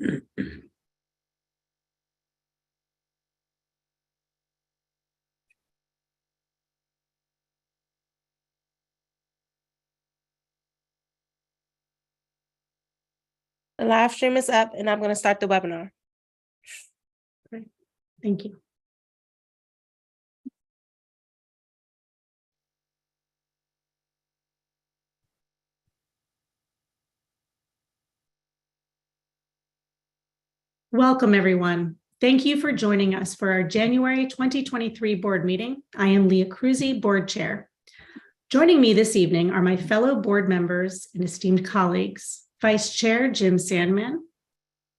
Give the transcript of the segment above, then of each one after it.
The live stream is up and I'm going to start the webinar. Great. Thank you. Welcome, everyone. Thank you for joining us for our January 2023 board meeting. I am Leah Cruzy, board chair. Joining me this evening are my fellow board members and esteemed colleagues, Vice Chair Jim Sandman,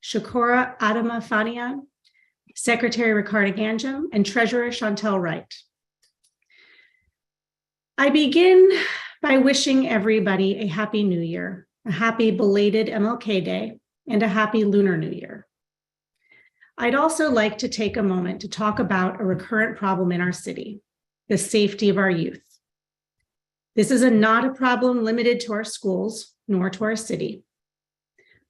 Shakura Adama Fanian, Secretary Ricardo Ganjam, and Treasurer Chantel Wright. I begin by wishing everybody a happy new year, a happy belated MLK Day, and a happy Lunar New Year. I'd also like to take a moment to talk about a recurrent problem in our city, the safety of our youth. This is not a problem limited to our schools, nor to our city,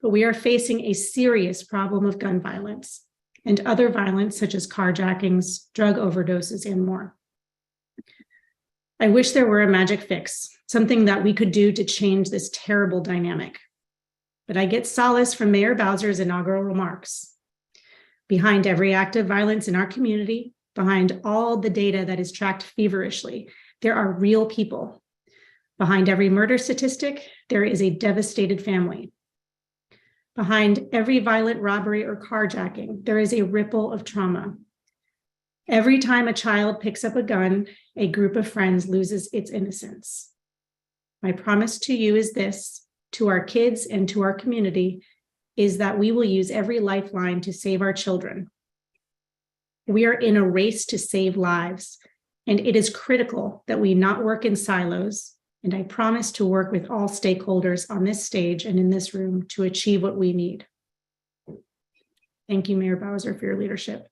but we are facing a serious problem of gun violence and other violence such as carjackings, drug overdoses, and more. I wish there were a magic fix, something that we could do to change this terrible dynamic. But I get solace from Mayor Bowser's inaugural remarks. Behind every act of violence in our community, behind all the data that is tracked feverishly, there are real people. Behind every murder statistic, there is a devastated family. Behind every violent robbery or carjacking, there is a ripple of trauma. Every time a child picks up a gun, a group of friends loses its innocence. My promise to you is this, to our kids and to our community, is that we will use every lifeline to save our children. We are in a race to save lives, and it is critical that we not work in silos, and I promise to work with all stakeholders on this stage and in this room to achieve what we need. Thank you, Mayor Bowser, for your leadership.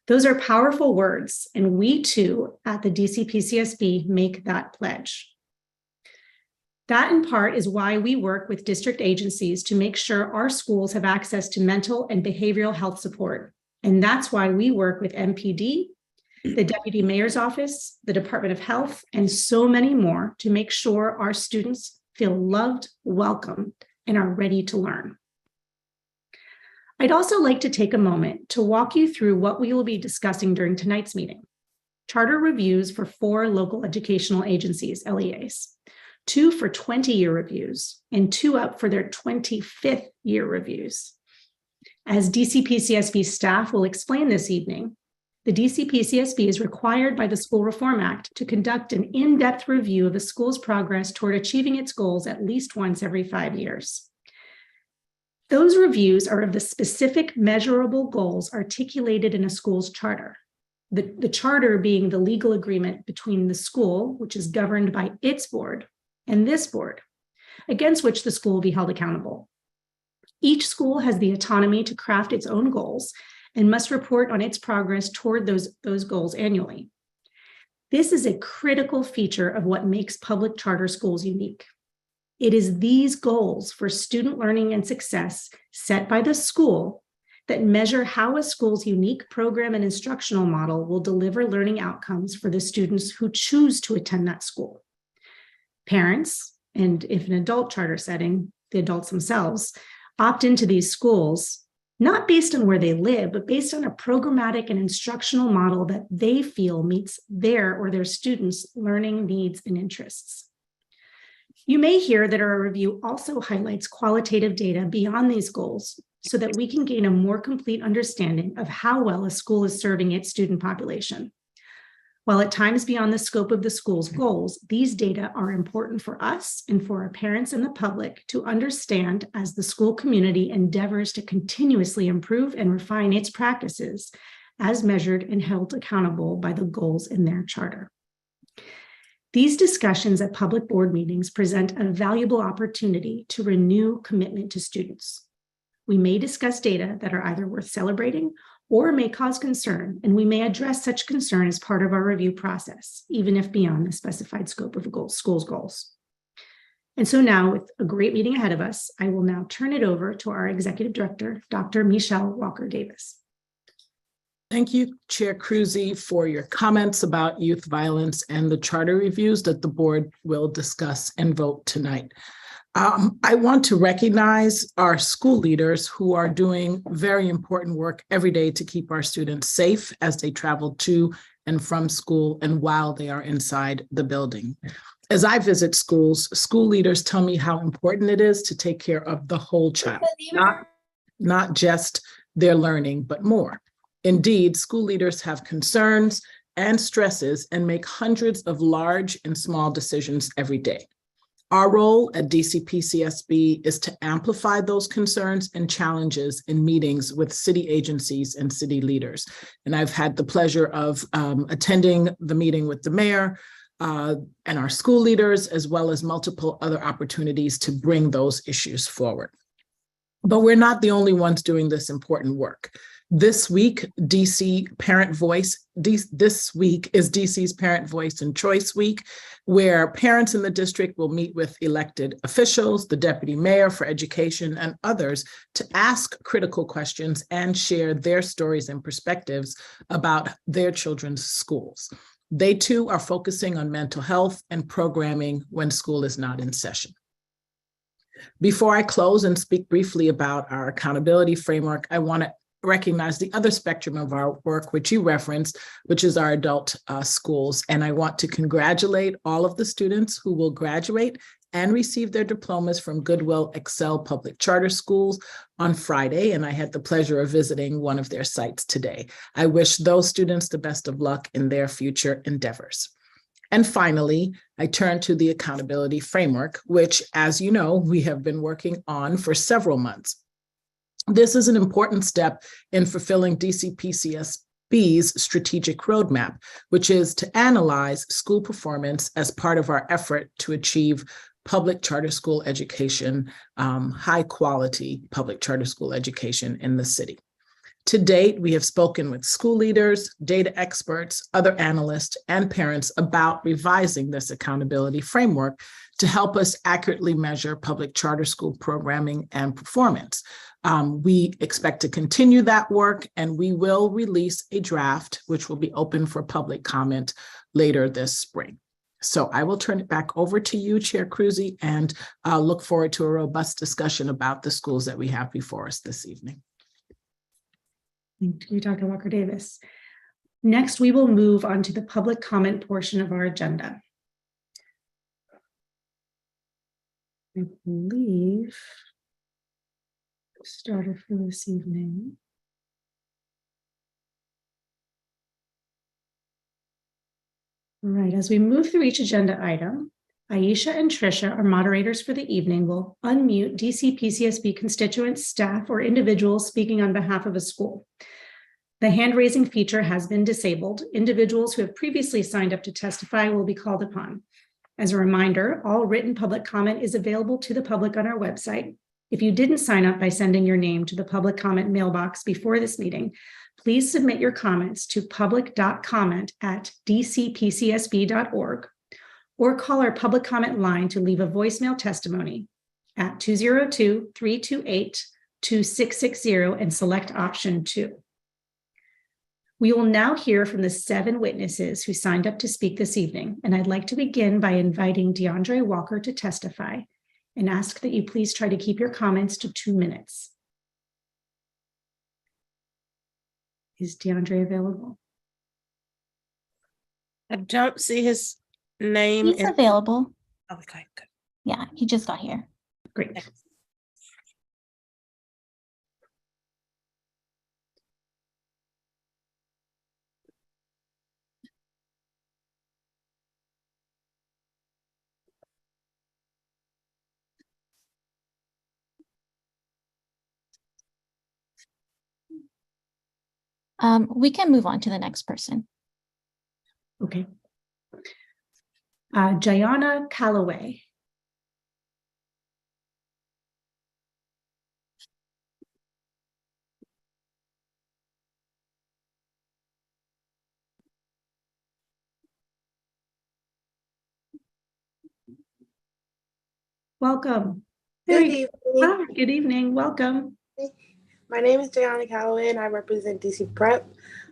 Those are powerful words, and we too at the DC PCSB make that pledge. That in part is why we work with district agencies to make sure our schools have access to mental and behavioral health support. And that's why we work with MPD, the Deputy Mayor's Office, the Department of Health, and so many more to make sure our students feel loved, welcomed, and are ready to learn. I'd also like to take a moment to walk you through what we will be discussing during tonight's meeting. Charter reviews for 4 local educational agencies, LEAs, 2 for 20-year reviews, and 2 up for their 25th year reviews. As DCPCSB staff will explain this evening, the DCPCSB is required by the School Reform Act to conduct an in-depth review of a school's progress toward achieving its goals at least once every 5 years. Those reviews are of the specific measurable goals articulated in a school's charter. The charter being the legal agreement between the school, which is governed by its board, and this board, against which the school will be held accountable. Each school has the autonomy to craft its own goals and must report on its progress toward those goals annually. This is a critical feature of what makes public charter schools unique. It is these goals for student learning and success set by the school that measure how a school's unique program and instructional model will deliver learning outcomes for the students who choose to attend that school. Parents, and if an adult charter setting, the adults themselves, opt into these schools, not based on where they live, but based on a programmatic and instructional model that they feel meets their or their students' learning needs and interests. You may hear that our review also highlights qualitative data beyond these goals so that we can gain a more complete understanding of how well a school is serving its student population. While at times beyond the scope of the school's goals, these data are important for us and for our parents and the public to understand as the school community endeavors to continuously improve and refine its practices as measured and held accountable by the goals in their charter. These discussions at public board meetings present a valuable opportunity to renew commitment to students. We may discuss data that are either worth celebrating or may cause concern, and we may address such concern as part of our review process, even if beyond the specified scope of the school's goals. And so now, with a great meeting ahead of us, I will now turn it over to our Executive Director, Dr. Michelle Walker-Davis. Thank you, Chair Cruzy, for your comments about youth violence and the charter reviews that the board will discuss and vote tonight. I want to recognize our school leaders who are doing very important work every day to keep our students safe as they travel to and from school and while they are inside the building. As I visit schools, school leaders tell me how important it is to take care of the whole child, not just their learning, but more. Indeed, school leaders have concerns and stresses and make hundreds of large and small decisions every day. Our role at DC-PCSB is to amplify those concerns and challenges in meetings with city agencies and city leaders. And I've had the pleasure of attending the meeting with the mayor and our school leaders, as well as multiple other opportunities to bring those issues forward. But we're not the only ones doing this important work. This week, DC Parent Voice, this week is DC's Parent Voice and Choice Week, where parents in the district will meet with elected officials, the deputy mayor for education, and others to ask critical questions and share their stories and perspectives about their children's schools. They too are focusing on mental health and programming when school is not in session. Before I close and speak briefly about our accountability framework, I want to recognize the other spectrum of our work, which you referenced, which is our adult schools. And I want to congratulate all of the students who will graduate and receive their diplomas from Goodwill Excel Public Charter Schools on Friday. And I had the pleasure of visiting one of their sites today. I wish those students the best of luck in their future endeavors. And finally, I turn to the accountability framework, which, as you know, we have been working on for several months. This is an important step in fulfilling DC-PCSB's strategic roadmap, which is to analyze school performance as part of our effort to achieve public charter school education, high quality public charter school education in the city. To date, we have spoken with school leaders, data experts, other analysts, and parents about revising this accountability framework to help us accurately measure public charter school programming and performance. We expect to continue that work, and we will release a draft, which will be open for public comment later this spring. So I will turn it back over to you, Chair Cruzy, and look forward to a robust discussion about the schools that we have before us this evening. Thank you, Dr. Walker-Davis. Next, we will move on to the public comment portion of our agenda. I believe starter for this evening. All right, as we move through each agenda item, Aisha and Trisha, our moderators for the evening, will unmute DC-PCSB constituents, staff, or individuals speaking on behalf of a school. The hand-raising feature has been disabled. Individuals who have previously signed up to testify will be called upon. As a reminder, all written public comment is available to the public on our website. If you didn't sign up by sending your name to the public comment mailbox before this meeting, please submit your comments to public.comment@dcpcsb.org or call our public comment line to leave a voicemail testimony at 202-328-2660 and select option 2. We will now hear from the 7 witnesses who signed up to speak this evening, and I'd like to begin by inviting DeAndre Walker to testify and ask that you please try to keep your comments to 2 minutes. Is DeAndre available? I don't see his name. He's available. Oh, okay, good. Yeah, he just got here. Great. We can move on to the next person. Okay. Jayana Calloway. Welcome. Good Hey, evening. hi, good evening. Welcome. My name is Jayana Calloway and I represent DC Prep.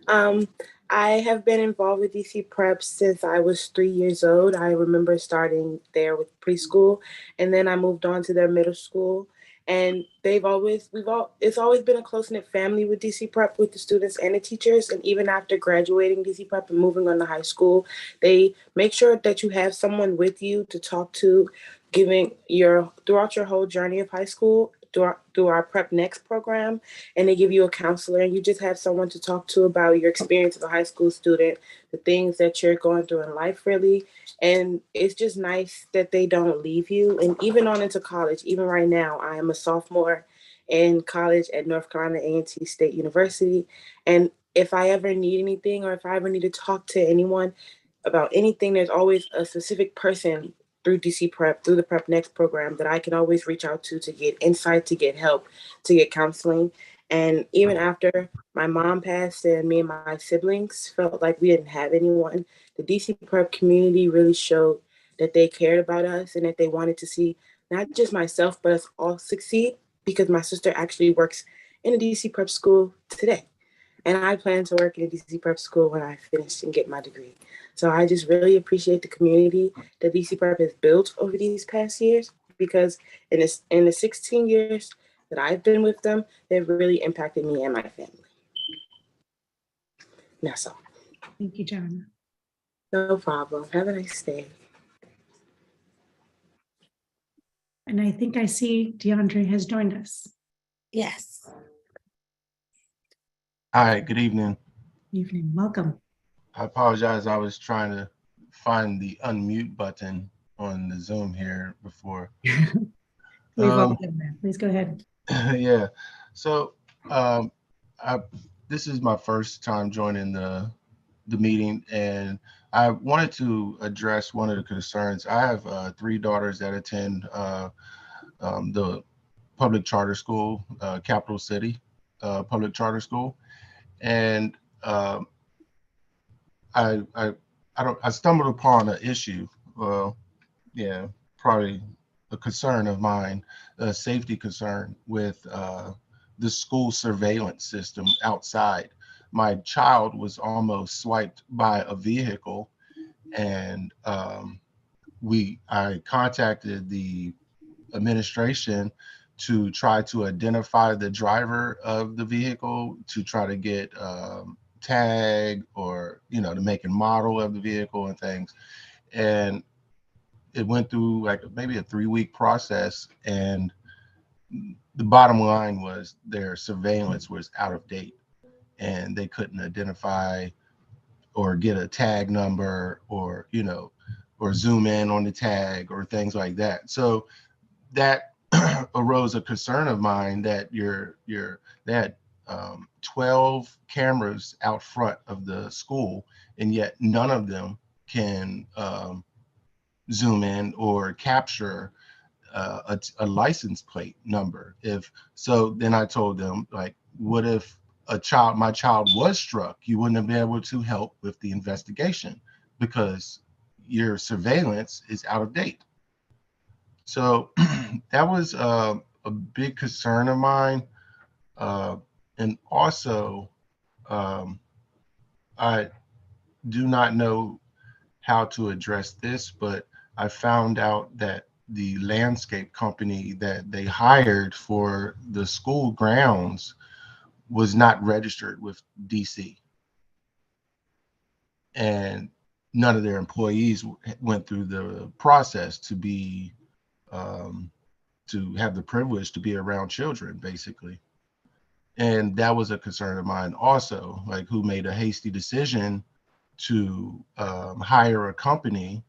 I have been involved with DC Prep since I was 3 years old. I remember starting there with preschool, and then I moved on to their middle school. And it's always been a close-knit family with DC Prep, with the students and the teachers. And even after graduating DC Prep and moving on to high school, they make sure that you have someone with you to talk to, throughout your whole journey of high school, through our Prep Next program, and they give you a counselor, and you just have someone to talk to about your experience as a high school student, the things that you're going through in life, really. And it's just nice that they don't leave you. And even on into college, even right now, I am a sophomore in college at North Carolina A&T State University. And if I ever need anything, or if I ever need to talk to anyone about anything, there's always a specific person through DC Prep, through the Prep Next program, that I can always reach out to get insight, to get help, to get counseling. And even after my mom passed and me and my siblings felt like we didn't have anyone, the DC Prep community really showed that they cared about us and that they wanted to see not just myself, but us all succeed, because my sister actually works in a DC Prep school today. And I plan to work in a DC Prep school when I finish and get my degree. So I just really appreciate the community that DC Prep has built over these past years, because in the 16 years that I've been with them, they've really impacted me and my family. That's all. Thank you, John. No problem. Have a nice day. And I think I see DeAndre has joined us. Yes. Hi, good evening. Evening, welcome. I apologize. I was trying to find the unmute button on the Zoom here before. We've all been there. Please go ahead. Yeah. So this is my first time joining the meeting, and I wanted to address one of the concerns. I have 3 daughters that attend the public charter school, Capital City public charter school, and I stumbled upon an issue. Probably a concern of mine, a safety concern with the school surveillance system outside. My child was almost swiped by a vehicle, and I contacted the administration to try to identify the driver of the vehicle, to try to get tag, or the make and model of the vehicle and things. And it went through like maybe a 3-week process, and the bottom line was their surveillance was out of date, and they couldn't identify or get a tag number, or or zoom in on the tag or things like that. So that arose a concern of mine that they had 12 cameras out front of the school, and yet none of them can zoom in or capture a license plate number. Then I told them, like, what if my child was struck? You wouldn't have been able to help with the investigation because your surveillance is out of date. So that was a big concern of mine. And also, I do not know how to address this, but I found out that the landscape company that they hired for the school grounds was not registered with DC. And none of their employees went through the process to be to have the privilege to be around children, basically. And that was a concern of mine also, like, who made a hasty decision to hire a company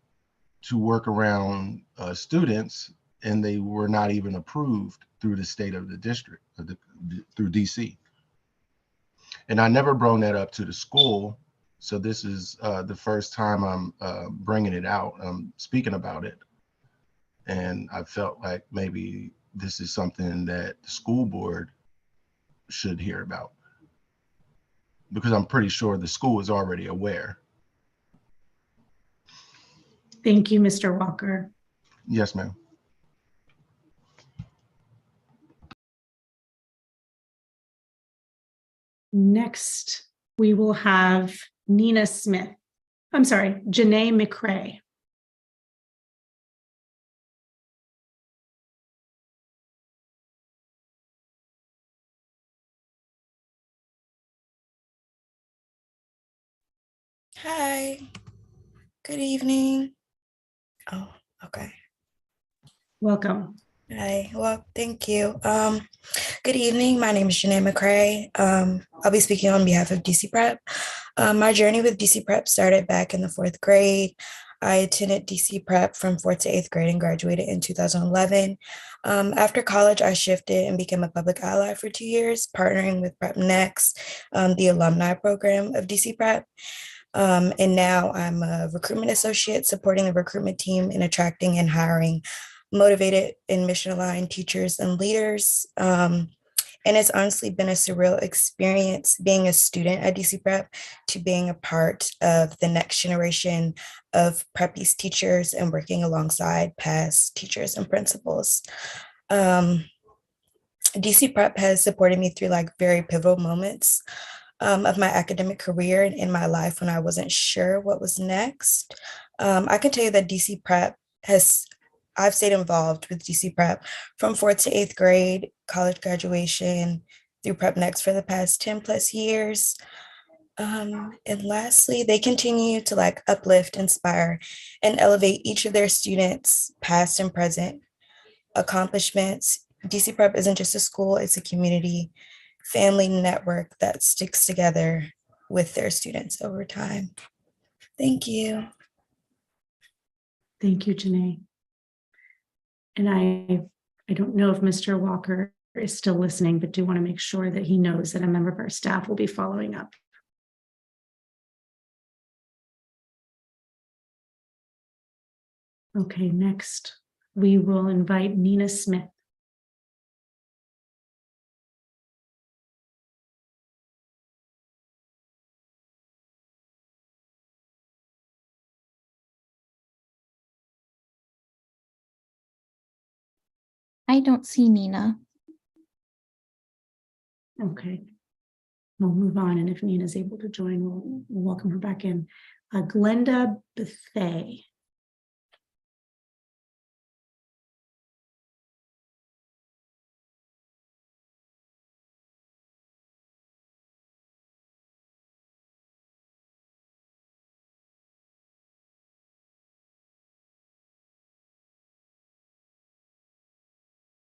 to work around students, and they were not even approved through the state of the district, through DC. And I never brought that up to the school. So this is the first time I'm bringing it out. I'm speaking about it. And I felt like maybe this is something that the school board should hear about, because I'm pretty sure the school is already aware. Thank you, Mr. Walker. Yes, ma'am. Next, we will have Nina Smith. I'm sorry, Janae McCrae. Hi, good evening. Oh, okay. Welcome. Hi, well, thank you. Good evening. My name is Janae McCrae. I'll be speaking on behalf of DC Prep. My journey with DC Prep started back in the fourth grade. I attended DC Prep from fourth to eighth grade and graduated in 2011. After college, I shifted and became a public ally for 2 years, partnering with Prep Next, the alumni program of DC Prep. And now I'm a recruitment associate supporting the recruitment team in attracting and hiring motivated and mission aligned teachers and leaders. And it's honestly been a surreal experience being a student at DC Prep to being a part of the next generation of Preppies teachers and working alongside past teachers and principals. DC Prep has supported me through like very pivotal moments of my academic career and in my life when I wasn't sure what was next. I can tell you that I've stayed involved with DC Prep from fourth to eighth grade, college graduation, through Prep Next for the past 10 plus years. And lastly, they continue to like uplift, inspire, and elevate each of their students, past and present accomplishments. DC Prep isn't just a school, it's a community family network that sticks together with their students over time. Thank you. Thank you, Janae. And I don't know if Mr. Walker is still listening, but do want to make sure that he knows that a member of our staff will be following up. Okay, next, we will invite Nina Smith. I don't see Nina. Okay, we'll move on. And if Nina's able to join, we'll welcome her back in. Glenda Bethay.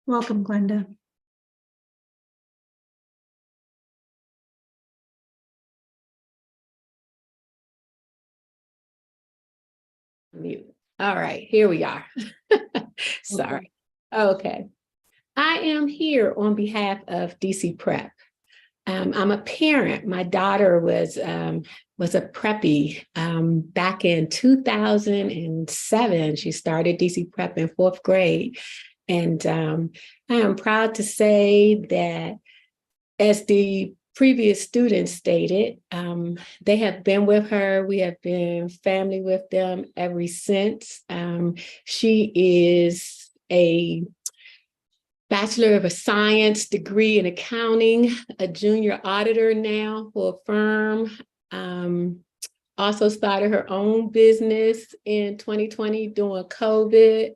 Welcome, Glenda. Mute. All right, here we are. Sorry. Okay. I am here on behalf of DC Prep. I'm a parent. My daughter was a preppy back in 2007. She started DC Prep in fourth grade. And I am proud to say that, as the previous students stated, they have been with her. We have been family with them ever since. She is a Bachelor of Science degree in accounting, a junior auditor now for a firm. Also started her own business in 2020 during COVID.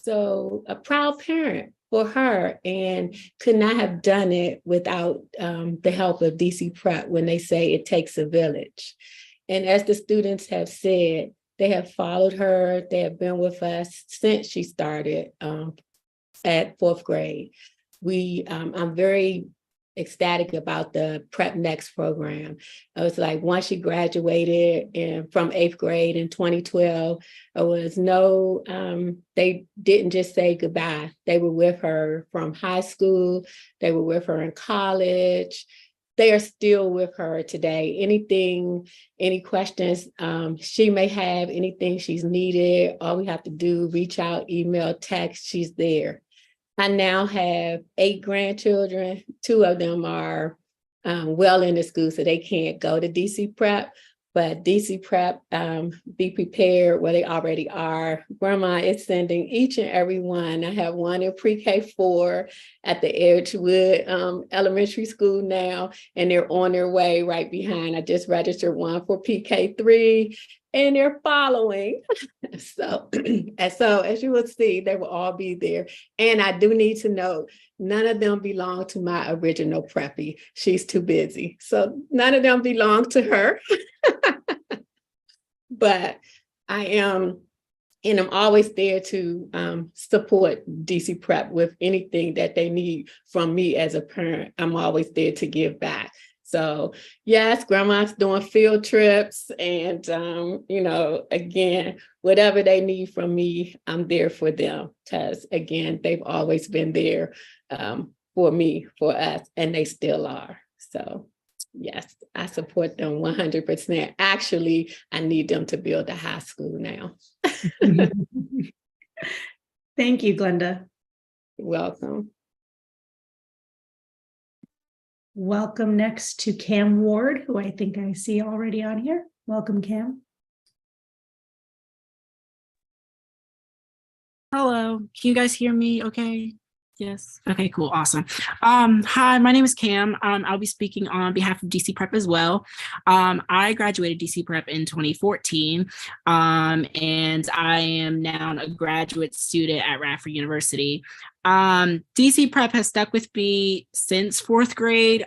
So a proud parent for her, and could not have done it without the help of DC Prep when they say it takes a village. And as the students have said, they have followed her. They have been with us since she started at fourth grade. I'm very ecstatic about the Prep Next program. It was like once she graduated from eighth grade in 2012, it was they didn't just say goodbye. They were with her from high school. They were with her in college. They are still with her today. Any questions she may have, anything she's needed, all we have to do, reach out, email, text, she's there. I now have 8 grandchildren. 2 of them are well into school, so they can't go to DC Prep, But DC Prep, be prepared where they already are. Grandma is sending each and every one. I have one in pre-K 4 at the Edgewood Elementary School now, and they're on their way right behind. I just registered one for PK 3, and they're following. So as you will see, they will all be there. And I do need to note, none of them belong to my original preppy. She's too busy. So none of them belong to her. But I am, and I'm always there to support DC Prep with anything that they need from me as a parent. I'm always there to give back. So yes, grandma's doing field trips and, again, whatever they need from me, I'm there for them. Because again, they've always been there for me, for us, and they still are. So yes, I support them 100%. Actually, I need them to build a high school now. Thank you, Glenda. You're welcome. Welcome next to Cam Ward, who I think I see already on here. Welcome, Cam. Hello, can you guys hear me okay? Yes. Okay, cool. Awesome. Hi, my name is Cam. I'll be speaking on behalf of DC Prep as well. I graduated DC Prep in 2014, and I am now a graduate student at Radford University. DC Prep has stuck with me since 4th grade.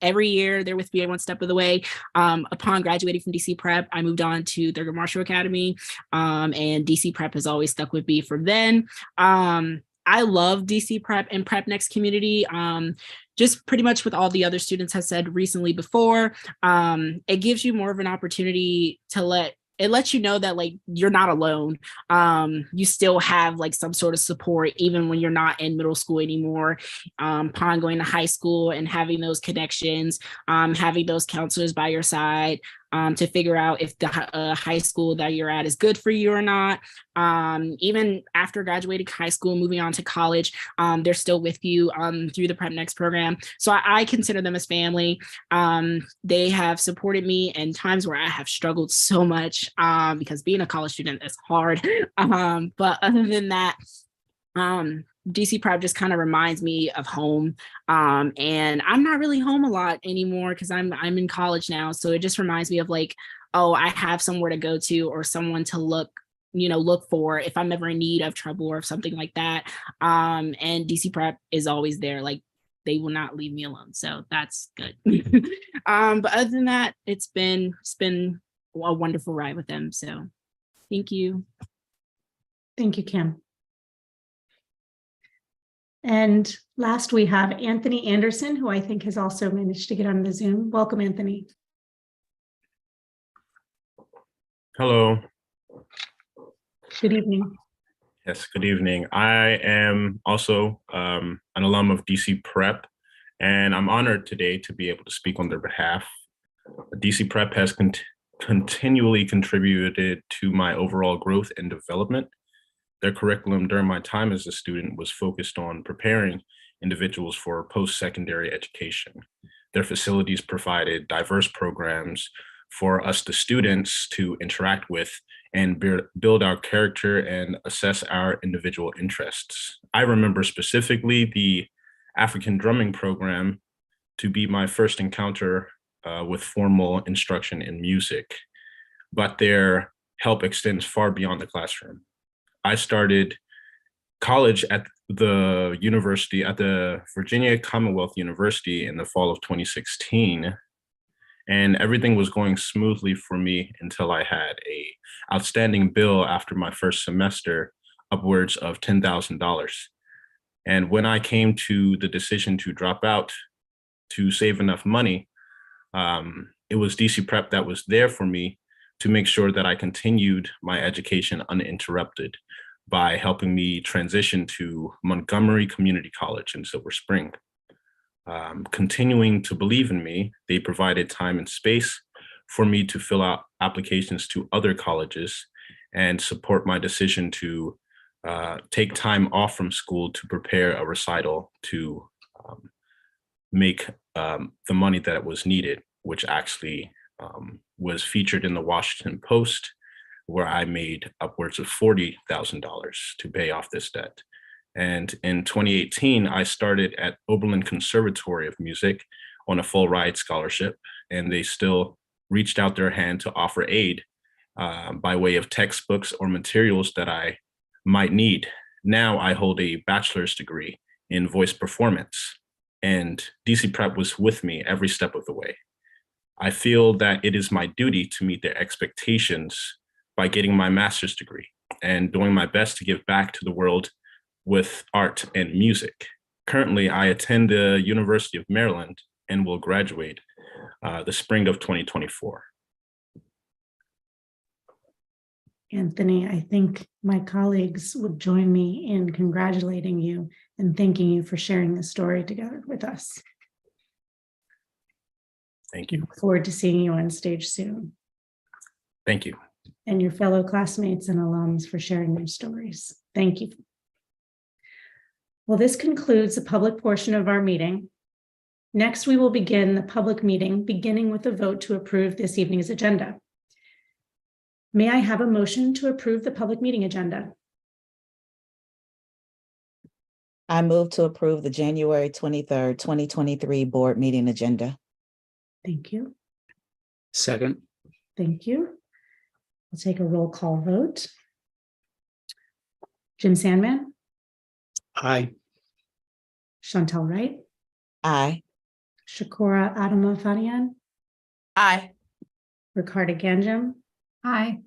Every year they're with me one step of the way. Upon graduating from DC Prep, I moved on to Thurgood Marshall Academy, and DC Prep has always stuck with me from then. I love DC Prep and Prep Next community. Just pretty much what all the other students have said recently before. It gives you more of an opportunity to lets you know that like you're not alone. You still have like some sort of support even when you're not in middle school anymore. Upon going to high school and having those connections, having those counselors by your side, to figure out if the high school that you're at is good for you or not. Even after graduating high school, moving on to college, they're still with you through the Prep Next program. So I consider them as family. They have supported me in times where I have struggled so much because being a college student is hard. But other than that, DC Prep just kind of reminds me of home. And I'm not really home a lot anymore because I'm in college now. So it just reminds me of like, oh, I have somewhere to go to or someone to look for if I'm ever in need of trouble or something like that. And DC Prep is always there. Like they will not leave me alone. So that's good. But other than that, it's been a wonderful ride with them. So thank you. Thank you, Kim. And last we have Anthony Anderson, who I think has also managed to get on the Zoom. Welcome, Anthony. Hello. Good evening. Yes, good evening. I am also an alum of DC Prep, and I'm honored today to be able to speak on their behalf. DC Prep has continually contributed to my overall growth and development. Their curriculum during my time as a student was focused on preparing individuals for post-secondary education. Their facilities provided diverse programs for us, the students, to interact with and build our character and assess our individual interests. I remember specifically the African drumming program to be my first encounter with formal instruction in music, but their help extends far beyond the classroom. I started college at the university, at the Virginia Commonwealth University in the fall of 2016. And everything was going smoothly for me until I had a outstanding bill after my first semester, upwards of $10,000. And when I came to the decision to drop out to save enough money, it was DC Prep that was there for me to make sure that I continued my education uninterrupted by helping me transition to Montgomery Community College in Silver Spring. Continuing to believe in me, they provided time and space for me to fill out applications to other colleges and support my decision to take time off from school to prepare a recital to make the money that was needed, which actually was featured in the Washington Post, where I made upwards of $40,000 to pay off this debt. And in 2018, I started at Oberlin Conservatory of Music on a full ride scholarship, and they still reached out their hand to offer aid by way of textbooks or materials that I might need. Now I hold a bachelor's degree in voice performance, and DC Prep was with me every step of the way. I feel that it is my duty to meet their expectations by getting my master's degree and doing my best to give back to the world with art and music. Currently, I attend the University of Maryland and will graduate the spring of 2024. Anthony, I think my colleagues would join me in congratulating you and thanking you for sharing this story together with us. Thank you. Look forward to seeing you on stage soon. Thank you. And your fellow classmates and alums for sharing their stories. Thank you. Well, this concludes the public portion of our meeting. Next, we will begin the public meeting, beginning with a vote to approve this evening's agenda. May I have a motion to approve the public meeting agenda? I move to approve the January 23rd, 2023 board meeting agenda. Thank you. Second. Thank you. We'll take a roll call vote. Jim Sandman, Aye. Chantal Wright, Aye. Shakura Adama Fadian, Aye. Ricardo Ganjam, Aye.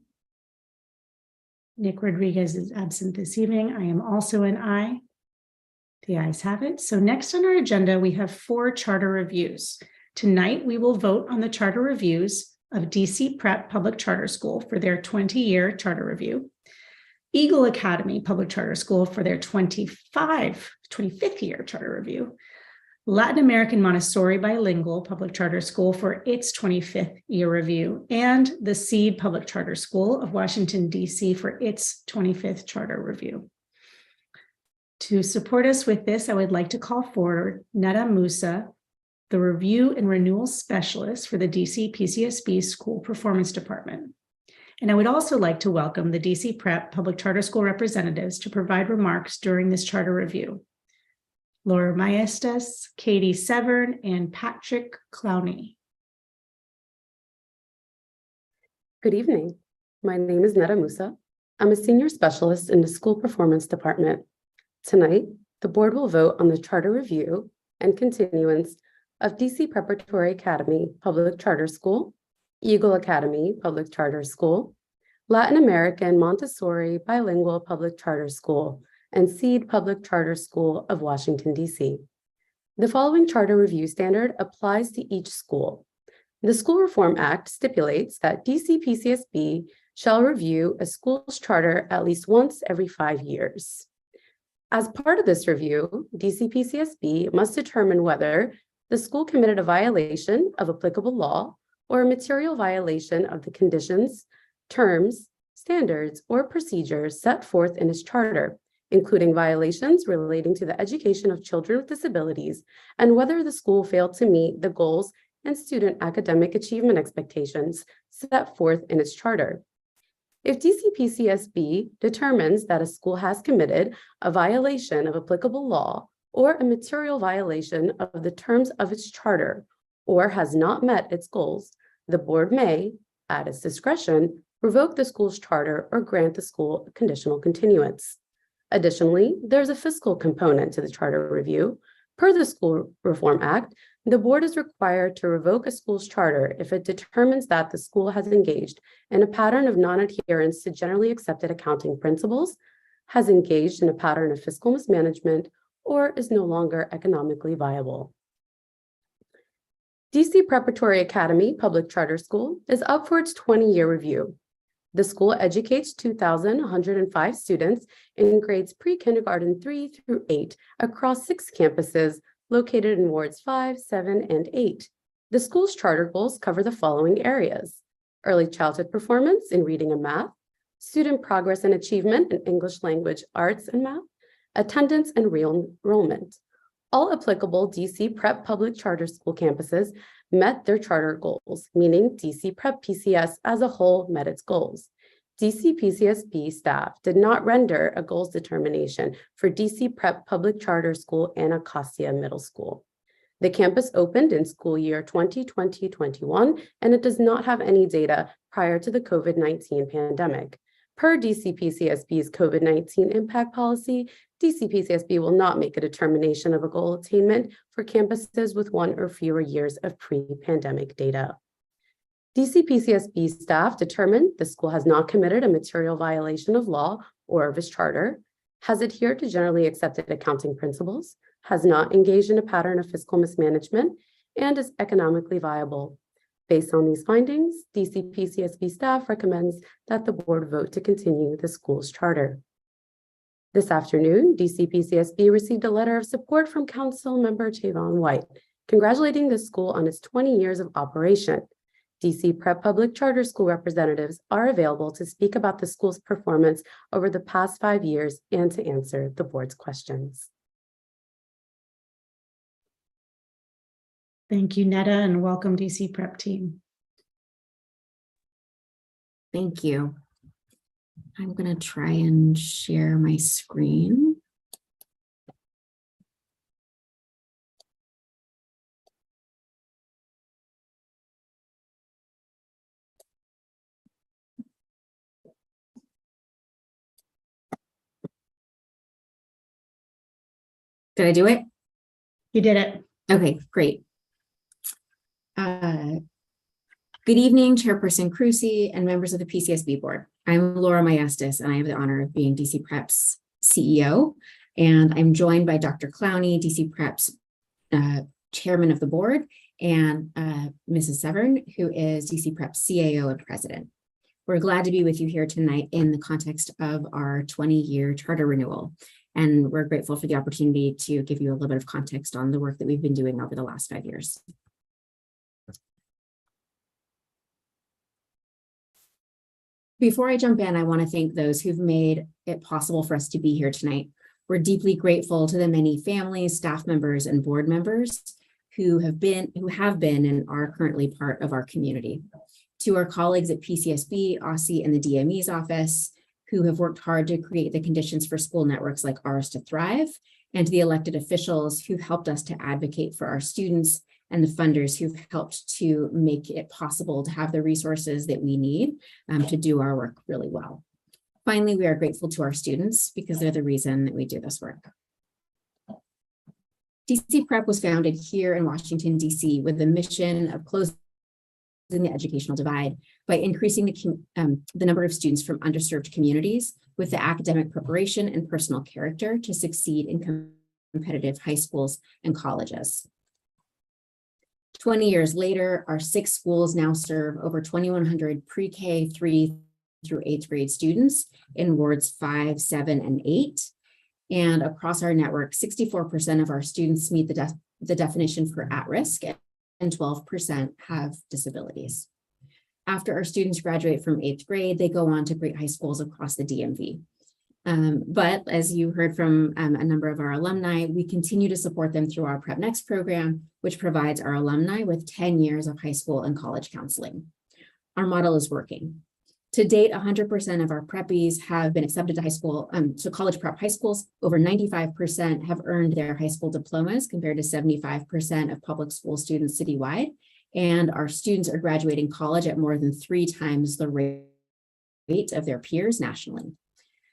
Nick Rodriguez is absent this evening. I am also an aye. The ayes have it. So next on our agenda, we have 4 charter reviews. Tonight, we will vote on the charter reviews of DC Prep Public Charter School for their 20-year charter review, Eagle Academy Public Charter School for their 25th year charter review, Latin American Montessori Bilingual Public Charter School for its 25th year review, and the Seed Public Charter School of Washington, D.C. for its 25th charter review. To support us with this, I would like to call forward Neda Musa, the Review and Renewal Specialist for the DC PCSB School Performance Department. And I would also like to welcome the DC Prep Public Charter School representatives to provide remarks during this charter review. Laura Maestas, Katie Severn, and Patrick Clowney. Good evening. My name is Neda Musa. I'm a senior specialist in the School Performance Department. Tonight, the board will vote on the charter review and continuance of DC Preparatory Academy Public Charter School, Eagle Academy Public Charter School, Latin American Montessori Bilingual Public Charter School, and Seed Public Charter School of Washington, D.C. The following charter review standard applies to each school. The School Reform Act stipulates that DC PCSB shall review a school's charter at least once every 5 years. As part of this review, DC PCSB must determine whether the school committed a violation of applicable law or a material violation of the conditions, terms, standards, or procedures set forth in its charter, including violations relating to the education of children with disabilities and whether the school failed to meet the goals and student academic achievement expectations set forth in its charter. If DCPCSB determines that a school has committed a violation of applicable law or a material violation of the terms of its charter or has not met its goals, the board may, at its discretion, revoke the school's charter or grant the school a conditional continuance. Additionally, there's a fiscal component to the charter review. Per the School Reform Act, the board is required to revoke a school's charter if it determines that the school has engaged in a pattern of non-adherence to generally accepted accounting principles, has engaged in a pattern of fiscal mismanagement, or is no longer economically viable. DC Preparatory Academy Public Charter School is up for its 20-year review. The school educates 2,105 students in grades pre-kindergarten 3 through 8 across 6 campuses located in wards 5, 7, and 8. The school's charter goals cover the following areas: early childhood performance in reading and math, student progress and achievement in English language, arts, and math, attendance and re-enrollment. All applicable DC Prep public charter school campuses met their charter goals, meaning DC Prep PCS as a whole met its goals. DC PCSB staff did not render a goals determination for DC Prep Public Charter School and Acacia Middle School. The campus opened in school year 2020-21, and it does not have any data prior to the COVID-19 pandemic. Per DC PCSB's COVID-19 impact policy, DC PCSB will not make a determination of a goal attainment for campuses with 1 or fewer years of pre-pandemic data. DC PCSB staff determined the school has not committed a material violation of law or of its charter, has adhered to generally accepted accounting principles, has not engaged in a pattern of fiscal mismanagement, and is economically viable. Based on these findings, DC PCSB staff recommends that the board vote to continue the school's charter. This afternoon, DC PCSB received a letter of support from Council Member Javon White, congratulating the school on its 20 years of operation. DC Prep Public Charter School representatives are available to speak about the school's performance over the past 5 years and to answer the board's questions. Thank you, Netta, and welcome DC Prep team. Thank you. I'm going to try and share my screen. Did I do it? You did it. Okay, great. Good evening, Chairperson Cruzy and members of the PCSB board. I'm Laura Maestas, and I have the honor of being DC Prep's CEO. And I'm joined by Dr. Clowney, DC Prep's chairman of the board, and Mrs. Severn, who is DC Prep's CAO and president. We're glad to be with you here tonight in the context of our 20-year charter renewal. And we're grateful for the opportunity to give you a little bit of context on the work that we've been doing over the last 5 years. Before I jump in, I want to thank those who've made it possible for us to be here tonight. We're deeply grateful to the many families, staff members, and board members who have been and are currently part of our community. To our colleagues at PCSB, OSSI, and the DME's office, who have worked hard to create the conditions for school networks like ours to thrive, and to the elected officials who've helped us to advocate for our students, and the funders who've helped to make it possible to have the resources that we need to do our work really well. Finally, we are grateful to our students because they're the reason that we do this work. DC Prep was founded here in Washington, DC with the mission of closing the educational divide by increasing the number of students from underserved communities with the academic preparation and personal character to succeed in competitive high schools and colleges. 20 years later, our 6 schools now serve over 2,100 pre-K 3 through 8th grade students in wards 5, 7, and 8. And across our network, 64% of our students meet the definition for at-risk, and 12% have disabilities. After our students graduate from 8th grade, they go on to great high schools across the DMV. But as you heard from a number of our alumni, we continue to support them through our Prep Next program, which provides our alumni with 10 years of high school and college counseling. Our model is working. To date, 100% of our preppies have been accepted to high school, so college prep high schools. Over 95% have earned their high school diplomas compared to 75% of public school students citywide. And our students are graduating college at more than 3 times the rate of their peers nationally.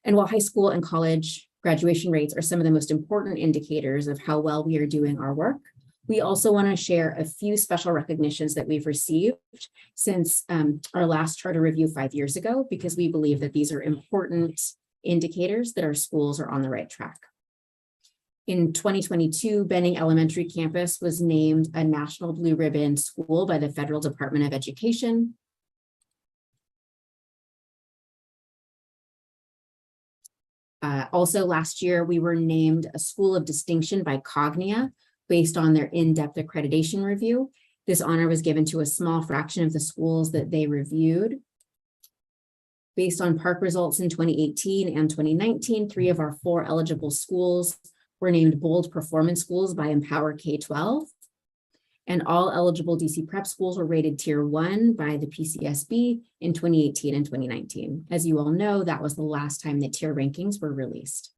And while high school and college graduation rates are some of the most important indicators of how well we are doing our work, we also want to share a few special recognitions that we've received since our last charter review 5 years ago, because we believe that these are important indicators that our schools are on the right track. In 2022, Benning Elementary Campus was named a National Blue Ribbon School by the Federal Department of Education. Also last year, we were named a School of Distinction by Cognia based on their in-depth accreditation review. This honor was given to a small fraction of the schools that they reviewed. Based on PARC results in 2018 and 2019, 3 of our 4 eligible schools were named Bold Performance Schools by Empower K-12. And all eligible DC prep schools were rated Tier 1 by the PCSB in 2018 and 2019. As you all know, that was the last time that tier rankings were released.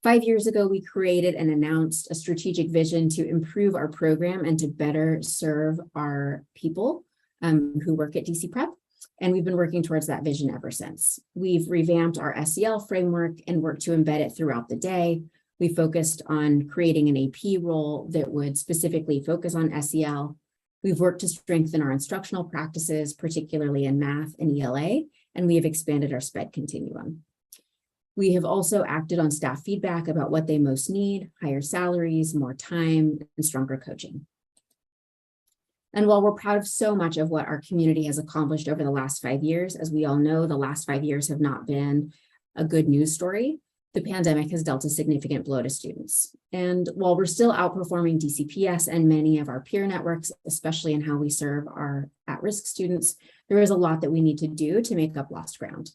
5 years ago, we created and announced a strategic vision to improve our program and to better serve our people who work at DC Prep. And we've been working towards that vision ever since. We've revamped our SEL framework and worked to embed it throughout the day. We focused on creating an AP role that would specifically focus on SEL. We've worked to strengthen our instructional practices, particularly in math and ELA, and we have expanded our SPED continuum. We have also acted on staff feedback about what they most need: higher salaries, more time, and stronger coaching. And while we're proud of so much of what our community has accomplished over the last 5 years, as we all know, the last 5 years have not been a good news story. The pandemic has dealt a significant blow to students. And while we're still outperforming DCPS and many of our peer networks, especially in how we serve our at-risk students, there is a lot that we need to do to make up lost ground.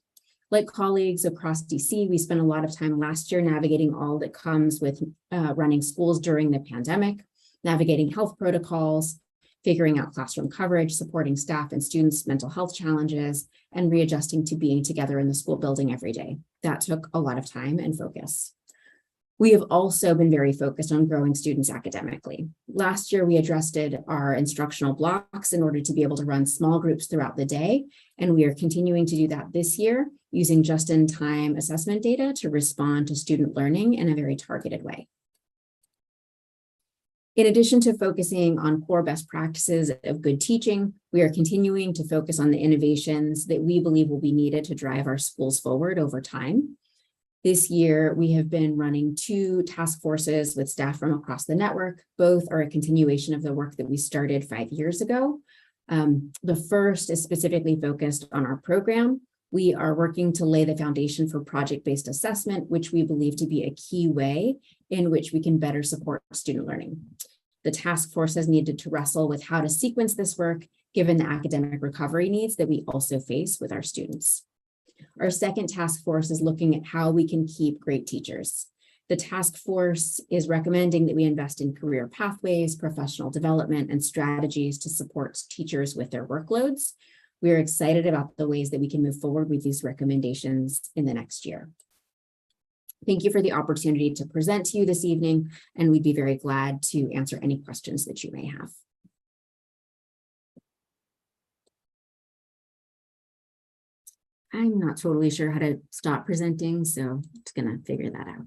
Like colleagues across DC, we spent a lot of time last year navigating all that comes with running schools during the pandemic, navigating health protocols, figuring out classroom coverage, supporting staff and students' mental health challenges, and readjusting to being together in the school building every day. That took a lot of time and focus. We have also been very focused on growing students academically. Last year, we adjusted our instructional blocks in order to be able to run small groups throughout the day, and we are continuing to do that this year using just-in-time assessment data to respond to student learning in a very targeted way. In addition to focusing on core best practices of good teaching, we are continuing to focus on the innovations that we believe will be needed to drive our schools forward over time. This year, we have been running 2 task forces with staff from across the network. Both are a continuation of the work that we started 5 years ago. The first is specifically focused on our program. We are working to lay the foundation for project-based assessment, which we believe to be a key way in which we can better support student learning. The task force has needed to wrestle with how to sequence this work, given the academic recovery needs that we also face with our students. Our second task force is looking at how we can keep great teachers. The task force is recommending that we invest in career pathways, professional development, and strategies to support teachers with their workloads. We are excited about the ways that we can move forward with these recommendations in the next year. Thank you for the opportunity to present to you this evening, and we'd be very glad to answer any questions that you may have. I'm not totally sure how to stop presenting, so I'm just gonna figure that out.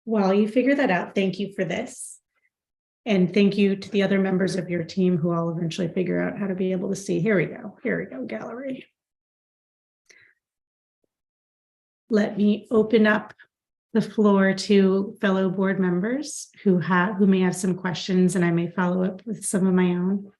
While you figure that out, thank you for this. And thank you to the other members of your team who I'll eventually figure out how to be able to see. Here we go, gallery. Let me open up the floor to fellow board members who may have some questions, and I may follow up with some of my own.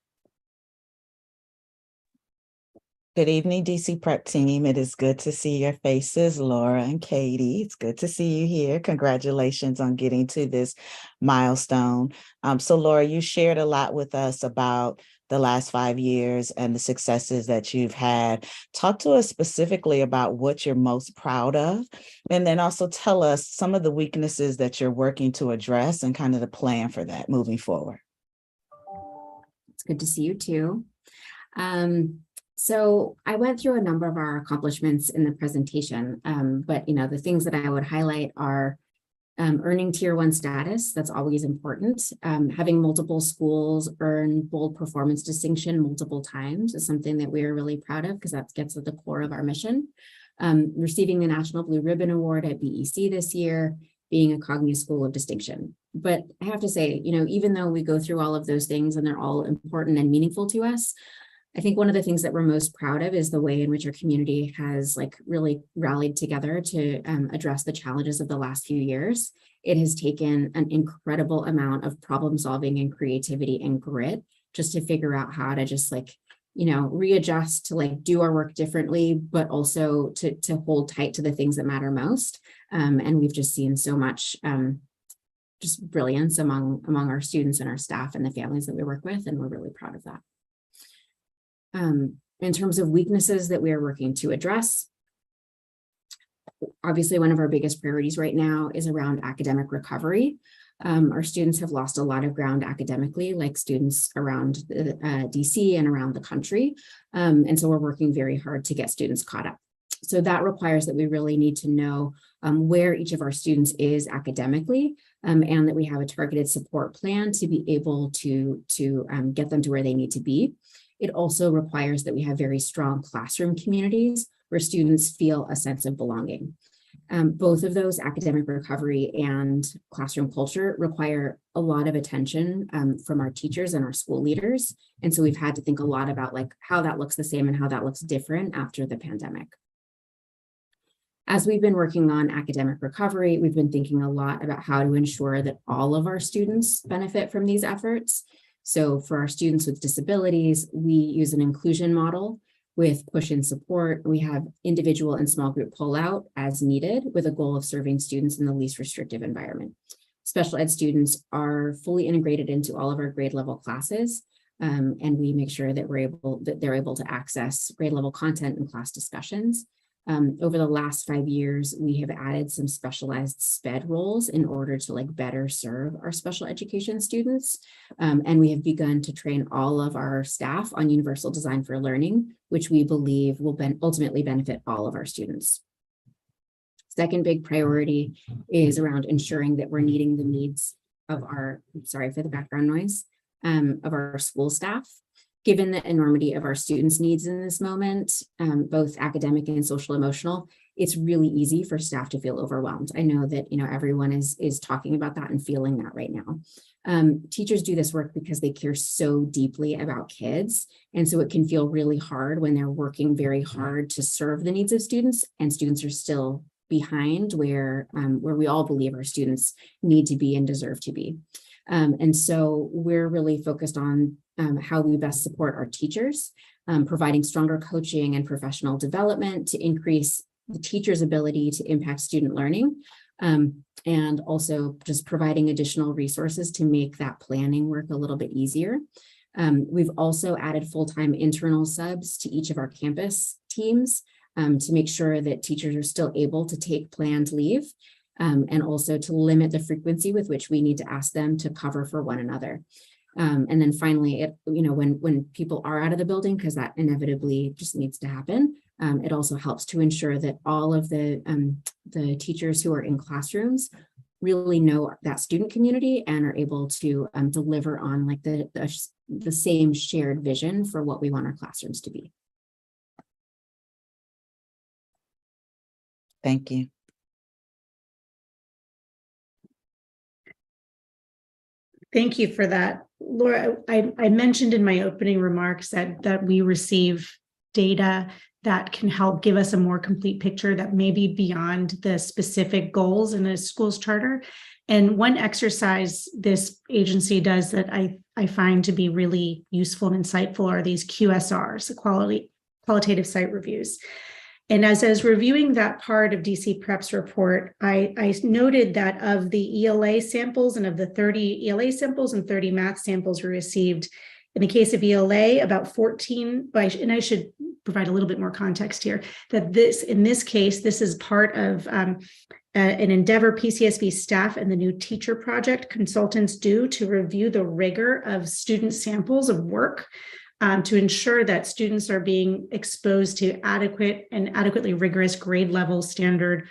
Good evening, DC Prep team. It is good to see your faces, Laura and Katie. It's good to see you here. Congratulations on getting to this milestone. So Laura, you shared a lot with us about the last 5 years and the successes that you've had. Talk to us specifically about what you're most proud of, and then also tell us some of the weaknesses that you're working to address and kind of the plan for that moving forward. It's good to see you too. So I went through a number of our accomplishments in the presentation, but the things that I would highlight are earning Tier 1 status. That's always important. Having multiple schools earn bold performance distinction multiple times is something that we are really proud of because that gets at the core of our mission. Receiving the National Blue Ribbon Award at BEC this year, being a Cognia School of Distinction. But I have to say, even though we go through all of those things and they're all important and meaningful to us, I think one of the things that we're most proud of is the way in which our community has really rallied together to address the challenges of the last few years. It has taken an incredible amount of problem solving and creativity and grit just to figure out how to just readjust to do our work differently, but also to hold tight to the things that matter most. And we've just seen so much just brilliance among our students and our staff and the families that we work with, and we're really proud of that. In terms of weaknesses that we are working to address, obviously one of our biggest priorities right now is around academic recovery. Our students have lost a lot of ground academically, like students around DC and around the country. And so we're working very hard to get students caught up. So that requires that we really need to know where each of our students is academically, and that we have a targeted support plan to be able to get them to where they need to be. It also requires that we have very strong classroom communities where students feel a sense of belonging. Both of those, academic recovery and classroom culture, require a lot of attention from our teachers and our school leaders. And so we've had to think a lot about like how that looks the same and how that looks different after the pandemic. As we've been working on academic recovery, we've been thinking a lot about how to ensure that all of our students benefit from these efforts. So for our students with disabilities, we use an inclusion model with push and support. We have individual and small group pullout as needed, with a goal of serving students in the least restrictive environment. Special ed students are fully integrated into all of our grade level classes, and we make sure that they're able to access grade level content and class discussions. Over the last 5 years, we have added some specialized SPED roles in order to like better serve our special education students. And we have begun to train all of our staff on universal design for learning, which we believe will ultimately benefit all of our students. Second big priority is around ensuring that we're meeting the needs of our, sorry for the background noise, of our school staff. Given the enormity of our students' needs in this moment, both academic and social emotional, it's really easy for staff to feel overwhelmed. I know that everyone is talking about that and feeling that right now. Teachers do this work because they care so deeply about kids. And so it can feel really hard when they're working very hard to serve the needs of students, and students are still behind where we all believe our students need to be and deserve to be. And so we're really focused on how we best support our teachers, providing stronger coaching and professional development to increase the teacher's ability to impact student learning, and also just providing additional resources to make that planning work a little bit easier. We've also added full-time internal subs to each of our campus teams to make sure that teachers are still able to take planned leave, and also to limit the frequency with which we need to ask them to cover for one another. And then finally, when people are out of the building, because that inevitably just needs to happen, it also helps to ensure that all of the teachers who are in classrooms really know that student community and are able to deliver on like the same shared vision for what we want our classrooms to be. Thank you. Thank you for that. Laura, I mentioned in my opening remarks that we receive data that can help give us a more complete picture that may be beyond the specific goals in a school's charter. And one exercise this agency does that I find to be really useful and insightful are these QSRs, qualitative site reviews. And as I was reviewing that part of DC Prep's report, I noted that of the ELA samples and of the 30 ELA samples and 30 math samples we received, in the case of ELA, about 14, and I should provide a little bit more context here, that in this case, this is part of an endeavor PCSB staff and the new teacher project consultants do to review the rigor of student samples of work, to ensure that students are being exposed to adequate and adequately rigorous grade level standard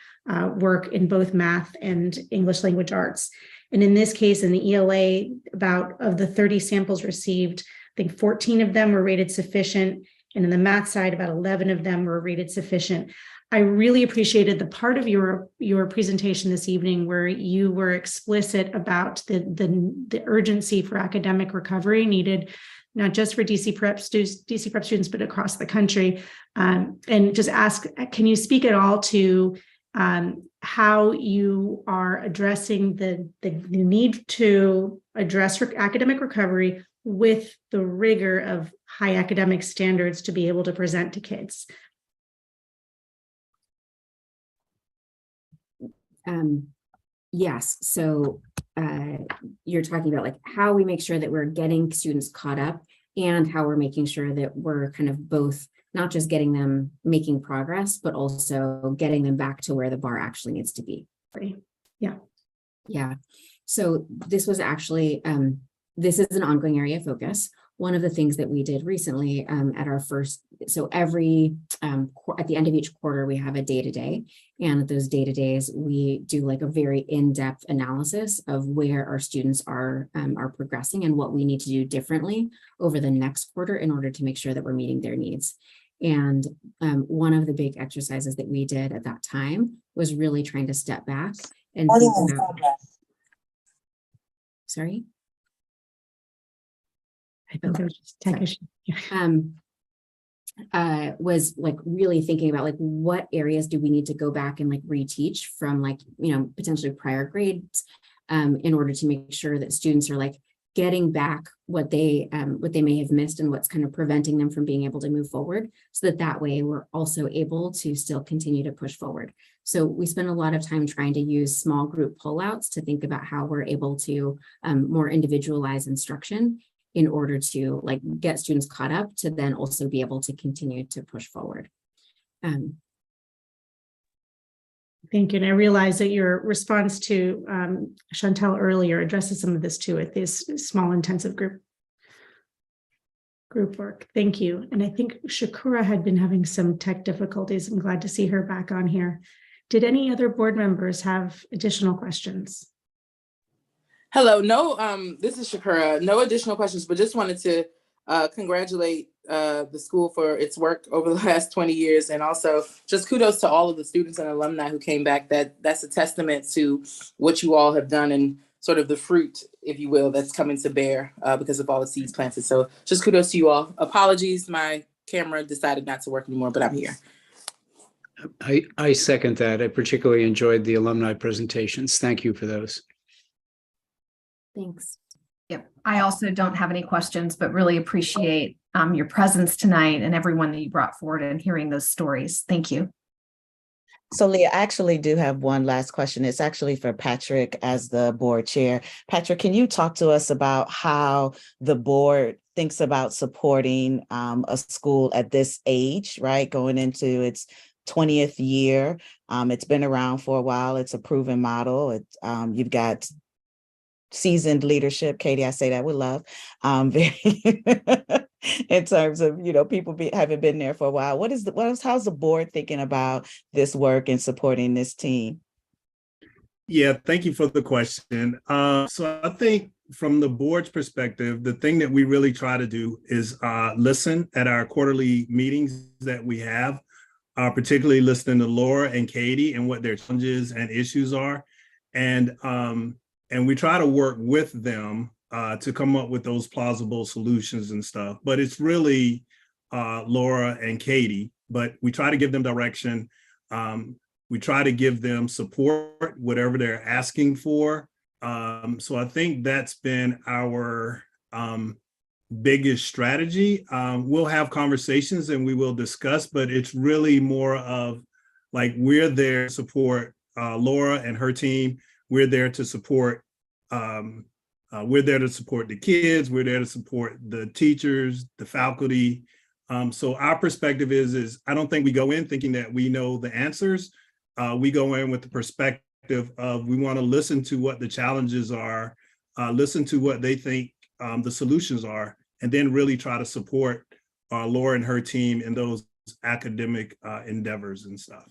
work in both math and English language arts. And in this case, in the ELA, about of the 30 samples received, I think 14 of them were rated sufficient. And in the math side, about 11 of them were rated sufficient. I really appreciated the part of your presentation this evening where you were explicit about the urgency for academic recovery needed, not just for DC Prep students, but across the country. And just ask, can you speak at all to how you are addressing the need to address academic recovery with the rigor of high academic standards to be able to present to kids? Yes, so you're talking about like how we make sure that we're getting students caught up and how we're making sure that we're kind of both not just getting them making progress, but also getting them back to where the bar actually needs to be. Yeah. Yeah. So this was actually, this is an ongoing area of focus. One of the things that we did recently at our first, so every, at the end of each quarter, we have a day-to-day, and at those day-to-days, we do like a very in-depth analysis of where our students are progressing and what we need to do differently over the next quarter in order to make sure that we're meeting their needs. And one of the big exercises that we did at that time was really trying to step back and think about, sorry? I think there's just tech issue. Was like really thinking about like what areas do we need to go back and like reteach from like, you know, potentially prior grades in order to make sure that students are like getting back what they may have missed and what's kind of preventing them from being able to move forward, so that way we're also able to still continue to push forward. So we spend a lot of time trying to use small group pullouts to think about how we're able to more individualize instruction in order to like get students caught up to then also be able to continue to push forward. Thank you. And I realize that your response to Chantel earlier addresses some of this too at this small intensive group work. Thank you. And I think Shakura had been having some tech difficulties. I'm glad to see her back on here. Did any other board members have additional questions? Hello, no, this is Shakura. No additional questions, but just wanted to congratulate the school for its work over the last 20 years. And also just kudos to all of the students and alumni who came back. That's a testament to what you all have done and sort of the fruit, if you will, that's coming to bear because of all the seeds planted. So just kudos to you all. Apologies, my camera decided not to work anymore, but I'm here. I second that. I particularly enjoyed the alumni presentations. Thank you for those. Thanks. Yep. I also don't have any questions, but really appreciate your presence tonight and everyone that you brought forward and hearing those stories. Thank you. So Leah, I actually do have one last question. It's actually for Patrick as the board chair. Patrick, can you talk to us about how the board thinks about supporting a school at this age, right? Going into its 20th year. It's been around for a while. It's a proven model. You've got seasoned leadership. Katie, I say that with love. In terms of, you know, people having been there for a while. How's the board thinking about this work and supporting this team? Yeah, thank you for the question. So I think from the board's perspective, the thing that we really try to do is listen at our quarterly meetings that we have, particularly listening to Laura and Katie and what their challenges and issues are. And we try to work with them to come up with those plausible solutions and stuff. But it's really Laura and Katie, but we try to give them direction. We try to give them support, whatever they're asking for. So I think that's been our biggest strategy. We'll have conversations and we will discuss, but it's really more of like, we're there to support Laura and her team. We're there to support the kids. We're there to support the teachers, the faculty. So our perspective is I don't think we go in thinking that we know the answers. We go in with the perspective of we want to listen to what the challenges are, listen to what they think the solutions are, and then really try to support Laura and her team in those academic endeavors and stuff.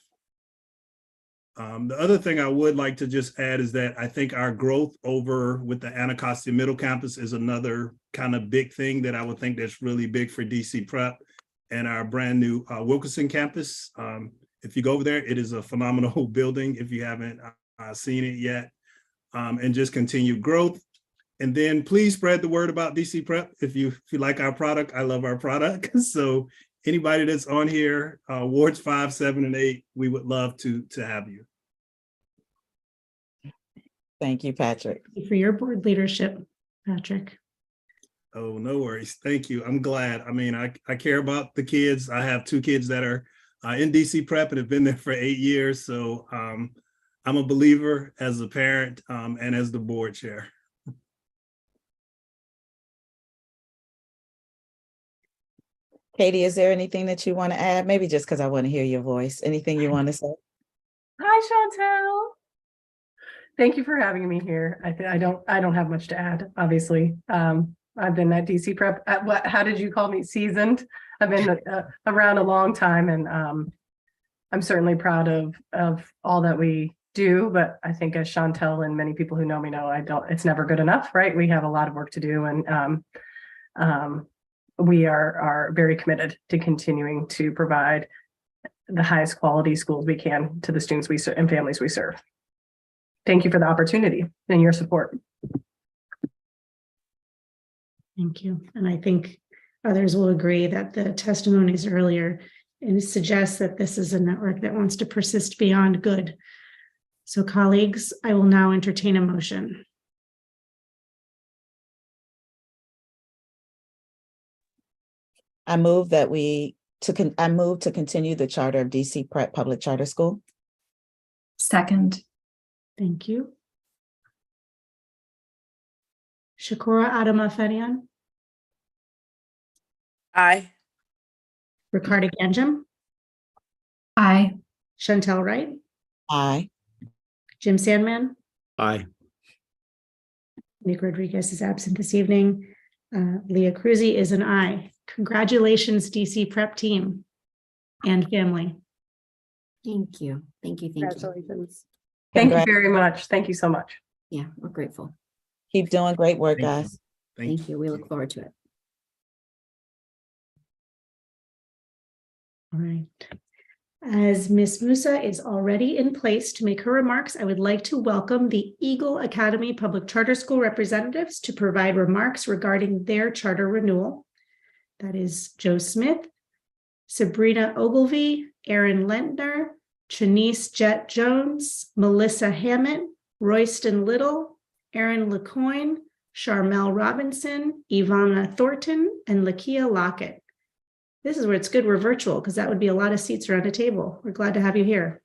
The other thing I would like to just add is that I think our growth over with the Anacostia Middle Campus is another kind of big thing that I would think that's really big for DC Prep and our brand new Wilkinson campus. If you go over there, it is a phenomenal building if you haven't seen it yet, and just continued growth. And then please spread the word about DC Prep. If you like our product, I love our product. So anybody that's on here, wards 5, 7, and 8, we would love to have you. Thank you, Patrick. Thank you for your board leadership, Patrick. Oh, no worries. Thank you. I'm glad. I mean, I care about the kids. I have 2 kids that are in DC Prep and have been there for 8 years. So I'm a believer as a parent and as the board chair. Katie, is there anything that you want to add? Maybe just because I want to hear your voice. Anything you want to say? Hi, Chantel. Thank you for having me here. I don't have much to add, obviously. I've been at DC Prep. How did you call me? Seasoned. I've been around a long time, and I'm certainly proud of all that we do. But I think, as Chantel and many people who know me know, it's never good enough, right? We have a lot of work to do, and we are very committed to continuing to provide the highest quality schools we can to the students we serve and families we serve. Thank you for the opportunity and your support. Thank you. And I think others will agree that the testimonies earlier suggest that this is a network that wants to persist beyond good. So colleagues, I will now entertain a motion. I move to continue the charter of DC Prep Public Charter School. Second. Thank you. Shakura Adama Fedian. Aye. Ricardo Ganjam. Aye. Chantel Wright. Aye. Jim Sandman. Aye. Nick Rodriguez is absent this evening. Leah Cruzy is an aye. Congratulations, DC Prep team and family. Thank you. Thank you. Congratulations. Thank you very much. Thank you so much. Yeah, we're grateful. Keep doing great work, guys. Thank you. We look forward to it. All right. As Ms. Musa is already in place to make her remarks, I would like to welcome the Eagle Academy Public Charter School representatives to provide remarks regarding their charter renewal. That is Joe Smith, Sabrina Ogilvie, Aaron Lentner, Trinice Jett Jones, Melissa Hammett, Royston Little, Aaron LeCoyne, Charmel Robinson, Ivana Thornton, and Lakia Lockett. This is where it's good we're virtual, because that would be a lot of seats around a table. We're glad to have you here.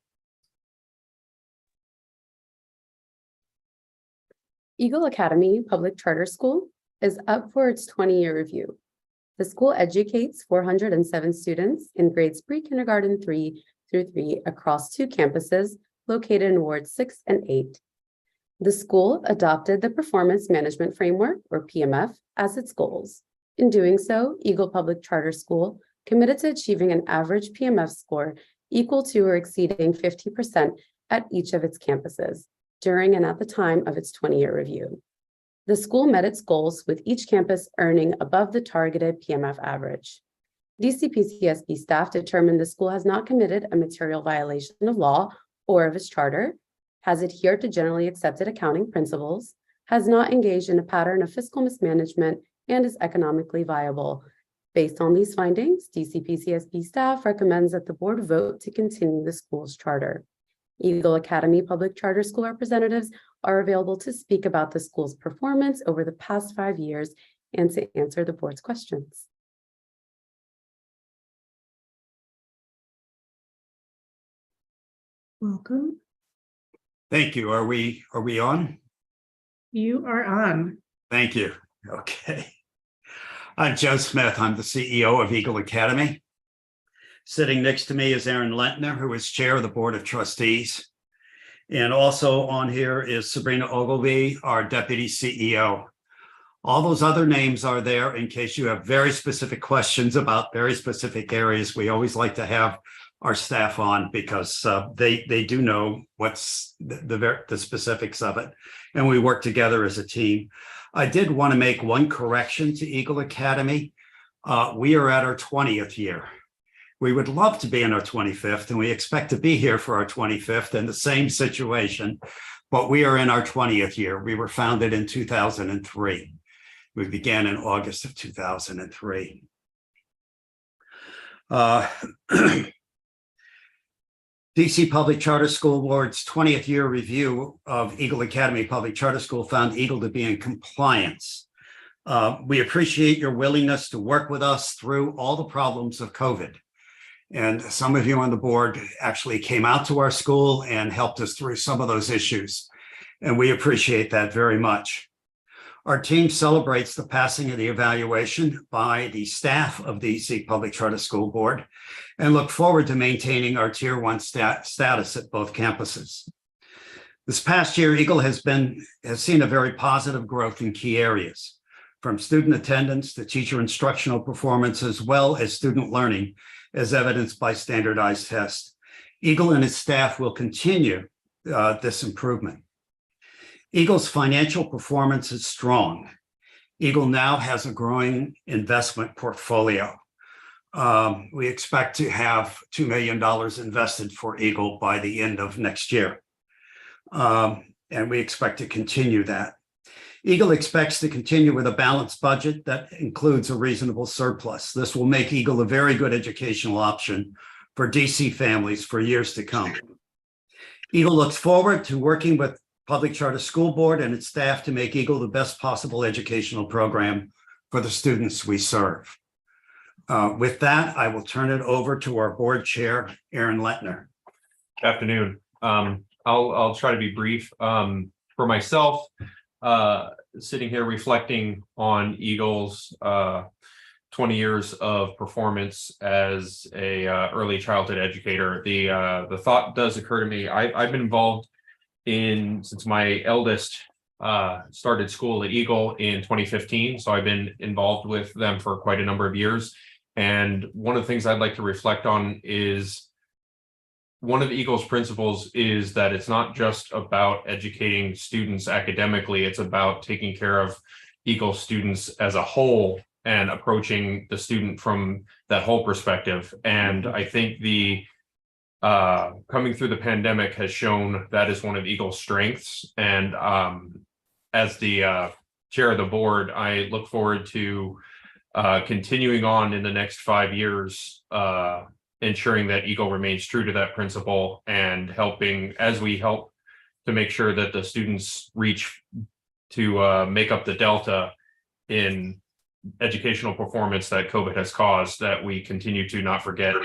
Eagle Academy Public Charter School is up for its 20-year review. The school educates 407 students in grades pre-kindergarten 3 through 3 across 2 campuses located in wards 6 and 8. The school adopted the Performance Management Framework, or PMF, as its goals. In doing so, Eagle Public Charter School committed to achieving an average PMF score equal to or exceeding 50% at each of its campuses during and at the time of its 20-year review. The school met its goals, with each campus earning above the targeted PMF average. DC PCSB staff determined the school has not committed a material violation of law or of its charter, has adhered to generally accepted accounting principles, has not engaged in a pattern of fiscal mismanagement, and is economically viable. Based on these findings, DC PCSB staff recommends that the board vote to continue the school's charter. Eagle Academy Public Charter School representatives are available to speak about the school's performance over the past 5 years and to answer the board's questions. Welcome. Thank you. Are we on? You are on. Thank you. Okay. I'm Joe Smith. I'm the CEO of Eagle Academy. Sitting next to me is Aaron Lentner, who is chair of the Board of Trustees. And also on here is Sabrina Ogilvie, our deputy CEO. All those other names are there in case you have very specific questions about very specific areas. We always like to have our staff on because they do know what's the specifics of it. And we work together as a team. I did want to make one correction to Eagle Academy. We are at our 20th year. We would love to be in our 25th, and we expect to be here for our 25th in the same situation, but we are in our 20th year. We were founded in 2003. We began in August of 2003. DC Public Charter School Board's 20th year review of Eagle Academy Public Charter School found Eagle to be in compliance. We appreciate your willingness to work with us through all the problems of COVID. And some of you on the board actually came out to our school and helped us through some of those issues. And we appreciate that very much. Our team celebrates the passing of the evaluation by the staff of the DC Public Charter School Board and look forward to maintaining our Tier 1 status at both campuses. This past year, Eagle has seen a very positive growth in key areas, from student attendance to teacher instructional performance, as well as student learning, as evidenced by standardized tests. Eagle and its staff will continue this improvement. Eagle's financial performance is strong. Eagle now has a growing investment portfolio. We expect to have $2 million invested for Eagle by the end of next year. And we expect to continue that. Eagle expects to continue with a balanced budget that includes a reasonable surplus. This will make Eagle a very good educational option for DC families for years to come. Eagle looks forward to working with Public Charter School Board and its staff to make Eagle the best possible educational program for the students we serve. With that, I will turn it over to our board chair, Aaron Lettner. Good afternoon. I'll try to be brief. For myself, sitting here reflecting on Eagle's 20 years of performance as a early childhood educator, the thought does occur to me. I've been involved since my eldest started school at Eagle in 2015. So I've been involved with them for quite a number of years. And one of the things I'd like to reflect on is one of Eagle's principles is that it's not just about educating students academically, it's about taking care of Eagle students as a whole and approaching the student from that whole perspective. And I think coming through the pandemic has shown that is one of Eagle's strengths. And as the chair of the board, I look forward to continuing on in the next 5 years, ensuring that Eagle remains true to that principle and helping as we help to make sure that the students reach to make up the delta in educational performance that COVID has caused, that we continue to not forget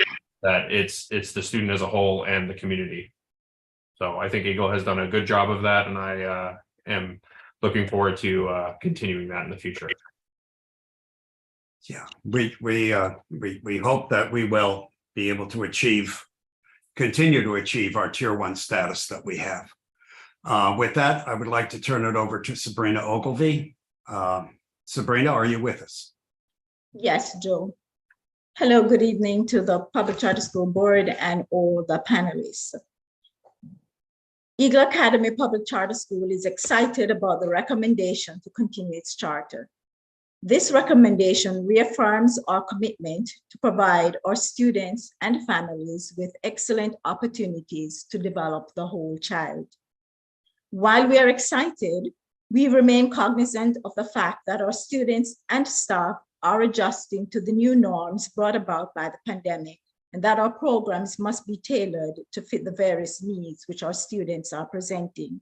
that it's the student as a whole and the community. So I think Eagle has done a good job of that, and I am looking forward to continuing that in the future. Yeah, we hope that we will be able to continue to achieve our Tier 1 status that we have. With that, I would like to turn it over to Sabrina Ogilvie. Sabrina, are you with us? Yes, Joe. Hello, good evening to the Public Charter School Board and all the panelists. Eagle Academy Public Charter School is excited about the recommendation to continue its charter. This recommendation reaffirms our commitment to provide our students and families with excellent opportunities to develop the whole child. While we are excited, we remain cognizant of the fact that our students and staff are adjusting to the new norms brought about by the pandemic, and that our programs must be tailored to fit the various needs which our students are presenting.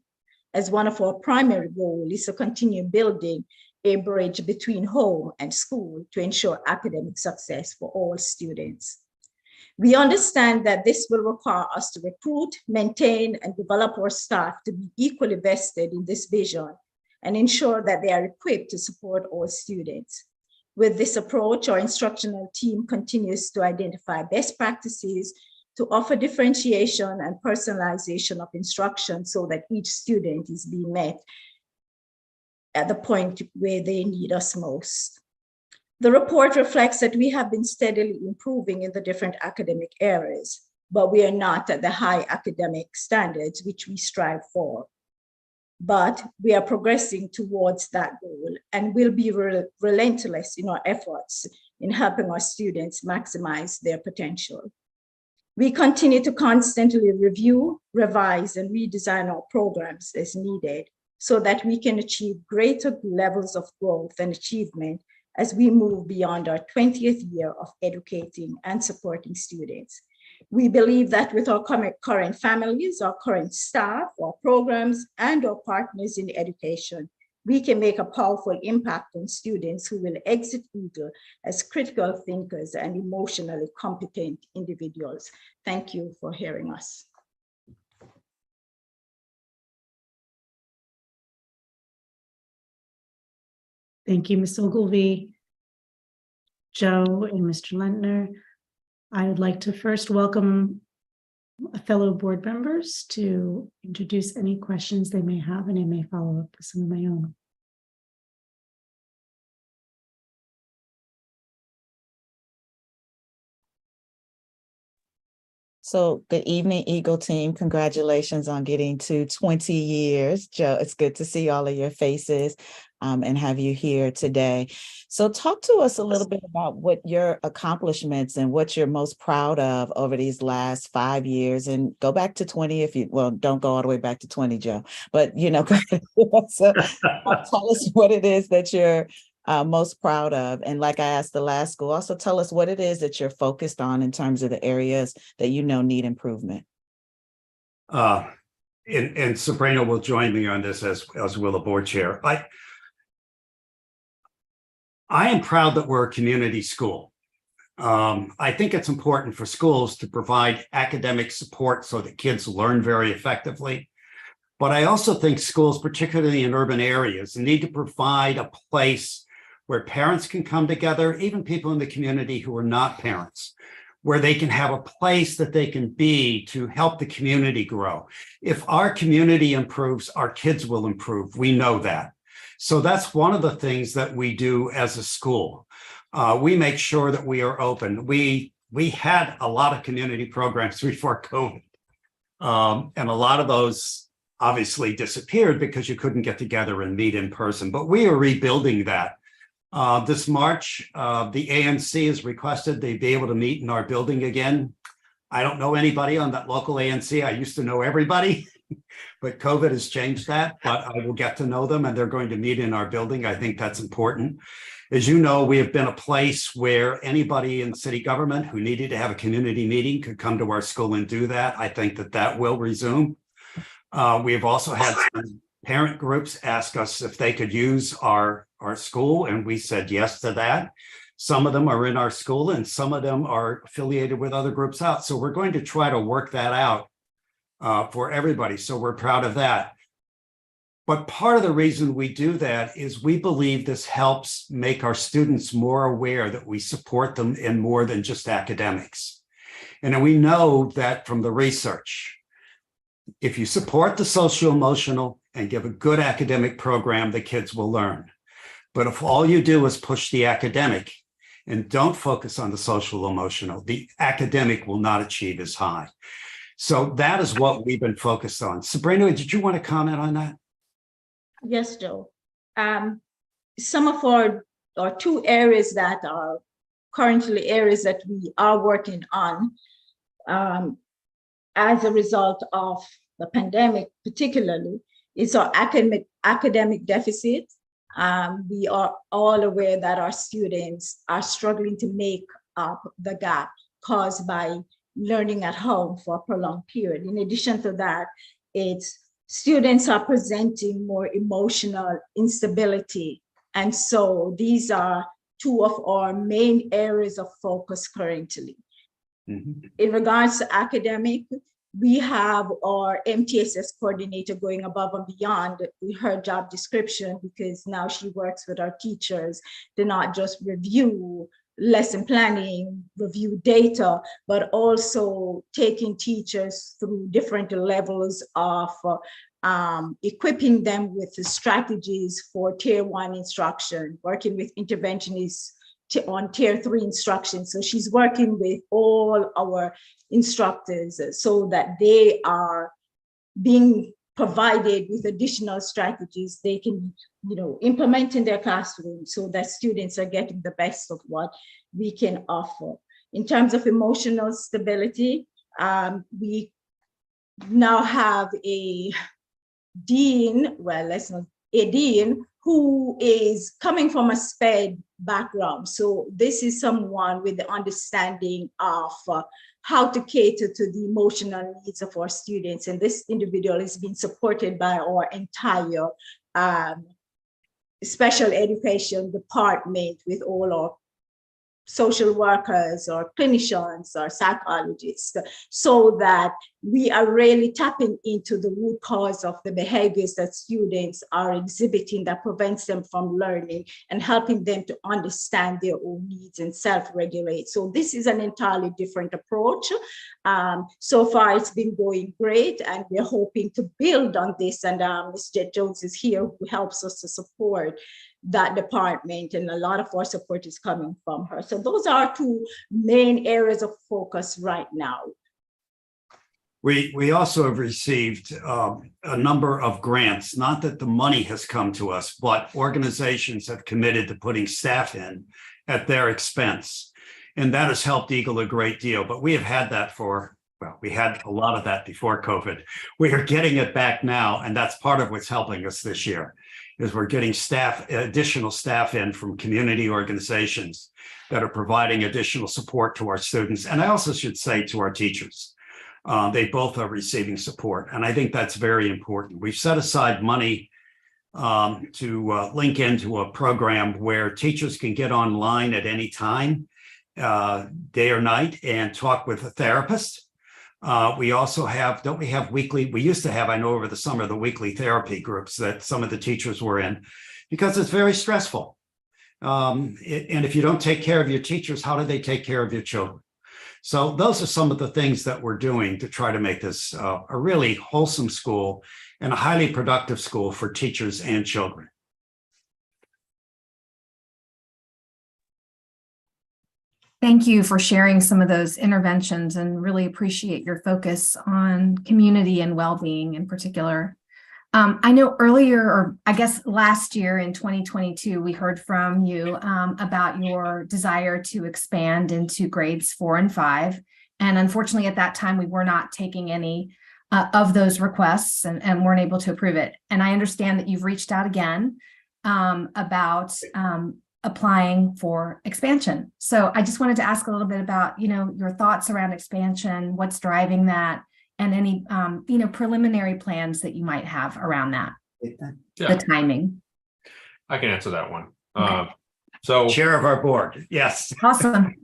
As one of our primary goals is to continue building a bridge between home and school to ensure academic success for all students. We understand that this will require us to recruit, maintain, and develop our staff to be equally vested in this vision and ensure that they are equipped to support all students. With this approach, our instructional team continues to identify best practices to offer differentiation and personalization of instruction so that each student is being met at the point where they need us most. The report reflects that we have been steadily improving in the different academic areas, but we are not at the high academic standards which we strive for. But we are progressing towards that goal and will be relentless in our efforts in helping our students maximize their potential. We continue to constantly review, revise, and redesign our programs as needed so that we can achieve greater levels of growth and achievement as we move beyond our 20th year of educating and supporting students. We believe that with our current families, our current staff, our programs, and our partners in education, we can make a powerful impact on students who will exit Eagle as critical thinkers and emotionally competent individuals. Thank you for hearing us. Thank you, Ms. Ogilvy, Joe, and Mr. Lentner. I would like to first welcome fellow board members to introduce any questions they may have, and I may follow up with some of my own. So good evening, Eagle team. Congratulations on getting to 20 years. Joe, it's good to see all of your faces and have you here today. So talk to us a little bit about what your accomplishments and what you're most proud of over these last 5 years, and go back to 20 if you, well, don't go all the way back to 20, Joe, but so, tell us what it is that you're most proud of. And like I asked the last school, also tell us what it is that you're focused on in terms of the areas that you know need improvement. And Sabrina will join me on this, as will the board chair. I am proud that we're a community school. I think it's important for schools to provide academic support so that kids learn very effectively. But I also think schools, particularly in urban areas, need to provide a place where parents can come together, even people in the community who are not parents, where they can have a place that they can be to help the community grow. If our community improves, our kids will improve. We know that. So that's one of the things that we do as a school. We make sure that we are open. We had a lot of community programs before COVID, and a lot of those obviously disappeared because you couldn't get together and meet in person, but we are rebuilding that. This March, the ANC has requested they be able to meet in our building again. I don't know anybody on that local ANC. I used to know everybody, but COVID has changed that, but I will get to know them and they're going to meet in our building. I think that's important. As you know, we have been a place where anybody in city government who needed to have a community meeting could come to our school and do that. I think that that will resume. We have also had some parent groups ask us if they could use our school, and we said yes to that. Some of them are in our school and some of them are affiliated with other groups out. So we're going to try to work that out for everybody. So we're proud of that. But part of the reason we do that is we believe this helps make our students more aware that we support them in more than just academics. And we know that from the research, if you support the social emotional and give a good academic program, the kids will learn. But if all you do is push the academic and don't focus on the social emotional, the academic will not achieve as high. So that is what we've been focused on. Sabrina, did you want to comment on that? Yes, Joe. Some of our two areas that are currently areas that we are working on as a result of the pandemic, particularly, is our academic deficit. We are all aware that our students are struggling to make up the gap caused by learning at home for a prolonged period. In addition to that, students are presenting more emotional instability. And so these are two of our main areas of focus currently. Mm-hmm. In regards to academic, we have our MTSS coordinator going above and beyond her job description, because now she works with our teachers to not just review lesson planning, review data, but also taking teachers through different levels of equipping them with the strategies for tier 1 instruction, working with interventionists on tier 3 instruction. So she's working with all our instructors so that they are being provided with additional strategies they can, implement in their classroom so that students are getting the best of what we can offer. In terms of emotional stability, we now have a dean, who is coming from a SPED background. So this is someone with the understanding of how to cater to the emotional needs of our students. And this individual is being supported by our entire special education department with all our social workers or clinicians or psychologists, so that we are really tapping into the root cause of the behaviors that students are exhibiting that prevents them from learning and helping them to understand their own needs and self-regulate. So this is an entirely different approach. So far, it's been going great, and we're hoping to build on this. And Ms. Jet Jones is here, who helps us to support that department, and a lot of our support is coming from her. So those are two main areas of focus right now. We also have received a number of grants, not that the money has come to us, but organizations have committed to putting staff in at their expense. And that has helped Eagle a great deal, but we have had that we had a lot of that before COVID. We are getting it back now, and that's part of what's helping us this year, is we're getting additional staff in from community organizations that are providing additional support to our students. And I also should say to our teachers. They both are receiving support, and I think that's very important. We've set aside money to link into a program where teachers can get online at any time, day or night, and talk with a therapist. We also have, don't we have weekly, we used to have, I know over the summer, the weekly therapy groups that some of the teachers were in, because it's very stressful. And if you don't take care of your teachers, how do they take care of your children? So those are some of the things that we're doing to try to make this a really wholesome school and a highly productive school for teachers and children. Thank you for sharing some of those interventions, and really appreciate your focus on community and well-being in particular. I know earlier, or I guess last year in 2022, we heard from you about your desire to expand into grades 4 and 5. And unfortunately, at that time, we were not taking any of those requests and weren't able to approve it. And I understand that you've reached out again about applying for expansion. So I just wanted to ask a little bit about, your thoughts around expansion, what's driving that, and any, preliminary plans that you might have around that, the timing. I can answer that one. Okay. So chair of our board, yes. Awesome.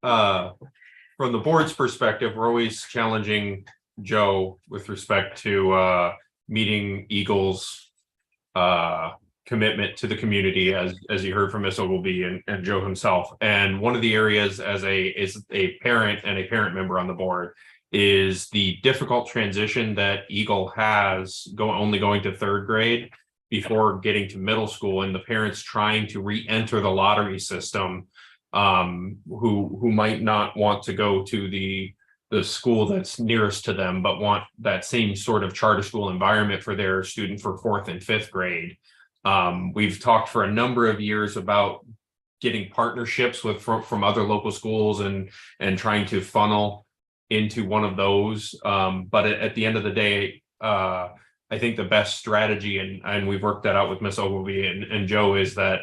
From the board's perspective, we're always challenging Joe with respect to meeting Eagle's commitment to the community, as you heard from Ms. Ogilvy and Joe himself. And one of the areas as a parent and a parent member on the board is the difficult transition that Eagle has only going to 3rd grade before getting to middle school, and the parents trying to re-enter the lottery system who might not want to go to the school that's nearest to them, but want that same sort of charter school environment for their student for 4th and 5th grade. We've talked for a number of years about getting partnerships from other local schools and trying to funnel into one of those. But at the end of the day, I think the best strategy, and we've worked that out with Ms. Ogilvy and Joe, is that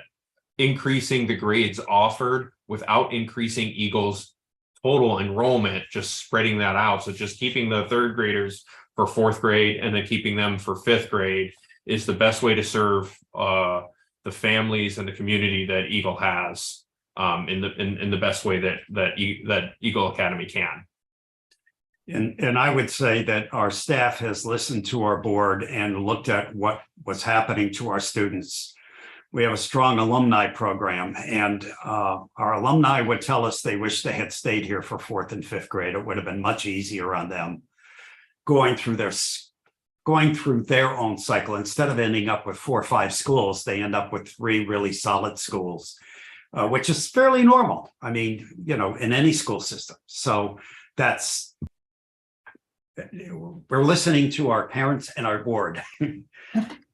increasing the grades offered without increasing Eagle's total enrollment, just spreading that out. So just keeping the 3rd graders for 4th grade and then keeping them for 5th grade is the best way to serve the families and the community that Eagle has in the best way that Eagle Academy can. And I would say that our staff has listened to our board and looked at what was happening to our students. We have a strong alumni program, and our alumni would tell us they wish they had stayed here for 4th and 5th grade. It would have been much easier on them going through their own cycle. Instead of ending up with 4 or 5 schools, they end up with 3 really solid schools, which is fairly normal. I mean, in any school system. So we're listening to our parents and our board.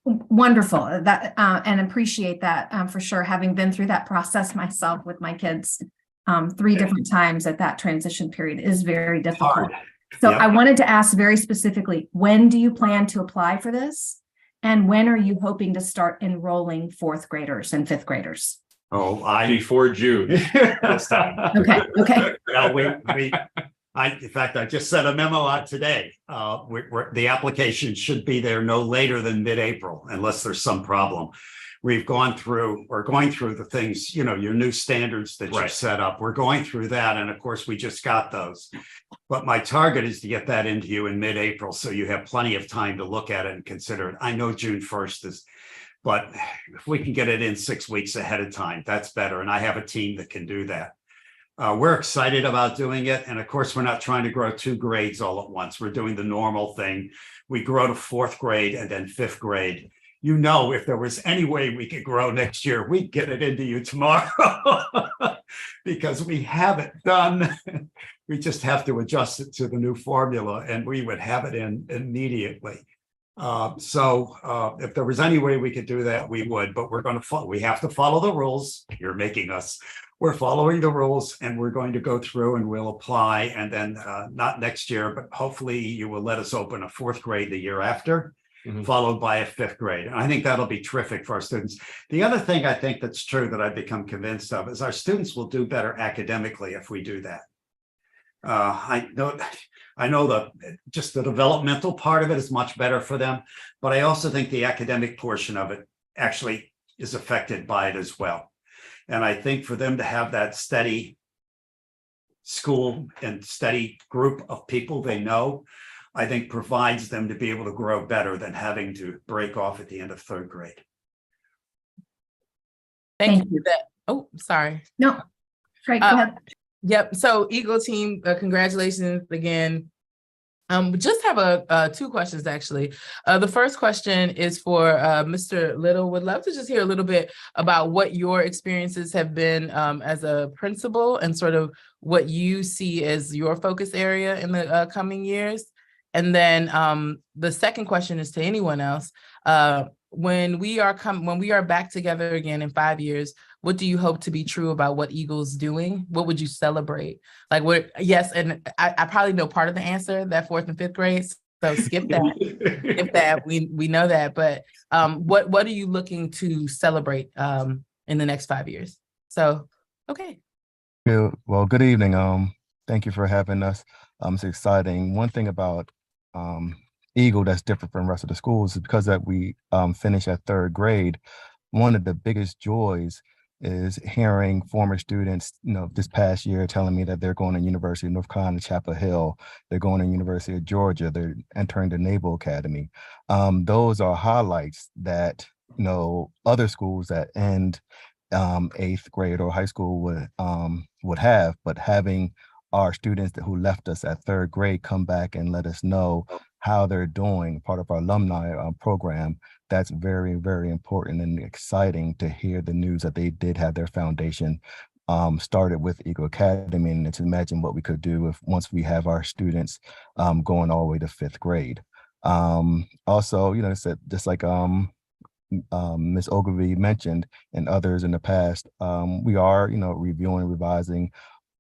Wonderful. That and appreciate that for sure. Having been through that process myself with my kids 3 different times at that transition period is very difficult. Hard. So Yep. I wanted to ask very specifically, when do you plan to apply for this? And when are you hoping to start enrolling 4th graders and 5th graders? Before June this time. Okay. Well, in fact, I just sent a memo out today. The application should be there no later than mid-April, unless there's some problem. we're going through the things, your new standards that you've set up. We're going through that. And of course, we just got those. But my target is to get that into you in mid-April, so you have plenty of time to look at it and consider it. I know June 1st is, but if we can get it in 6 weeks ahead of time, that's better. And I have a team that can do that. We're excited about doing it. And of course, we're not trying to grow 2 grades all at once. We're doing the normal thing. We grow to 4th grade and then 5th grade. If there was any way we could grow next year, we'd get it into you tomorrow because we have it done. We just have to adjust it to the new formula and we would have it in immediately. So if there was any way we could do that, we would, but we have to follow the rules. You're making us. We're following the rules and we're going to go through and we'll apply. And then not next year, but hopefully you will let us open a 4th grade the year after, followed by a 5th grade. And I think that'll be terrific for our students. The other thing I think that's true that I've become convinced of is our students will do better academically if we do that. I know just the developmental part of it is much better for them, but I also think the academic portion of it actually is affected by it as well. And I think for them to have that steady school and steady group of people they know, I think provides them to be able to grow better than having to break off at the end of 3rd grade. Thank you. Oh, sorry. No, Craig, go ahead. Yep. So Eagle team, congratulations again. Just have 2 questions actually. The first question is for Mr. Little. Would love to just hear a little bit about what your experiences have been as a principal and sort of what you see as your focus area in the coming years. And then the second question is to anyone else. When we are back together again in 5 years, what do you hope to be true about what Eagle's doing? What would you celebrate? Yes, and I probably know part of the answer, that 4th and 5th grade. So skip that. We know that. But what are you looking to celebrate in the next 5 years? So, okay. Well, good evening. Thank you for having us. It's exciting. One thing about Eagle that's different from the rest of the schools is because that we finish at 3rd grade. One of the biggest joys is hearing former students, this past year telling me that they're going to University of North Carolina, Chapel Hill, they're going to University of Georgia, they're entering the Naval Academy. Those are highlights that, other schools that end 8th grade or high school would have, but having our students who left us at 3rd grade come back and let us know how they're doing, part of our alumni program, that's very, very important and exciting to hear the news that they did have their foundation started with Eagle Academy, and to imagine what we could do once we have our students going all the way to 5th grade. Also, just like Ms. Ogilvy mentioned and others in the past, we are, reviewing, revising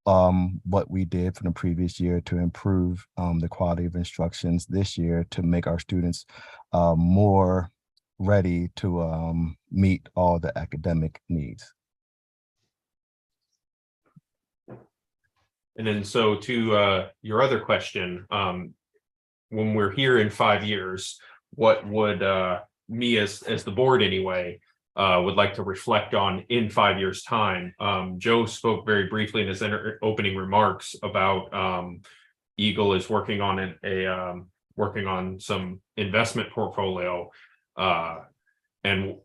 what we did from the previous year to improve the quality of instructions this year to make our students more ready to meet all the academic needs. And then so to your other question, when we're here in 5 years, what would me as the board anyway, would like to reflect on in 5 years' time. Joe spoke very briefly in his opening remarks about Eagle is working on working on some investment portfolio, and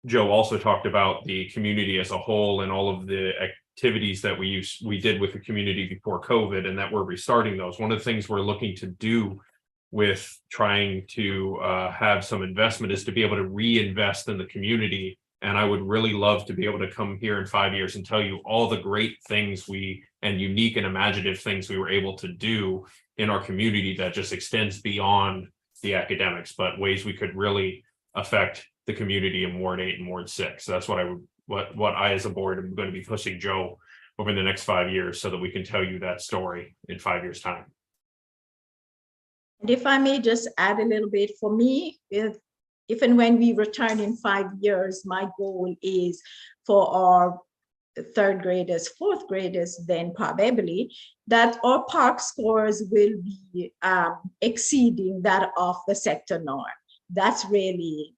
Joe also talked about the community as a whole and all of the activities that we did with the community before COVID, and that we're restarting those. One of the things we're looking to do with trying to have some investment is to be able to reinvest in the community. And I would really love to be able to come here in 5 years and tell you all the great things and unique and imaginative things we were able to do in our community that just extends beyond the academics, but ways we could really affect the community in Ward 8 and Ward 6. So that's what I as a board am going to be pushing Joe over the next 5 years so that we can tell you that story in 5 years' time. And if I may just add a little bit, for me, if and when we return in 5 years, my goal is for our 3rd graders, 4th graders, then probably that our PARCC scores will be exceeding that of the sector norm. That's really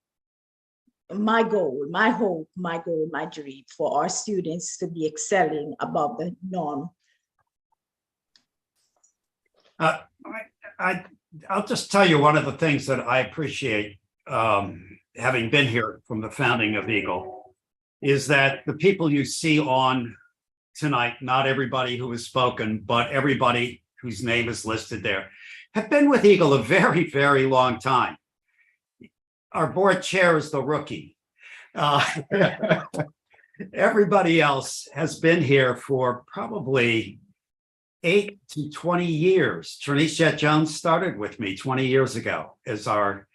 my goal, my hope, my goal, my dream for our students to be excelling above the norm. I'll just tell you one of the things that I appreciate, having been here from the founding of Eagle, is that the people you see on tonight, not everybody who has spoken, but everybody whose name is listed there, have been with Eagle a very, very long time. Our board chair is the rookie. Everybody else has been here for probably 8 to 20 years. Trinice Jones started with me 20 years ago as our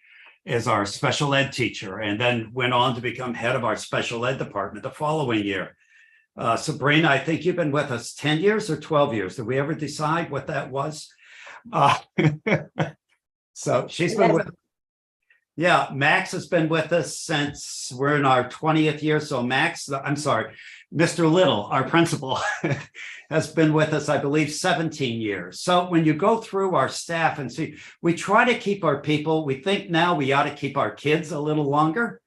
special ed teacher, and then went on to become head of our special ed department the following year. Sabrina, I think you've been with us 10 years or 12 years. Did we ever decide what that was? So she's been with. Yeah, Max has been with us since we're in our 20th year. So Max, I'm sorry, Mr. Little, our principal, has been with us, I believe, 17 years. So when you go through our staff and see, we try to keep our people. We think now we ought to keep our kids a little longer.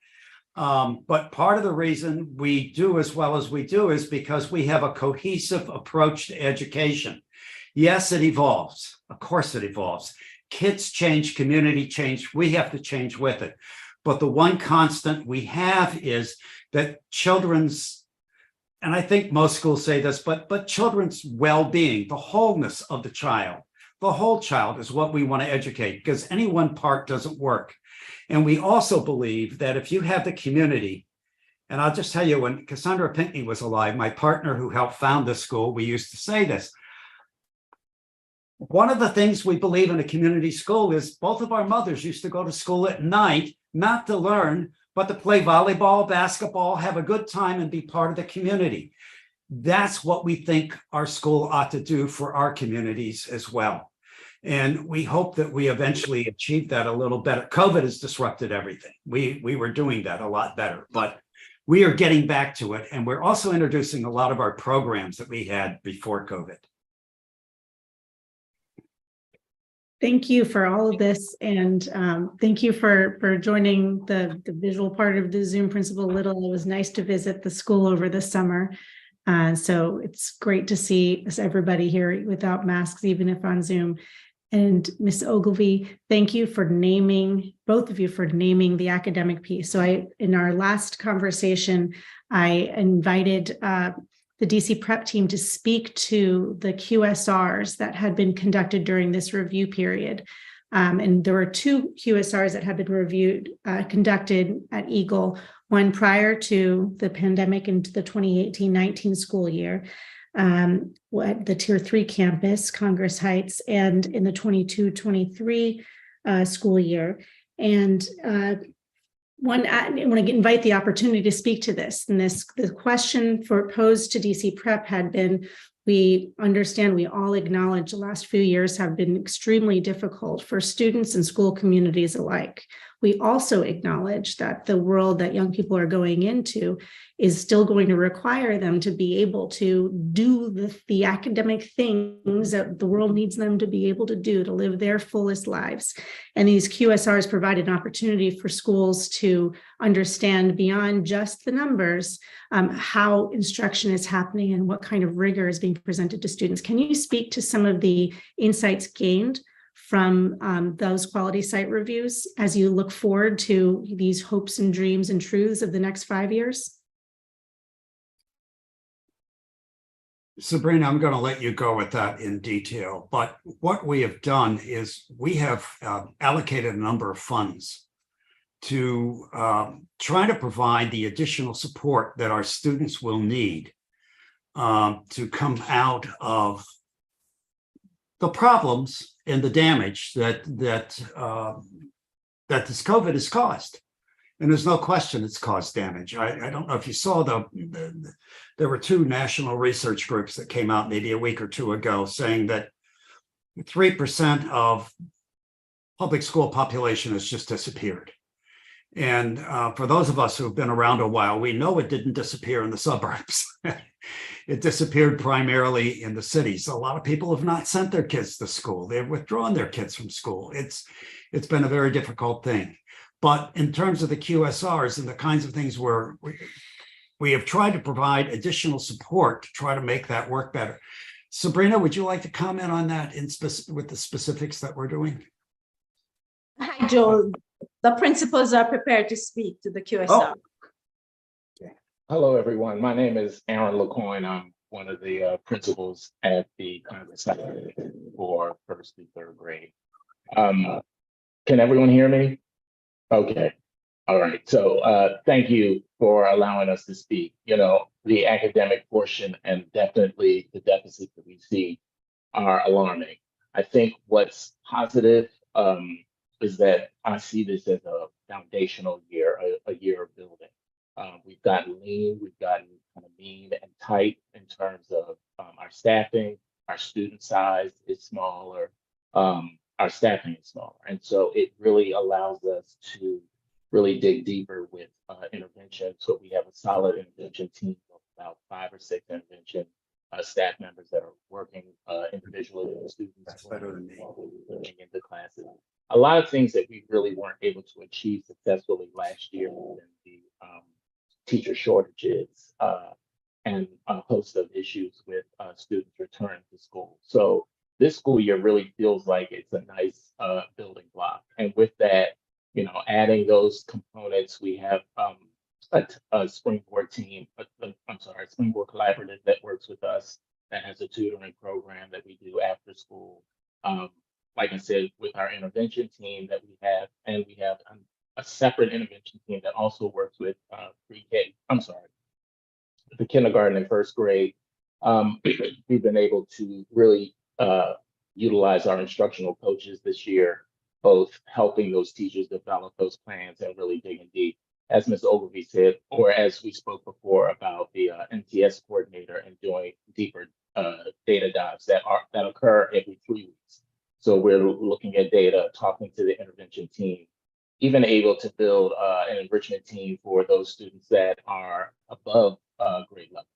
But part of the reason we do as well as we do is because we have a cohesive approach to education. Yes, it evolves. Of course it evolves. Kids change, community change, we have to change with it. But the one constant we have is that children's, and I think most schools say this, but children's well-being, the wholeness of the whole child is what we want to educate, because any one part doesn't work. And we also believe that if you have the community, and I'll just tell you, when Cassandra Pinckney was alive, my partner who helped found this school, we used to say this. One of the things we believe in a community school is both of our mothers used to go to school at night, not to learn, but to play volleyball, basketball, have a good time and be part of the community. That's what we think our school ought to do for our communities as well. And we hope that we eventually achieve that a little better. COVID has disrupted everything. We were doing that a lot better, but we are getting back to it. And we're also introducing a lot of our programs that we had before COVID. Thank you for all of this, and thank you for joining the visual part of the Zoom, Principal Little. It was nice to visit the school over the summer. So it's great to see everybody here without masks, even if on Zoom. And Ms. Ogilvie, thank you for naming, both of you for naming the academic piece. So in our last conversation, I invited the DC Prep team to speak to the QSRs that had been conducted during this review period. And there were 2 QSRs that had been conducted at Eagle, one prior to the pandemic into the 2018-19 school year, at the Tier 3 campus, Congress Heights, and in the 22-23 school year. And I want to invite the opportunity to speak to this. And the question posed to DC Prep had been, we understand, we all acknowledge the last few years have been extremely difficult for students and school communities alike. We also acknowledge that the world that young people are going into is still going to require them to be able to do the academic things that the world needs them to be able to do to live their fullest lives. And these QSRs provide an opportunity for schools to understand beyond just the numbers how instruction is happening and what kind of rigor is being presented to students. Can you speak to some of the insights gained from those quality site reviews as you look forward to these hopes and dreams and truths of the next 5 years? Sabrina, I'm going to let you go with that in detail, but what we have done is we have allocated a number of funds to try to provide the additional support that our students will need to come out of the problems and the damage that this COVID has caused. And there's no question it's caused damage. I don't know if you saw there were 2 national research groups that came out maybe a week or 2 ago saying that 3% of public school population has just disappeared. And for those of us who've been around a while, we know it didn't disappear in the suburbs. It disappeared primarily in the cities. A lot of people have not sent their kids to school. They've withdrawn their kids from school. It's been a very difficult thing. But in terms of the QSRs and the kinds of things we have tried to provide additional support to try to make that work better. Sabrina, would you like to comment on that with the specifics that we're doing? Hi, Joel. The principals are prepared to speak to the QSR. Hello, everyone. My name is Aaron LaCoin. I'm one of the principals at the Congress Center for first through third grade. Can everyone hear me? Okay. All right. So thank you for allowing us to speak. You know, the academic portion and definitely the deficits that we see are alarming. I think what's positive is that I see this as a foundational year, a year of building. We've gotten lean, we've gotten kind of mean and tight in terms of our staffing, our student size is smaller, our staffing is smaller. And so it really allows us to really dig deeper with intervention. So we have a solid intervention team of about 5 or 6 intervention staff members that are working individually with the students. That's better than me. Looking into classes. A lot of things that we really weren't able to achieve successfully last year within the teacher shortages and a host of issues with students returning to school. So this school year really feels like it's a nice building block. And with that, you know, adding those components, we have a Springboard team, a Springboard collaborative that works with us that has a tutoring program that we do after school. Like I said, with our intervention team that we have, and we have a separate intervention team that also works with the kindergarten and first grade. We've been able to really utilize our instructional coaches this year, both helping those teachers develop those plans and really digging deep. As Ms. Ogilvie said, or as we spoke before about the MTS coordinator and doing deeper data dives that occur every 3 weeks. So we're looking at data, talking to the intervention team, even able to build an enrichment team for those students that are above grade level.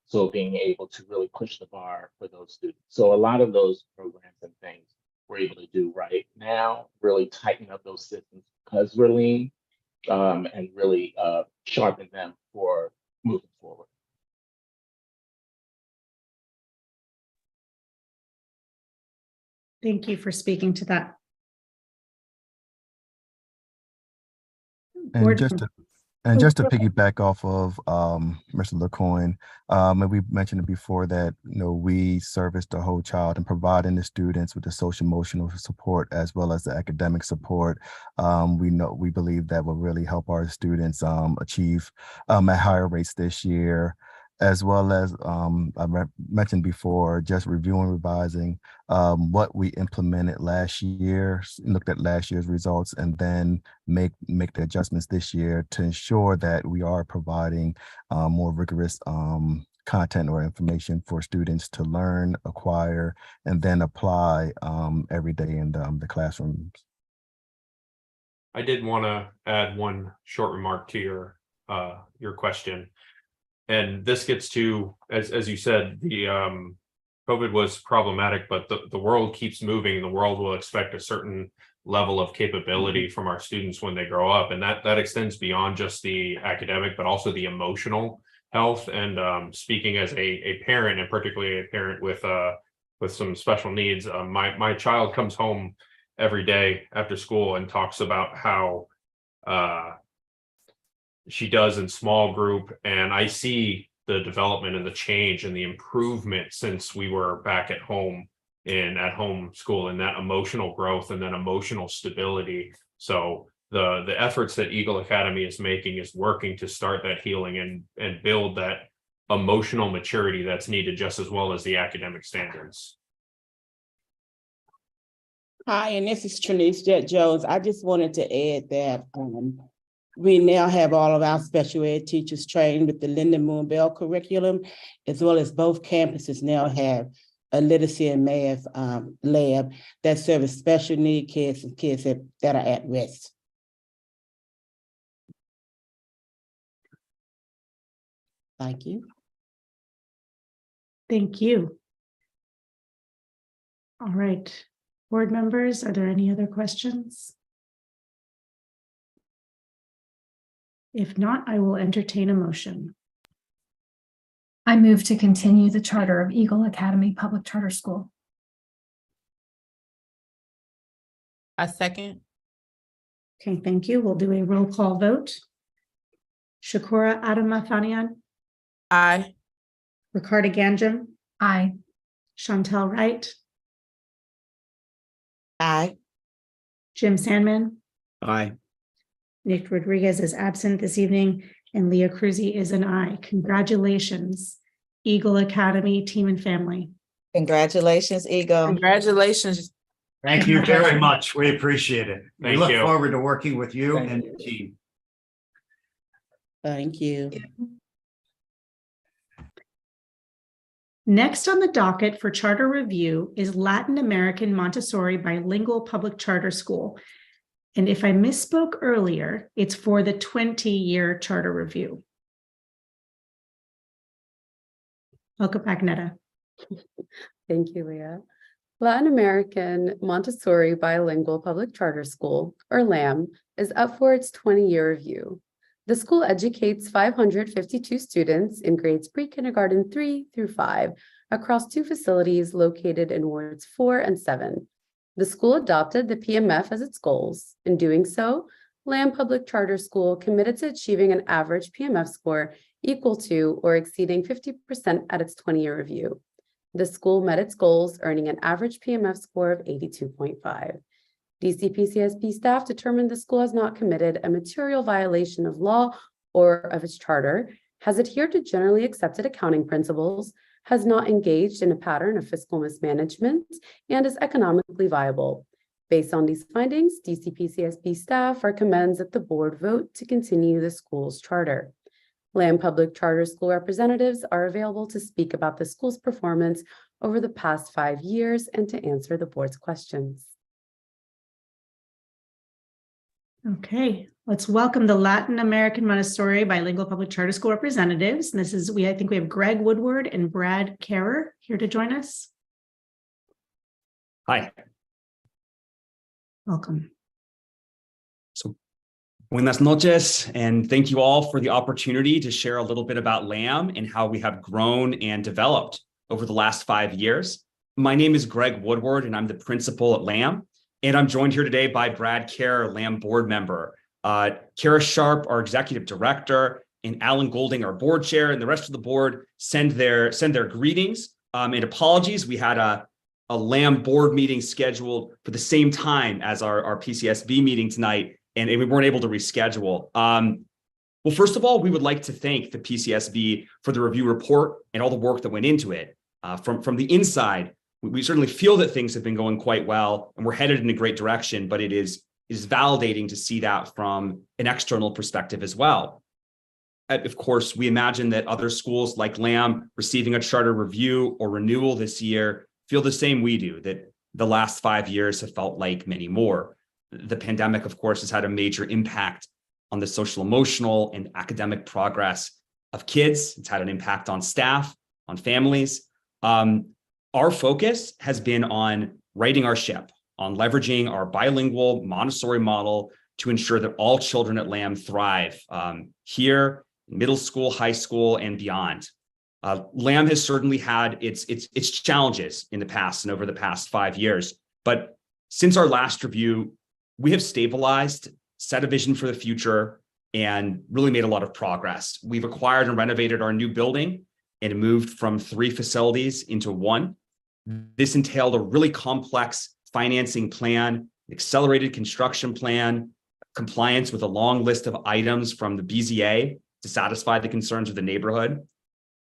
So being able to really push the bar for those students. So a lot of those programs and things we're able to do right now, really tighten up those systems because we're lean and really sharpen them for moving forward. Thank you for speaking to that. And just to piggyback off of Mr. LaCoin, and we mentioned it before that, you know, we service the whole child and providing the students with the social emotional support as well as the academic support. We believe that will really help our students achieve at higher rates this year, as well as I mentioned before, just reviewing, revising what we implemented last year, looked at last year's results, and then make the adjustments this year to ensure that we are providing more rigorous content or information for students to learn, acquire, and then apply every day in the classrooms. I did want to add one short remark to your question. And this gets to, as you said, the COVID was problematic, but the world keeps moving. The world will expect a certain level of capability from our students when they grow up. And that extends beyond just the academic, but also the emotional health. And speaking as a parent, and particularly a parent with some special needs, my child comes home every day after school and talks about how she does in small group, and I see the development and the change and the improvement since we were back at home in at-home school, and that emotional growth and that emotional stability. So the efforts that Eagle Academy is making is working to start that healing and build that emotional maturity that's needed just as well as the academic standards. Hi, and this is Trinice Jet Jones. I just wanted to add that we now have all of our special ed teachers trained with the Linda Moon Bell curriculum, as well as both campuses now have a literacy and math lab that serves special need kids and kids that are at risk. Thank you. Thank you. All right, board members, are there any other questions? If not, I will entertain a motion. I move to continue the charter of Eagle Academy Public Charter School. I second. Okay, thank you. We'll do a roll call vote. Shakura Adamathanian, Aye. Ricardo Ganjam, Aye. Chantel Wright, Aye. Jim Sandman, Aye. Nick Rodriguez is absent this evening, and Leah Cruzy is an aye. Congratulations, Eagle Academy team and family. Congratulations, Eagle. Congratulations. Thank you very much. We appreciate it. We Thank look you. forward to working with you Thank and you. the team. Thank you. Next on the docket for charter review is Latin American Montessori Bilingual Public Charter School. And if I misspoke earlier, it's for the 20-year charter review. Welcome back, Netta. Thank you, Leah. Latin American Montessori Bilingual Public Charter School, or LAM, is up for its 20-year review. The school educates 552 students in grades pre-kindergarten 3 through 5 across 2 facilities located in wards 4 and 7. The school adopted the PMF as its goals. In doing so, LAM Public Charter School committed to achieving an average PMF score equal to or exceeding 50% at its 20-year review. The school met its goals, earning an average PMF score of 82.5. DC PCSB staff determined the school has not committed a material violation of law or of its charter, has adhered to generally accepted accounting principles, has not engaged in a pattern of fiscal mismanagement, and is economically viable. Based on these findings, DC PCSB staff recommends that the board vote to continue the school's charter. LAM Public Charter School representatives are available to speak about the school's performance over the past 5 years and to answer the board's questions. Okay, let's welcome the Latin American Montessori Bilingual Public Charter School representatives. And this is, I think we have Greg Woodward and Brad Kerr here to join us. Hi. Welcome. So, buenas noches, and thank you all for the opportunity to share a little bit about LAM and how we have grown and developed over the last 5 years. My name is Greg Woodward, and I'm the principal at LAM. And I'm joined here today by Brad Kerr, LAM board member, Kara Sharp, our executive director, and Alan Golding, our board chair, and the rest of the board send their greetings and apologies. We had a LAM board meeting scheduled for the same time as our PCSB meeting tonight, and we weren't able to reschedule. Well, first of all, we would like to thank the PCSB for the review report and all the work that went into it. From the inside, we certainly feel that things have been going quite well and we're headed in a great direction, but it is validating to see that from an external perspective as well. Of course, we imagine that other schools like LAM receiving a charter review or renewal this year feel the same we do, that the last 5 years have felt like many more. The pandemic, of course, has had a major impact on the social, emotional, and academic progress of kids. It's had an impact on staff, on families. Our focus has been on righting our ship, on leveraging our bilingual Montessori model to ensure that all children at LAM thrive here, middle school, high school, and beyond. LAM has certainly had its challenges in the past and over the past 5 years. But since our last review, we have stabilized, set a vision for the future, and really made a lot of progress. We've acquired and renovated our new building and moved from 3 facilities into 1. This entailed a really complex financing plan, accelerated construction plan, compliance with a long list of items from the BZA to satisfy the concerns of the neighborhood.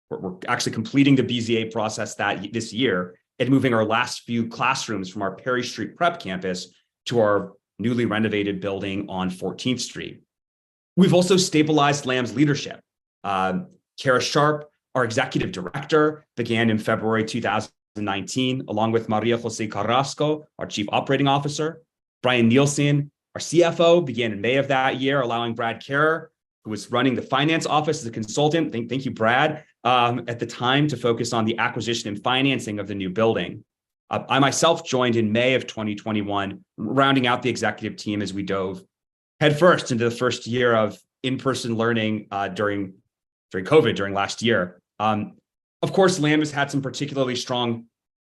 We're actually completing the BZA process this year and moving our last few classrooms from our Perry Street Prep campus to our newly renovated building on 14th Street. We've also stabilized LAM's leadership. Kara Sharp, our executive director, began in February 2019, along with Maria Jose Carrasco, our chief operating officer. Brian Nielsen, our CFO, began in May of that year, allowing Brad Kerr, who was running the finance office as a consultant, thank you, Brad, at the time to focus on the acquisition and financing of the new building. I myself joined in May of 2021, rounding out the executive team as we dove headfirst into the first year of in-person learning during COVID, during last year. Of course, LAM has had some particularly strong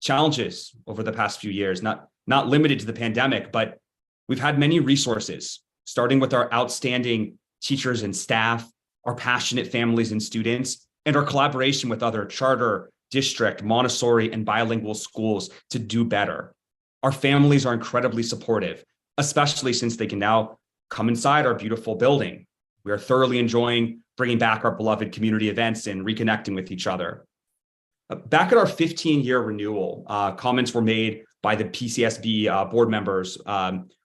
challenges over the past few years, not limited to the pandemic, but we've had many resources, starting with our outstanding teachers and staff, our passionate families and students, and our collaboration with other charter, district, Montessori, and bilingual schools to do better. Our families are incredibly supportive, especially since they can now come inside our beautiful building. We are thoroughly enjoying bringing back our beloved community events and reconnecting with each other. Back at our 15-year renewal, comments were made by the PCSB board members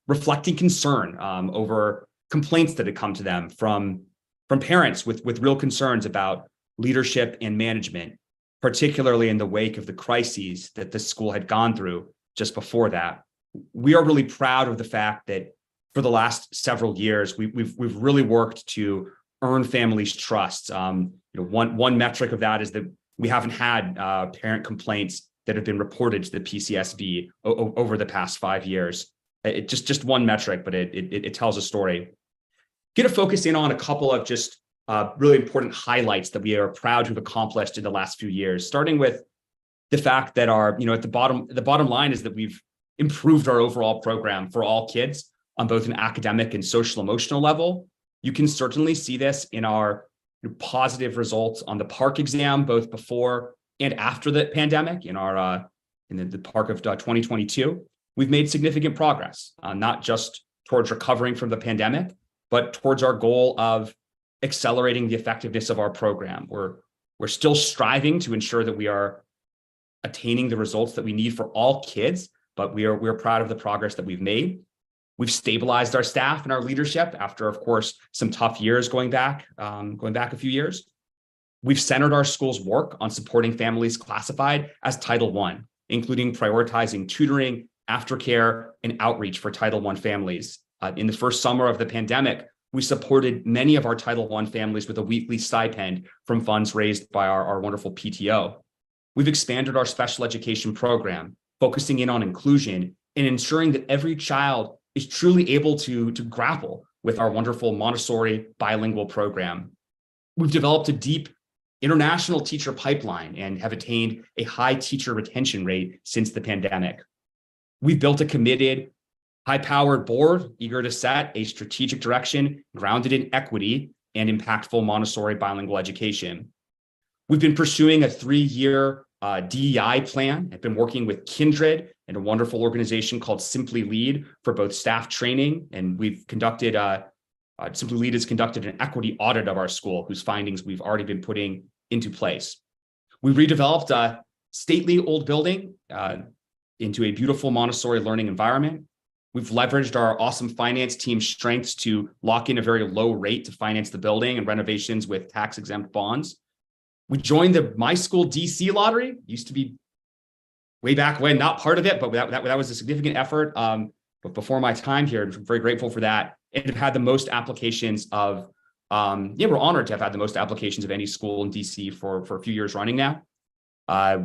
reflecting concern over complaints that had come to them from parents with real concerns about leadership and management, particularly in the wake of the crises that the school had gone through just before that. We are really proud of the fact that for the last several years, we've really worked to earn families' trust. One metric of that is that we haven't had parent complaints that have been reported to the PCSB over the past 5 years. It just one metric, but it tells a story. Going to focus in on a couple of just really important highlights that we are proud to have accomplished in the last few years, starting with the fact that at the bottom line is that we've improved our overall program for all kids on both an academic and social emotional level. You can certainly see this in our positive results on the PARCC exam, both before and after the pandemic. In the PARCC of 2022, we've made significant progress, not just towards recovering from the pandemic, but towards our goal of accelerating the effectiveness of our program. We're still striving to ensure that we are attaining the results that we need for all kids, but we're proud of the progress that we've made. We've stabilized our staff and our leadership after, of course, some tough years going back a few years. We've centered our school's work on supporting families classified as Title I, including prioritizing tutoring, aftercare, and outreach for Title I families. In the first summer of the pandemic, we supported many of our Title I families with a weekly stipend from funds raised by our wonderful PTO. We've expanded our special education program, focusing in on inclusion and ensuring that every child is truly able to grapple with our wonderful Montessori bilingual program. We've developed a deep international teacher pipeline and have attained a high teacher retention rate since the pandemic. We've built a committed, high-powered board eager to set a strategic direction grounded in equity and impactful Montessori bilingual education. We've been pursuing a 3-year DEI plan. I've been working with Kindred and a wonderful organization called Simply Lead for both staff training, and we've conducted Simply Lead has conducted an equity audit of our school, whose findings we've already been putting into place. We redeveloped a stately old building into a beautiful Montessori learning environment. We've leveraged our awesome finance team's strengths to lock in a very low rate to finance the building and renovations with tax-exempt bonds. We joined the My School DC lottery. Used to be way back when, not part of it, but that was a significant effort. But before my time here, I'm very grateful for that. And have had the most applications of, we're honored to have had the most applications of any school in DC for a few years running now.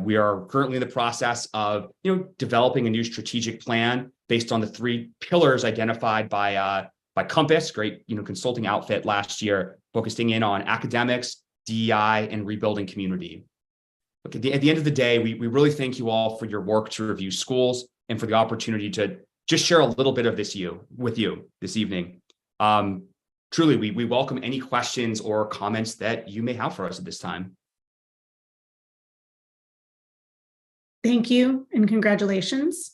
We are currently in the process of, developing a new strategic plan based on the 3 pillars identified by Compass, great, consulting outfit last year, focusing in on academics, DEI, and rebuilding community. Look, at the end of the day, we really thank you all for your work to review schools and for the opportunity to just share a little bit of this with you this evening. Truly, we welcome any questions or comments that you may have for us at this time. Thank you and congratulations.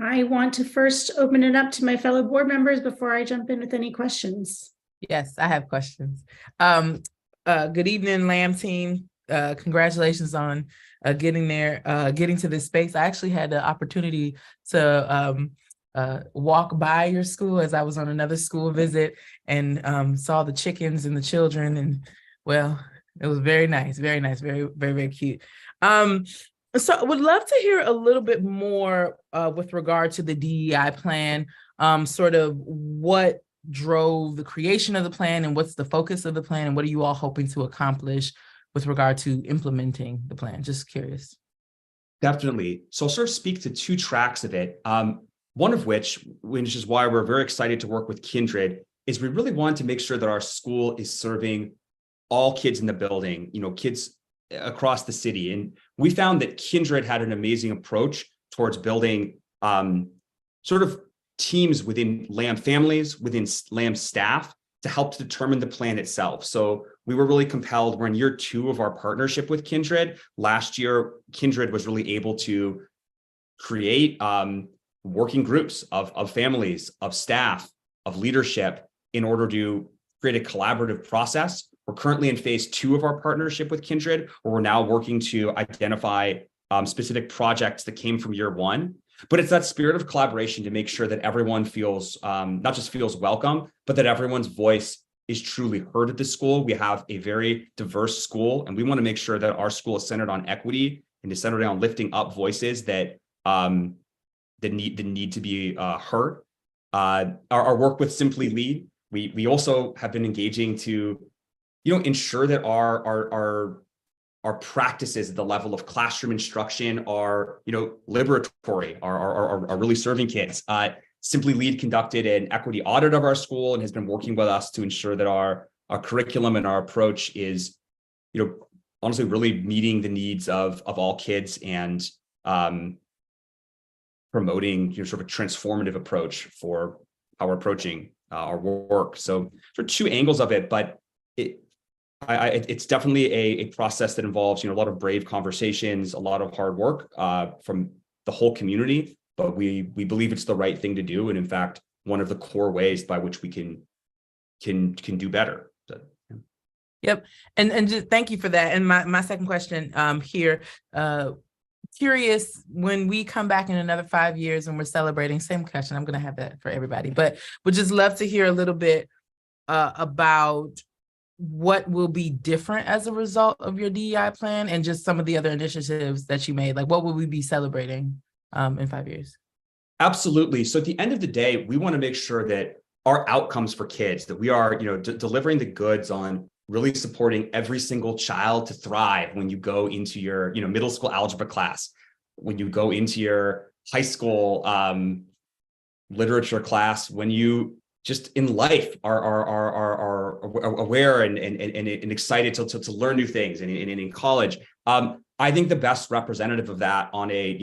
I want to first open it up to my fellow board members before I jump in with any questions. Yes, I have questions. Good evening, LAM team. Congratulations on getting to this space. I actually had the opportunity to walk by your school as I was on another school visit and saw the chickens and the children, and well, it was very nice, very, very, very cute. So I would love to hear a little bit more with regard to the DEI plan, sort of what drove the creation of the plan and what's the focus of the plan and what are you all hoping to accomplish with regard to implementing the plan? Just curious. Definitely. So I'll sort of speak to 2 tracks of it. One of which is why we're very excited to work with Kindred, is we really want to make sure that our school is serving all kids in the building, kids across the city. And we found that Kindred had an amazing approach towards building sort of teams within LAM families, within LAM staff, to help determine the plan itself. So we were really compelled. We're in year 2 of our partnership with Kindred. Last year, Kindred was really able to create working groups of families, of staff, of leadership in order to create a collaborative process. We're currently in phase 2 of our partnership with Kindred, where we're now working to identify specific projects that came from year 1. But it's that spirit of collaboration to make sure that everyone feels, not just feels welcome, but that everyone's voice is truly heard at the school. We have a very diverse school, and we want to make sure that our school is centered on equity and is centered on lifting up voices that need to be heard. Our work with Simply Lead, we also have been engaging to, ensure that our practices at the level of classroom instruction are, liberatory, are really serving kids. Simply Lead conducted an equity audit of our school and has been working with us to ensure that our curriculum and our approach is, honestly, really meeting the needs of all kids and promoting sort of a transformative approach for how we're approaching our work. So there are 2 angles of it, but it's definitely a process that involves, a lot of brave conversations, a lot of hard work from the whole community. But we believe it's the right thing to do, and in fact, one of the core ways by which we can do better. So, yeah. Yep, and just thank you for that. And my second question here. Curious, when we come back in another 5 years and we're celebrating, same question, I'm going to have that for everybody, but would just love to hear a little bit about what will be different as a result of your DEI plan and just some of the other initiatives that you made. Like, what will we be celebrating in 5 years? Absolutely. So at the end of the day, we want to make sure that our outcomes for kids, that we are, delivering the goods on really supporting every single child to thrive when you go into your, middle school algebra class, when you go into your high school literature class, when you just in life are aware and excited to learn new things, and in college. I think the best representative of that on a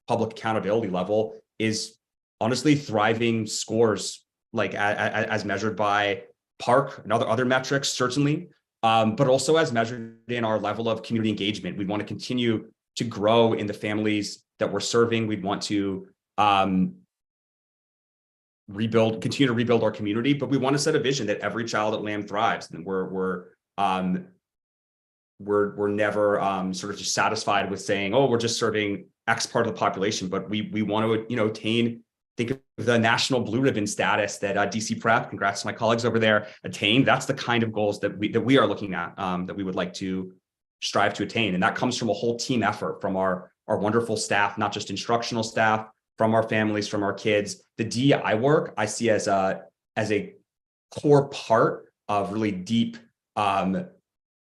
public accountability level is honestly thriving scores, like as measured by PARC and other metrics, certainly, but also as measured in our level of community engagement. We want to continue to grow in the families that we're serving. We'd want to continue to rebuild our community, but we want to set a vision that every child at LAM thrives, and we're never sort of just satisfied with saying, oh, we're just serving X part of the population, but we want to attain, think of the national blue ribbon status that DC Prep, congrats to my colleagues over there, attained. That's the kind of goals that we are looking at, that we would like to strive to attain, and that comes from a whole team effort from our wonderful staff, not just instructional staff, from our families, from our kids. The DEI work I see as a core part of really deep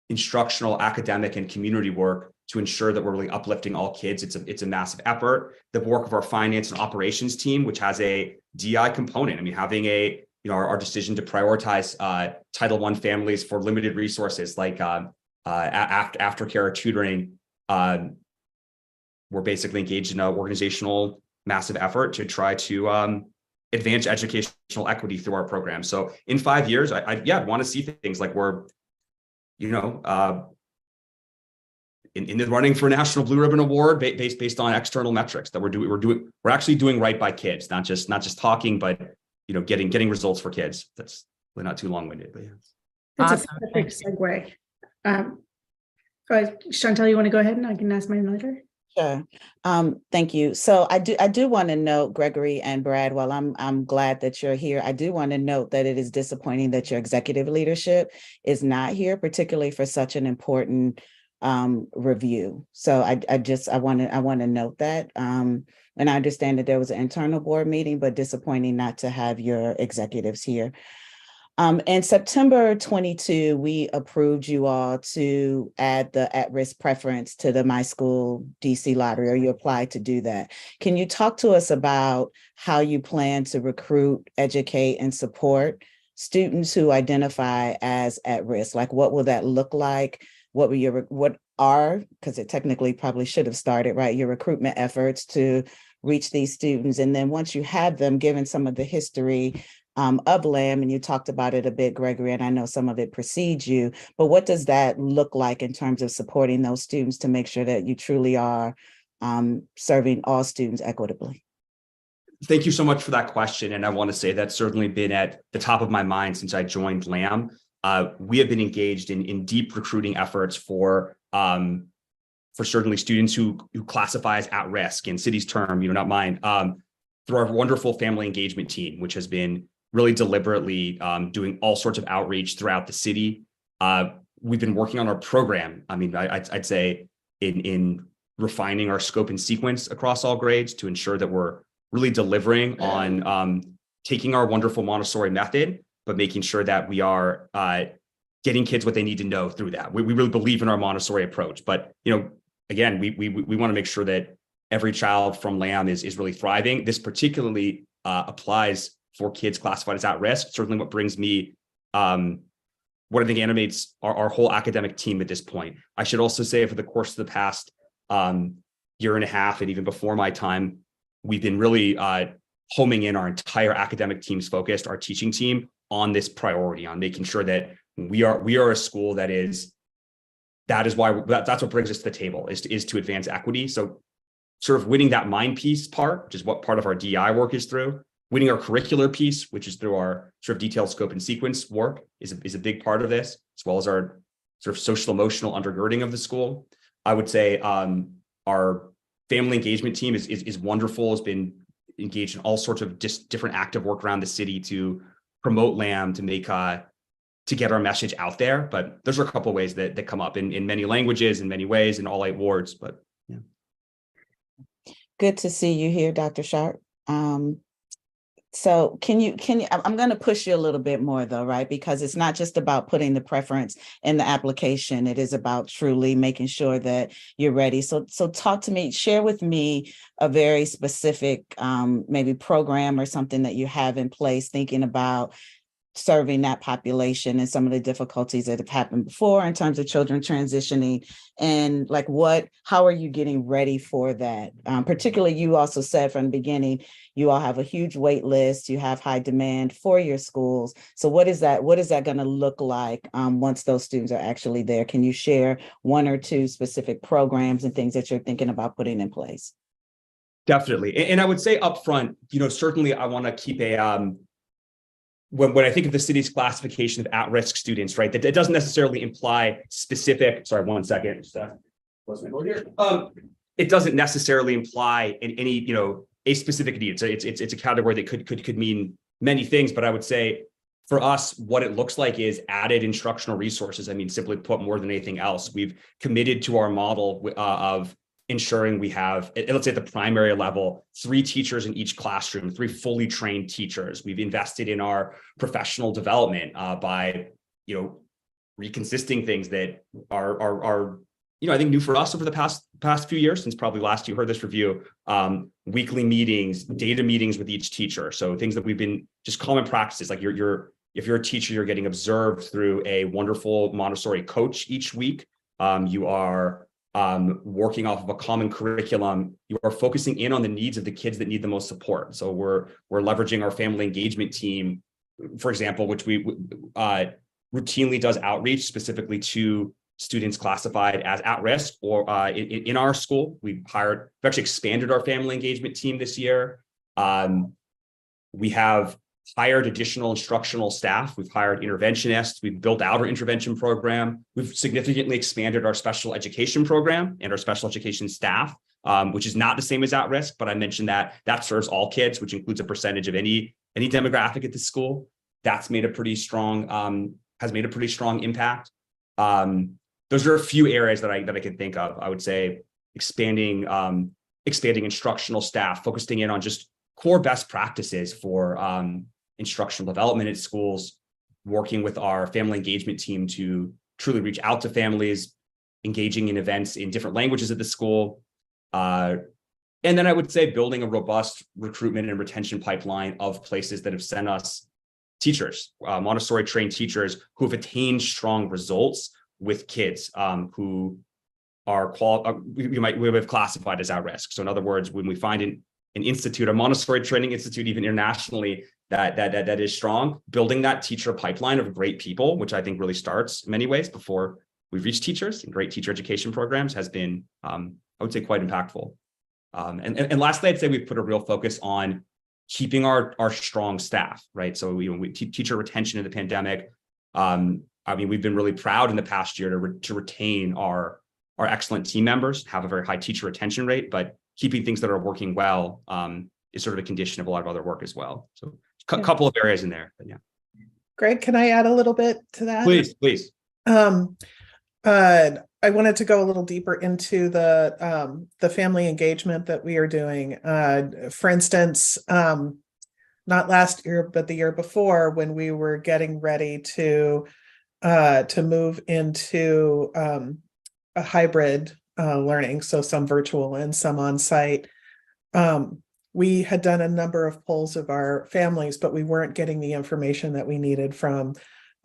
instructional, academic, and community work to ensure that we're really uplifting all kids. It's a massive effort. The work of our finance and operations team, which has a DEI component. I mean, having our decision to prioritize Title I families for limited resources like aftercare or tutoring. We're basically engaged in an organizational massive effort to try to advance educational equity through our program. So in 5 years, I want to see things like we're, in the running for a National Blue Ribbon Award based on external metrics that we're actually doing right by kids, not just talking, but getting results for kids. That's really not too long-winded, but yeah. That's a perfect segue. Chantel, you want to go ahead and I can ask mine later? Sure. Thank you. So I do want to note, Gregory and Brad, while I'm glad that you're here, I do want to note that it is disappointing that your executive leadership is not here, particularly for such an important review. So I want to note that. And I understand that there was an internal board meeting, but disappointing not to have your executives here. In September 22, we approved you all to add the at-risk preference to the My School DC lottery, or you applied to do that. Can you talk to us about how you plan to recruit, educate, and support students who identify as at risk? Like, what will that look like? What are, because it technically probably should have started, right, your recruitment efforts to reach these students? And then once you have them, given some of the history of LAM, and you talked about it a bit, Gregory, and I know some of it precedes you, but what does that look like in terms of supporting those students to make sure that you truly are serving all students equitably? Thank you so much for that question. And I want to say that's certainly been at the top of my mind since I joined LAM. We have been engaged in deep recruiting efforts for certainly students who classify as at risk, in City's term, not mine, through our wonderful family engagement team, which has been really deliberately doing all sorts of outreach throughout the city. We've been working on our program. I mean, I'd say in refining our scope and sequence across all grades to ensure that we're really delivering on taking our wonderful Montessori method, but making sure that we are getting kids what they need to know through that. We really believe in our Montessori approach, but again, we want to make sure that every child from LAM is really thriving. This particularly applies for kids classified as at risk. Certainly what brings me, what I think animates our whole academic team at this point. I should also say for the course of the past year and a half, and even before my time, we've been really homing in our entire academic team's focused, our teaching team, on this priority, on making sure that we are a school that's what brings us to the table, is to advance equity. So sort of winning that mind piece part, which is what part of our DEI work is through, winning our curricular piece, which is through our sort of detailed scope and sequence work, is a big part of this, as well as our sort of social emotional undergirding of the school. I would say our family engagement team is wonderful, has been engaged in all sorts of different active work around the city to promote LAM, to get our message out there. But those are a couple of ways that come up in many languages, in many ways, in all 8 wards. But yeah. Good to see you here, Dr. Sharp. So can you, I'm going to push you a little bit more though, right? Because it's not just about putting the preference in the application. It is about truly making sure that you're ready. So talk to me, share with me a very specific maybe program or something that you have in place thinking about serving that population and some of the difficulties that have happened before in terms of children transitioning, and like how are you getting ready for that? Particularly, you also said from the beginning, you all have a huge wait list, you have high demand for your schools. So what is that going to look like once those students are actually there? Can you share 1 or 2 specific programs and things that you're thinking about putting in place? Definitely. And I would say upfront, certainly I want to keep a, when I think of the city's classification of at-risk students, right, that it doesn't necessarily imply specific, sorry, 1 second. It doesn't necessarily imply in any, a specific need. So it's a category that could mean many things, but I would say for us, what it looks like is added instructional resources. I mean, simply put, more than anything else, we've committed to our model of ensuring we have, let's say at the primary level, 3 teachers in each classroom, 3 fully trained teachers. We've invested in our professional development by, reconsisting things that are I think new for us over the past few years, since probably last you heard this review, weekly meetings, data meetings with each teacher. So things that we've been just common practices, like if you're a teacher, you're getting observed through a wonderful Montessori coach each week. You are working off of a common curriculum. You are focusing in on the needs of the kids that need the most support. So we're leveraging our family engagement team, for example, which we routinely does outreach specifically to students classified as at risk or in our school. We've actually expanded our family engagement team this year. We have hired additional instructional staff. We've hired interventionists. We've built out our intervention program. We've significantly expanded our special education program and our special education staff, which is not the same as at risk, but I mentioned that serves all kids, which includes a percentage of any demographic at the school. That's made a pretty strong, has made a pretty strong impact. Those are a few areas that I can think of. I would say expanding instructional staff, focusing in on just core best practices for instructional development at schools, working with our family engagement team to truly reach out to families, engaging in events in different languages at the school. And then I would say building a robust recruitment and retention pipeline of places that have sent us teachers, Montessori trained teachers who have attained strong results with kids who are we have classified as at risk. So in other words, when we find an institute, a Montessori training institute, even internationally, that is strong, building that teacher pipeline of great people, which I think really starts in many ways before we've reached teachers, and great teacher education programs has been, I would say, quite impactful. And lastly, I'd say we've put a real focus on keeping our strong staff, right? So we teacher retention in the pandemic. I mean, we've been really proud in the past year to retain our excellent team members, have a very high teacher retention rate, but keeping things that are working well is sort of a condition of a lot of other work as well. So a couple of areas in there, but yeah. Greg, can I add a little bit to that? Please. I wanted to go a little deeper into the family engagement that we are doing. For instance, not last year, but the year before, when we were getting ready to move into a hybrid learning, so some virtual and some on-site. We had done a number of polls of our families, but we weren't getting the information that we needed from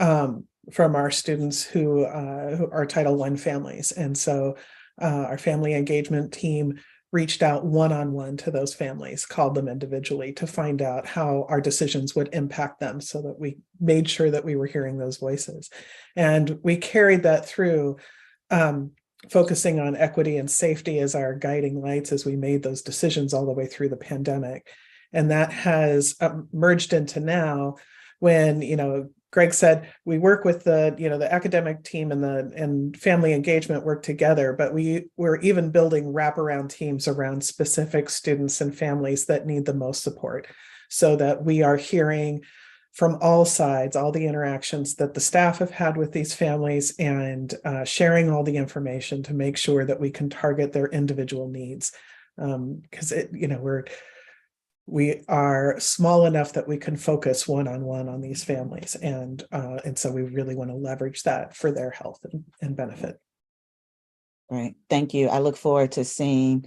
our students who are Title I families. And so our family engagement team reached out one-on-one to those families, called them individually to find out how our decisions would impact them, so that we made sure that we were hearing those voices. And we carried that through, focusing on equity and safety as our guiding lights as we made those decisions all the way through the pandemic. And that has merged into now when, Greg said we work with the academic team and family engagement work together, but we're even building wraparound teams around specific students and families that need the most support, so that we are hearing from all sides, all the interactions that the staff have had with these families, and sharing all the information to make sure that we can target their individual needs. Because we are small enough that we can focus one-on-one on these families, and so we really want to leverage that for their health and benefit. Right. Thank you. I look forward to seeing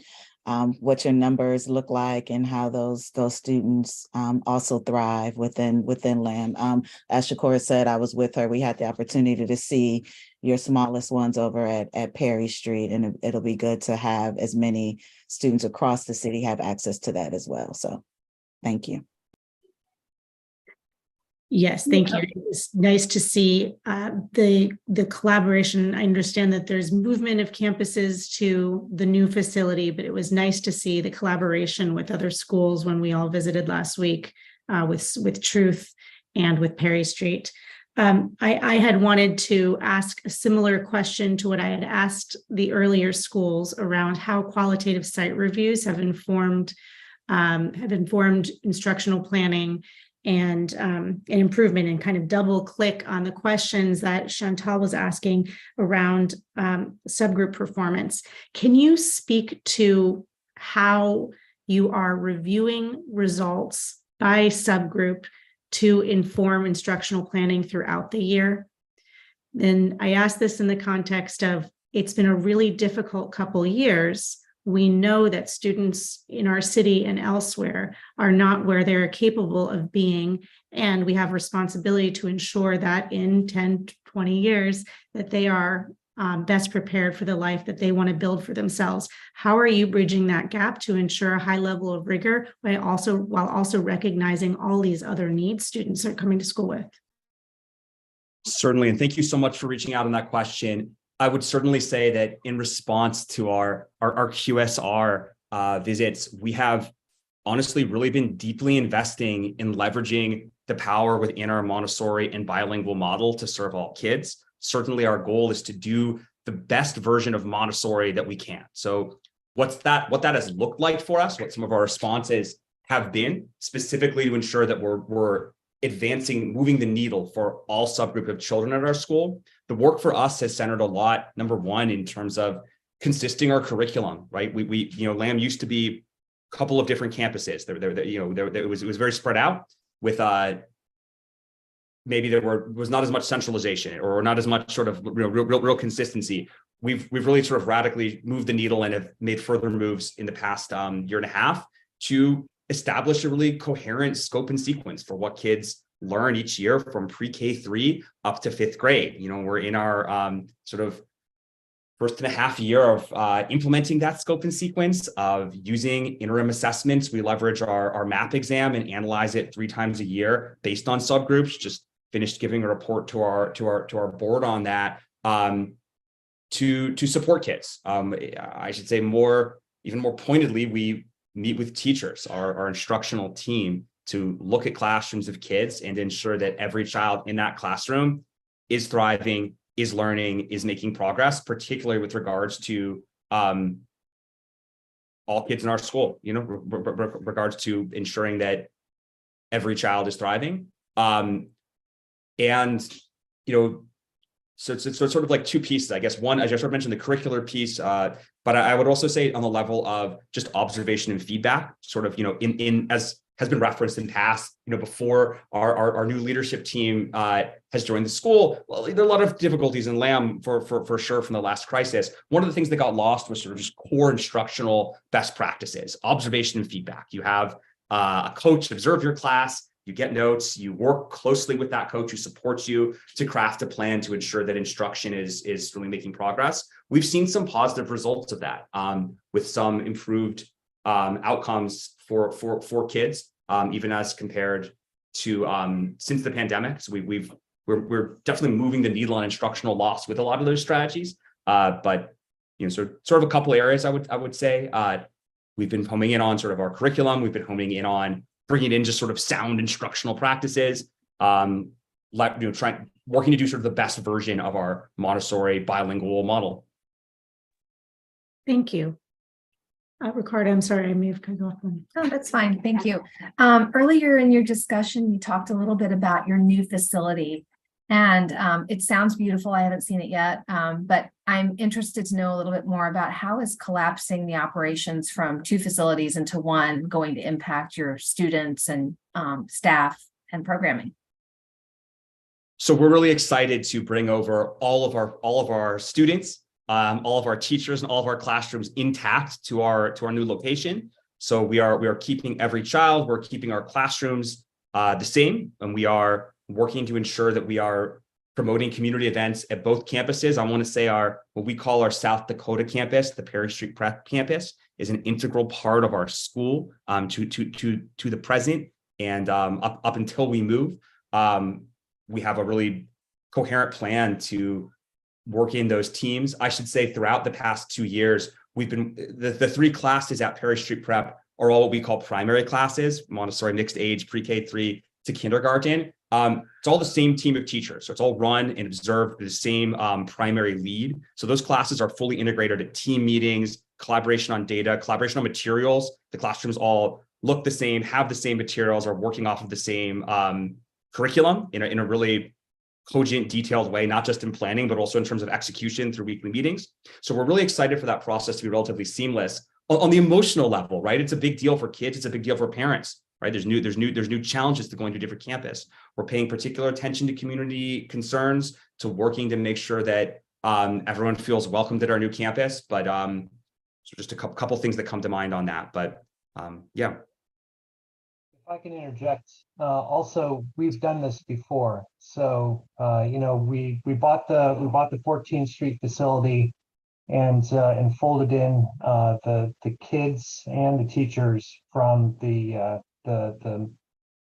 what your numbers look like and how those students also thrive within LAM. As Shakura said, I was with her. We had the opportunity to see your smallest ones over at Perry Street, and it'll be good to have as many students across the city have access to that as well. So thank you. Yes, thank you. It's nice to see the collaboration. I understand that there's movement of campuses to the new facility, but it was nice to see the collaboration with other schools when we all visited last week with Truth and with Perry Street. I had wanted to ask a similar question to what I had asked the earlier schools around how qualitative site reviews have informed instructional planning and an improvement, and kind of double click on the questions that Chantal was asking around subgroup performance. Can you speak to how you are reviewing results by subgroup to inform instructional planning throughout the year? Then I ask this in the context of, it's been a really difficult couple years. We know that students in our city and elsewhere are not where they're capable of being, and we have responsibility to ensure that in 10, 20 years that they are best prepared for the life that they want to build for themselves. How are you bridging that gap to ensure a high level of rigor while also recognizing all these other needs students are coming to school with? Certainly, and thank you so much for reaching out on that question. I would certainly say that in response to our QSR visits, we have honestly really been deeply investing in leveraging the power within our Montessori and bilingual model to serve all kids. Certainly our goal is to do the best version of Montessori that we can. So what that has looked like for us, what some of our responses have been, specifically to ensure that we're advancing, moving the needle for all subgroup of children at our school. The work for us has centered a lot, number one, in terms of consisting our curriculum, right? We LAM used to be a couple of different campuses. It was very spread out with maybe there was not as much centralization or not as much sort of real consistency. We've really sort of radically moved the needle and have made further moves in the past year and a half to establish a really coherent scope and sequence for what kids learn each year from pre-K 3 up to 5th grade. We're in our sort of first and a half year of implementing that scope and sequence, of using interim assessments. We leverage our MAP exam and analyze it 3 times a year based on subgroups. Just finished giving a report to our board on that to support kids. I should say even more pointedly, we meet with teachers, our instructional team, to look at classrooms of kids and ensure that every child in that classroom is thriving, is learning, is making progress, particularly with regards to all kids in our school, regards to ensuring that every child is thriving. So it's sort of like 2 pieces, I guess. One, as I sort of mentioned, the curricular piece, but I would also say on the level of just observation and feedback, sort of, in as has been referenced in past, before our new leadership team has joined the school. Well, there are a lot of difficulties in LAM for sure from the last crisis. One of the things that got lost was sort of just core instructional best practices, observation and feedback. You have a coach observe your class, you get notes, you work closely with that coach who supports you to craft a plan to ensure that instruction is really making progress. We've seen some positive results of that with some improved outcomes for kids, even as compared to since the pandemic. So we're definitely moving the needle on instructional loss with a lot of those strategies. But sort of a couple areas I would say we've been homing in on sort of our curriculum. We've been homing in on bringing in just sort of sound instructional practices, working to do sort of the best version of our Montessori bilingual model. Thank you. Ricardo, I'm sorry, I may have cut you off. No, that's fine. Thank you. Earlier in your discussion, you talked a little bit about your new facility, and it sounds beautiful. I haven't seen it yet, but I'm interested to know a little bit more about how is collapsing the operations from 2 facilities into 1 going to impact your students and staff and programming. So we're really excited to bring over all of our students, all of our teachers, and all of our classrooms intact to our new location. So we are keeping every child, we're keeping our classrooms the same, and we are working to ensure that we are promoting community events at both campuses. I want to say what we call our South Dakota campus, the Perry Street Prep campus, is an integral part of our school to the present and up until we move. We have a really coherent plan to work in those teams. I should say throughout the past 2 years, we've been the 3 classes at Perry Street Prep are all what we call primary classes, Montessori mixed age, pre-K 3 to kindergarten. It's all the same team of teachers. So it's all run and observed by the same primary lead. So those classes are fully integrated at team meetings, collaboration on data, collaboration on materials. The classrooms all look the same, have the same materials, are working off of the same curriculum in a really cogent, detailed way, not just in planning, but also in terms of execution through weekly meetings. So we're really excited for that process to be relatively seamless. On the emotional level, right? It's a big deal for kids. It's a big deal for parents, right? There's new challenges to going to a different campus. We're paying particular attention to community concerns, to working to make sure that everyone feels welcomed at our new campus. But so just a couple things that come to mind on that. But yeah. If I can interject, also we've done this before. So we bought the 14th Street facility and folded in the kids and the teachers from the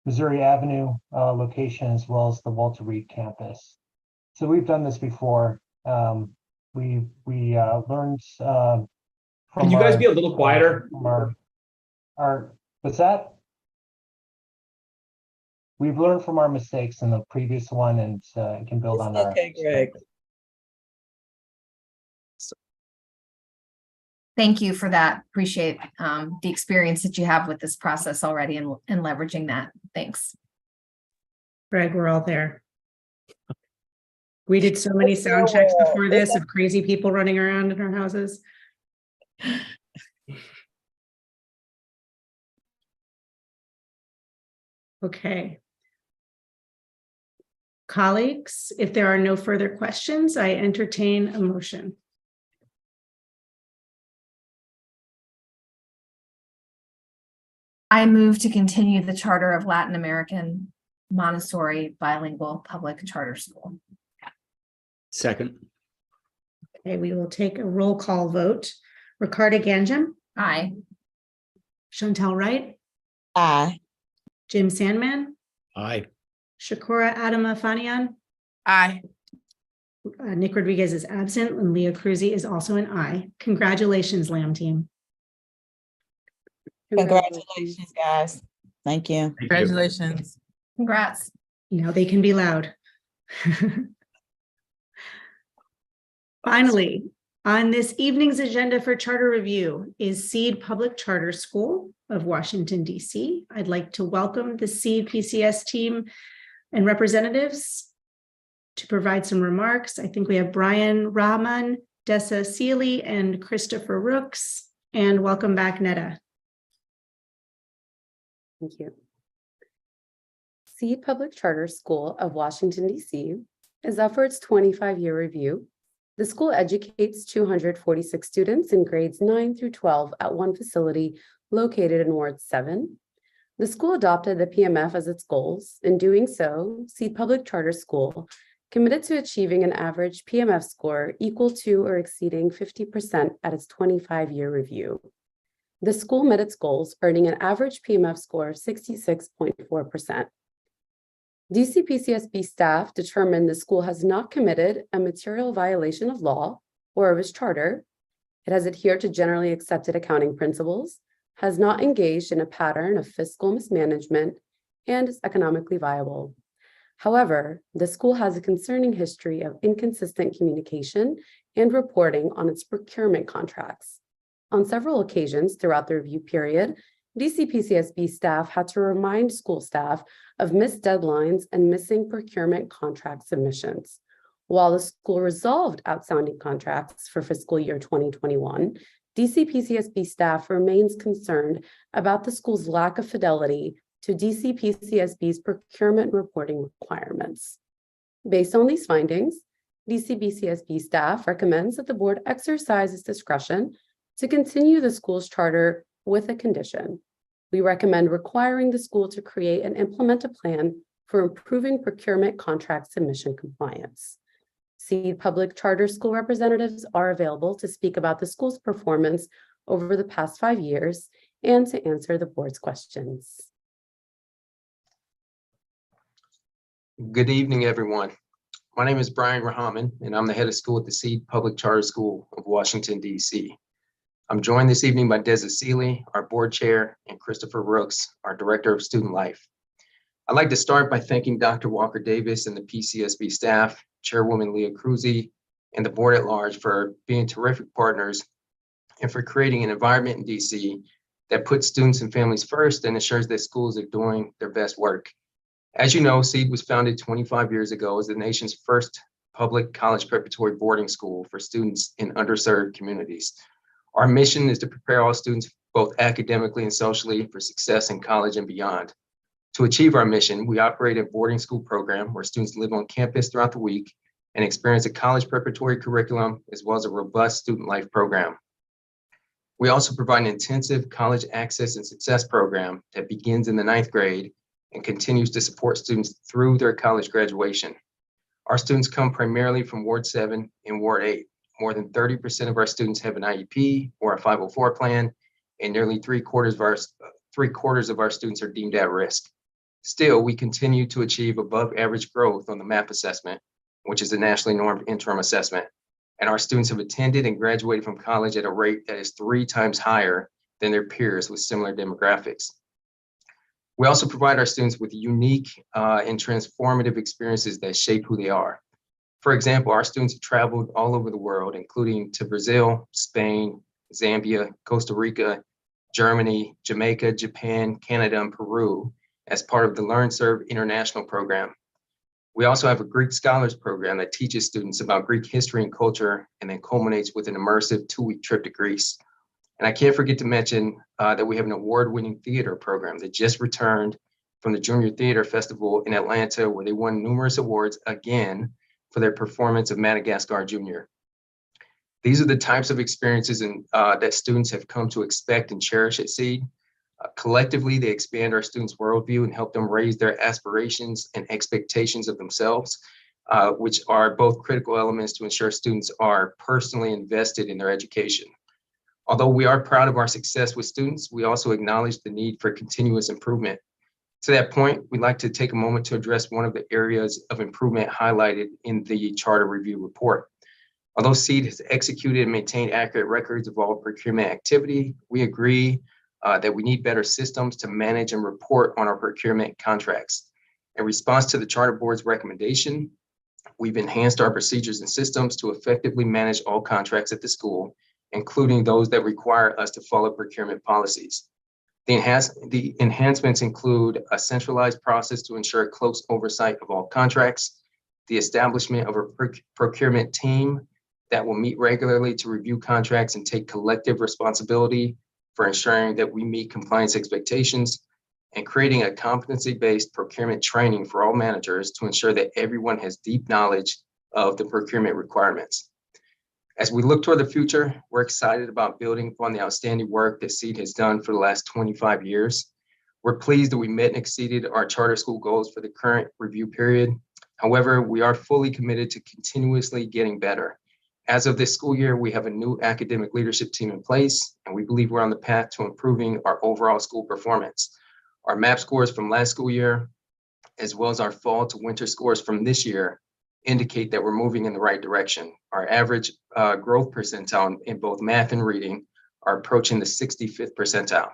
Missouri Avenue location as well as the Walter Reed campus. So we've done this before. We learned from. Can you guys be a little quieter? From our what's that? We've learned from our mistakes in the previous one and can build on our. Okay, Greg. Thank you for that. Appreciate the experience that you have with this process already and leveraging that. Thanks. Greg, we're all there. We did so many sound checks before this of crazy people running around in our houses. Okay. Colleagues, if there are no further questions, I entertain a motion. I move to continue the charter of Latin American Montessori Bilingual Public Charter School. Second. Okay, we will take a roll call vote. Ricarda Ganjam. Aye. Chantel Wright. Aye. Jim Sandman. Aye. Shakura Adama Fanian. Aye. Nick Rodriguez is absent and Leah Cruzy is also an aye. Congratulations, Lamb team. Congratulations, guys. Thank you. Congratulations. Congrats. You know, they can be loud. Finally, on this evening's agenda for charter review is Seed Public Charter School of Washington, D.C. I'd like to welcome the Seed PCS team and representatives to provide some remarks. I think we have Brian Rahman, Dessa Seeley, and Christopher Rooks. And welcome back, Netta. Thank you. Seed Public Charter School of Washington, D.C. is up for its 25-year review. The school educates 246 students in grades 9 through 12 at one facility located in Ward 7. The school adopted the PMF as its goals. In doing so, Seed Public Charter School committed to achieving an average PMF score equal to or exceeding 50% at its 25-year review. The school met its goals, earning an average PMF score of 66.4%. DC PCSB staff determined the school has not committed a material violation of law or of its charter. It has adhered to generally accepted accounting principles, has not engaged in a pattern of fiscal mismanagement, and is economically viable. However, the school has a concerning history of inconsistent communication and reporting on its procurement contracts. On several occasions throughout the review period, DC PCSB staff had to remind school staff of missed deadlines and missing procurement contract submissions. While the school resolved outstanding contracts for fiscal year 2021, DC PCSB staff remains concerned about the school's lack of fidelity to DC PCSB's procurement reporting requirements. Based on these findings, DC PCSB staff recommends that the board exercise its discretion to continue the school's charter with a condition. We recommend requiring the school to create and implement a plan for improving procurement contract submission compliance. Seed Public Charter School representatives are available to speak about the school's performance over the past 5 years and to answer the board's questions. Good evening, everyone. My name is Brian Rahman, and I'm the head of school at the Seed Public Charter School of Washington, D.C. I'm joined this evening by Dessa Seeley, our board chair, and Christopher Rooks, our director of student life. I'd like to start by thanking Dr. Walker Davis and the PCSB staff, Chairwoman Leah Cruzy, and the board at large for being terrific partners and for creating an environment in DC that puts students and families first and ensures that schools are doing their best work. As you know, SEED was founded 25 years ago as the nation's first public college preparatory boarding school for students in underserved communities. Our mission is to prepare all students both academically and socially for success in college and beyond. To achieve our mission, we operate a boarding school program where students live on campus throughout the week and experience a college preparatory curriculum as well as a robust student life program. We also provide an intensive college access and success program that begins in the 9th grade and continues to support students through their college graduation. Our students come primarily from Ward 7 and Ward 8. More than 30% of our students have an IEP or a 504 plan, and nearly three quarters of our students are deemed at risk. Still, we continue to achieve above average growth on the MAP assessment, which is a nationally normed interim assessment. And our students have attended and graduated from college at a rate that is 3 times higher than their peers with similar demographics. We also provide our students with unique and transformative experiences that shape who they are. For example, our students have traveled all over the world, including to Brazil, Spain, Zambia, Costa Rica, Germany, Jamaica, Japan, Canada, and Peru as part of the Learn Serve International program. We also have a Greek Scholars program that teaches students about Greek history and culture and then culminates with an immersive 2-week trip to Greece. And I can't forget to mention that we have an award-winning theater program that just returned from the Junior Theater Festival in Atlanta, where they won numerous awards again for their performance of Madagascar Junior. These are the types of experiences that students have come to expect and cherish at Seed. Collectively, they expand our students' worldview and help them raise their aspirations and expectations of themselves, which are both critical elements to ensure students are personally invested in their education. Although we are proud of our success with students, we also acknowledge the need for continuous improvement. To that point, we'd like to take a moment to address one of the areas of improvement highlighted in the Charter Review Report. Although SEED has executed and maintained accurate records of all procurement activity, we agree that we need better systems to manage and report on our procurement contracts. In response to the Charter Board's recommendation, we've enhanced our procedures and systems to effectively manage all contracts at the school, including those that require us to follow procurement policies. The enhancements include a centralized process to ensure close oversight of all contracts, the establishment of a procurement team that will meet regularly to review contracts and take collective responsibility for ensuring that we meet compliance expectations, and creating a competency-based procurement training for all managers to ensure that everyone has deep knowledge of the procurement requirements. As we look toward the future, we're excited about building upon the outstanding work that SEED has done for the last 25 years. We're pleased that we met and exceeded our charter school goals for the current review period. However, we are fully committed to continuously getting better. As of this school year, we have a new academic leadership team in place, and we believe we're on the path to improving our overall school performance. Our MAP scores from last school year, as well as our fall to winter scores from this year, indicate that we're moving in the right direction. Our average growth percentile in both math and reading are approaching the 65th percentile.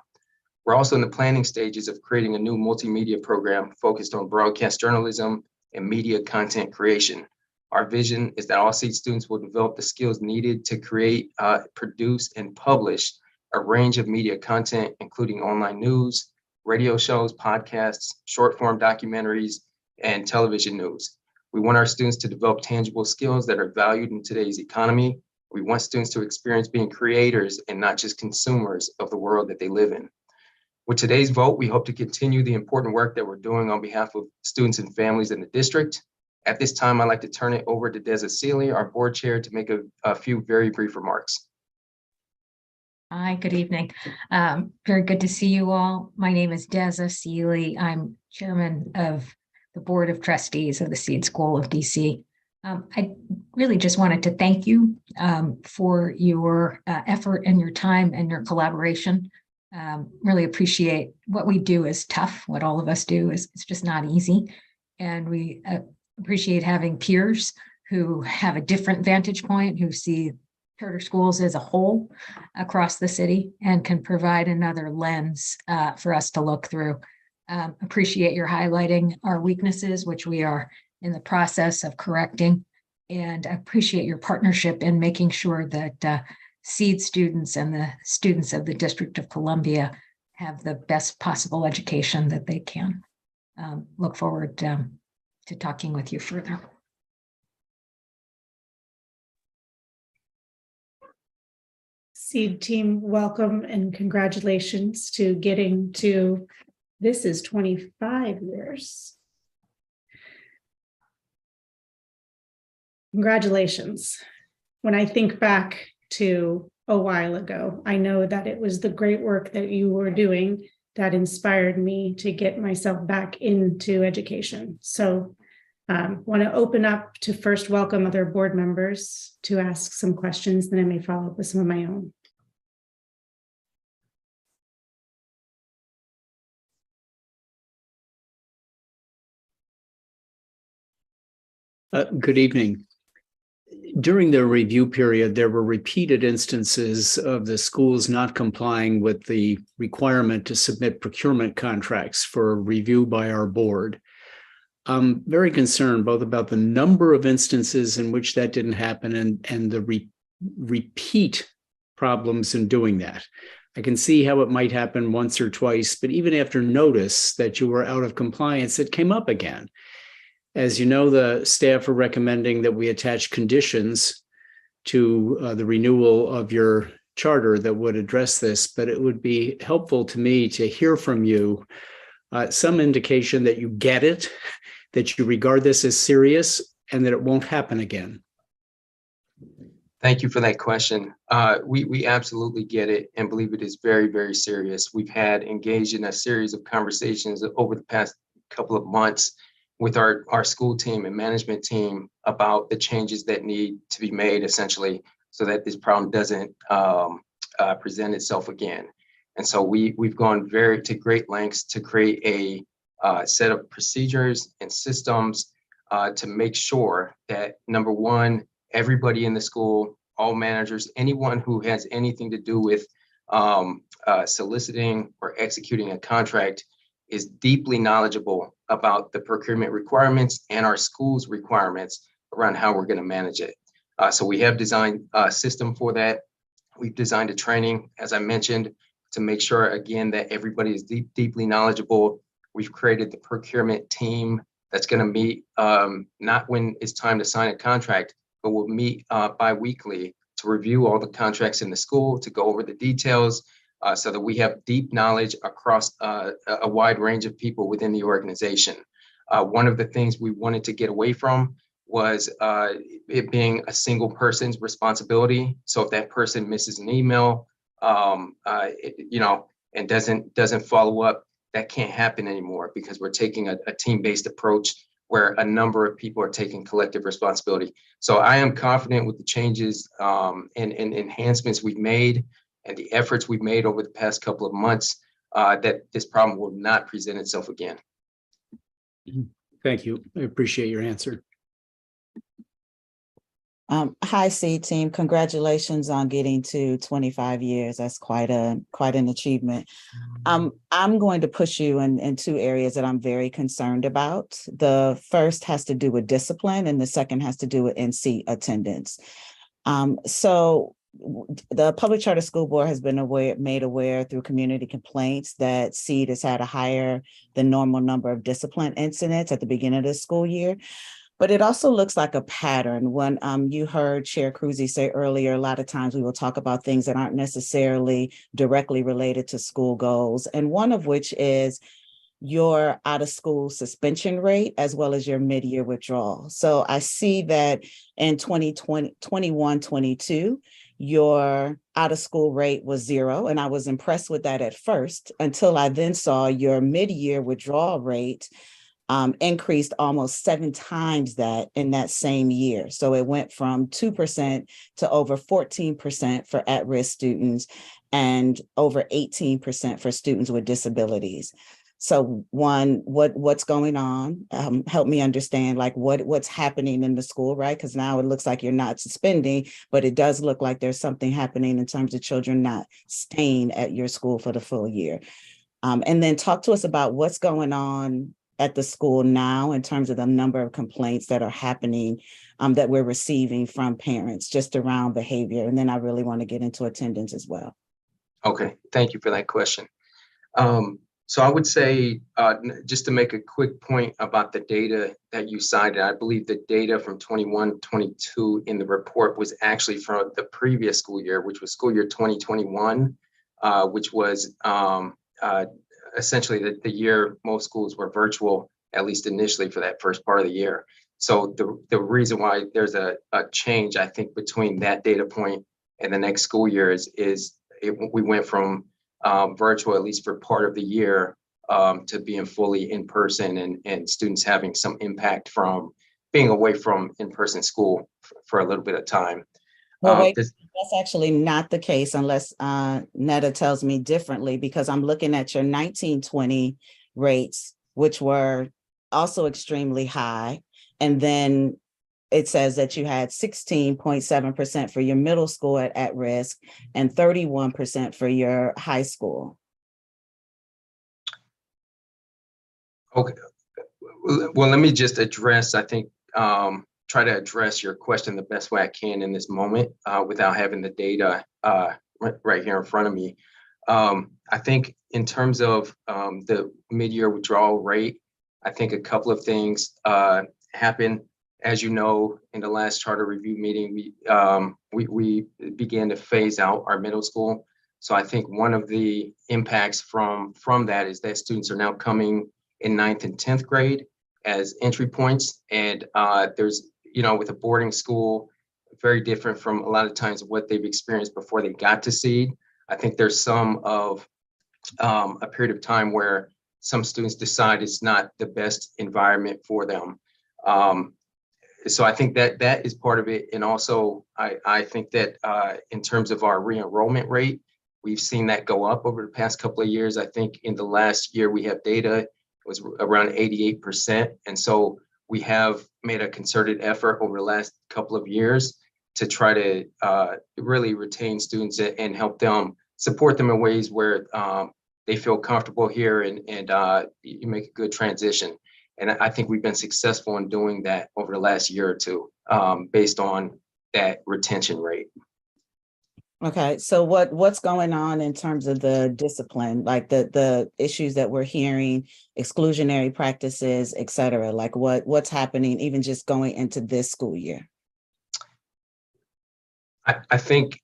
We're also in the planning stages of creating a new multimedia program focused on broadcast journalism and media content creation. Our vision is that all SEED students will develop the skills needed to create, produce, and publish a range of media content, including online news, radio shows, podcasts, short-form documentaries, and television news. We want our students to develop tangible skills that are valued in today's economy. We want students to experience being creators and not just consumers of the world that they live in. With today's vote, we hope to continue the important work that we're doing on behalf of students and families in the district. At this time, I'd like to turn it over to Deza Seeley, our board chair, to make a few very brief remarks. Hi, good evening. Very good to see you all. My name is Deza Seeley. I'm chairman of the Board of Trustees of the Seed School of DC. I really just wanted to thank you for your effort and your time and your collaboration. Really appreciate what we do is tough. What all of us do is it's just not easy. And we appreciate having peers who have a different vantage point, who see charter schools as a whole across the city and can provide another lens for us to look through. Appreciate your highlighting our weaknesses, which we are in the process of correcting, and appreciate your partnership in making sure that SEED students and the students of the District of Columbia have the best possible education that they can. Look forward to talking with you further. SEED team, welcome and congratulations to getting to, this is 25 years. Congratulations. When I think back to a while ago, I know that it was the great work that you were doing that inspired me to get myself back into education. So want to open up to first welcome other board members to ask some questions, then I may follow up with some of my own. Good evening. During the review period, there were repeated instances of the schools not complying with the requirement to submit procurement contracts for review by our board. I'm very concerned both about the number of instances in which that didn't happen and the repeat problems in doing that. I can see how it might happen once or twice, but even after notice that you were out of compliance, it came up again. As you know, the staff are recommending that we attach conditions to the renewal of your charter that would address this, but it would be helpful to me to hear from you some indication that you get it, that you regard this as serious, and that it won't happen again? Thank you for that question. We absolutely get it and believe it is very, very serious. We've had engaged in a series of conversations over the past couple of months with our school team and management team about the changes that need to be made, essentially, so that this problem doesn't present itself again. And so we've gone to great lengths to create a set of procedures and systems to make sure that, number one, everybody in the school, all managers, anyone who has anything to do with soliciting or executing a contract is deeply knowledgeable about the procurement requirements and our school's requirements around how we're going to manage it. So we have designed a system for that. We've designed a training, as I mentioned, to make sure, again, that everybody is deeply knowledgeable. We've created the procurement team that's going to meet not when it's time to sign a contract, but we'll meet bi-weekly to review all the contracts in the school, to go over the details, so that we have deep knowledge across a wide range of people within the organization. One of the things we wanted to get away from was it being a single person's responsibility. So if that person misses an email, and doesn't follow up, that can't happen anymore, because we're taking a team-based approach where a number of people are taking collective responsibility. So I am confident with the changes and enhancements we've made and the efforts we've made over the past couple of months that this problem will not present itself again. Thank you. I appreciate your answer. Hi, Seed Team. Congratulations on getting to 25 years. That's quite an achievement. I'm going to push you in two areas that I'm very concerned about. The first has to do with discipline, and the second has to do with in-seat attendance. So the Public Charter School Board has been made aware through community complaints that Seed has had a higher than normal number of discipline incidents at the beginning of the school year. But it also looks like a pattern. When you heard Chair Cruzy say earlier, a lot of times we will talk about things that aren't necessarily directly related to school goals, and one of which is your out-of-school suspension rate as well as your mid-year withdrawal. So I see that in 2021-22, your out-of-school rate was 0, and I was impressed with that at first, until I then saw your mid-year withdrawal rate increased almost 7 times that in that same year. So it went from 2% to over 14% for at-risk students and over 18% for students with disabilities. So one, what's going on? Help me understand, like, what's happening in the school, right? Because now it looks like you're not suspending, but it does look like there's something happening in terms of children not staying at your school for the full year. And then talk to us about what's going on at the school now in terms of the number of complaints that are happening that we're receiving from parents just around behavior. And then I really want to get into attendance as well. Okay, thank you for that question. So I would say, just to make a quick point about the data that you cited, I believe the data from 21-22 in the report was actually from the previous school year, which was school year 2021, which was essentially the year most schools were virtual, at least initially for that first part of the year. So the reason why there's a change, I think, between that data point and the next school year is we went from virtual, at least for part of the year, to being fully in person, and students having some impact from being away from in-person school for a little bit of time. Well, wait, that's actually not the case unless Netta tells me differently, because I'm looking at your 19-20 rates, which were also extremely high. And then it says that you had 16.7% for your middle school at risk and 31% for your high school. Okay. Well, let me just address, I think, try to address your question the best way I can in this moment without having the data right here in front of me. I think in terms of the mid-year withdrawal rate, I think a couple of things happened. As you know, in the last charter review meeting, we began to phase out our middle school. So I think one of the impacts from that is that students are now coming in 9th and 10th grade as entry points. And there's, with a boarding school, very different from a lot of times what they've experienced before they got to seed. I think there's some of a period of time where some students decide it's not the best environment for them. So I think that is part of it. And also, I think that in terms of our re-enrollment rate, we've seen that go up over the past couple of years. I think in the last year we have data, it was around 88%. And so we have made a concerted effort over the last couple of years to try to really retain students and help them, support them in ways where they feel comfortable here and you make a good transition. And I think we've been successful in doing that over the last year or two, based on that retention rate. Okay, so what's going on in terms of the discipline, like the issues that we're hearing, exclusionary practices, et cetera, like what's happening even just going into this school year? I think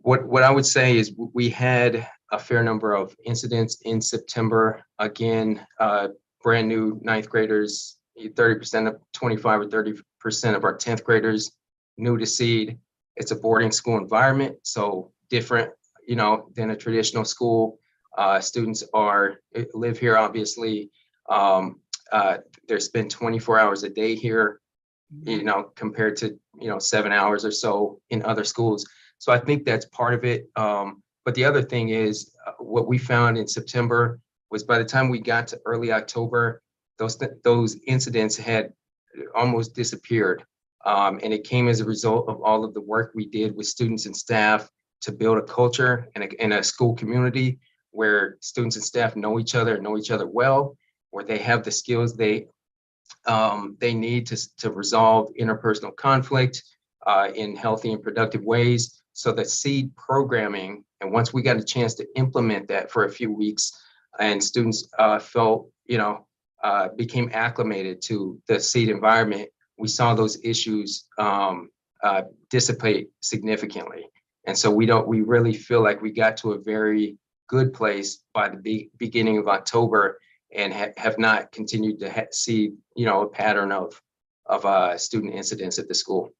what I would say is we had a fair number of incidents in September. Again, brand new 9th graders, 30% of 25 or 30% of our 10th graders new to seed. It's a boarding school environment, so different, than a traditional school. Students live here, obviously. They spend 24 hours a day here, compared to, 7 hours or so in other schools. So I think that's part of it. But the other thing is what we found in September was by the time we got to early October, those incidents had almost disappeared. And it came as a result of all of the work we did with students and staff to build a culture and a school community where students and staff know each other well, where they have the skills they need to resolve interpersonal conflict in healthy and productive ways. So the seed programming, and once we got a chance to implement that for a few weeks, and students felt, became acclimated to the seed environment, we saw those issues dissipate significantly. And so we really feel like we got to a very good place by the beginning of October and have not continued to see, a pattern of student incidents at the school.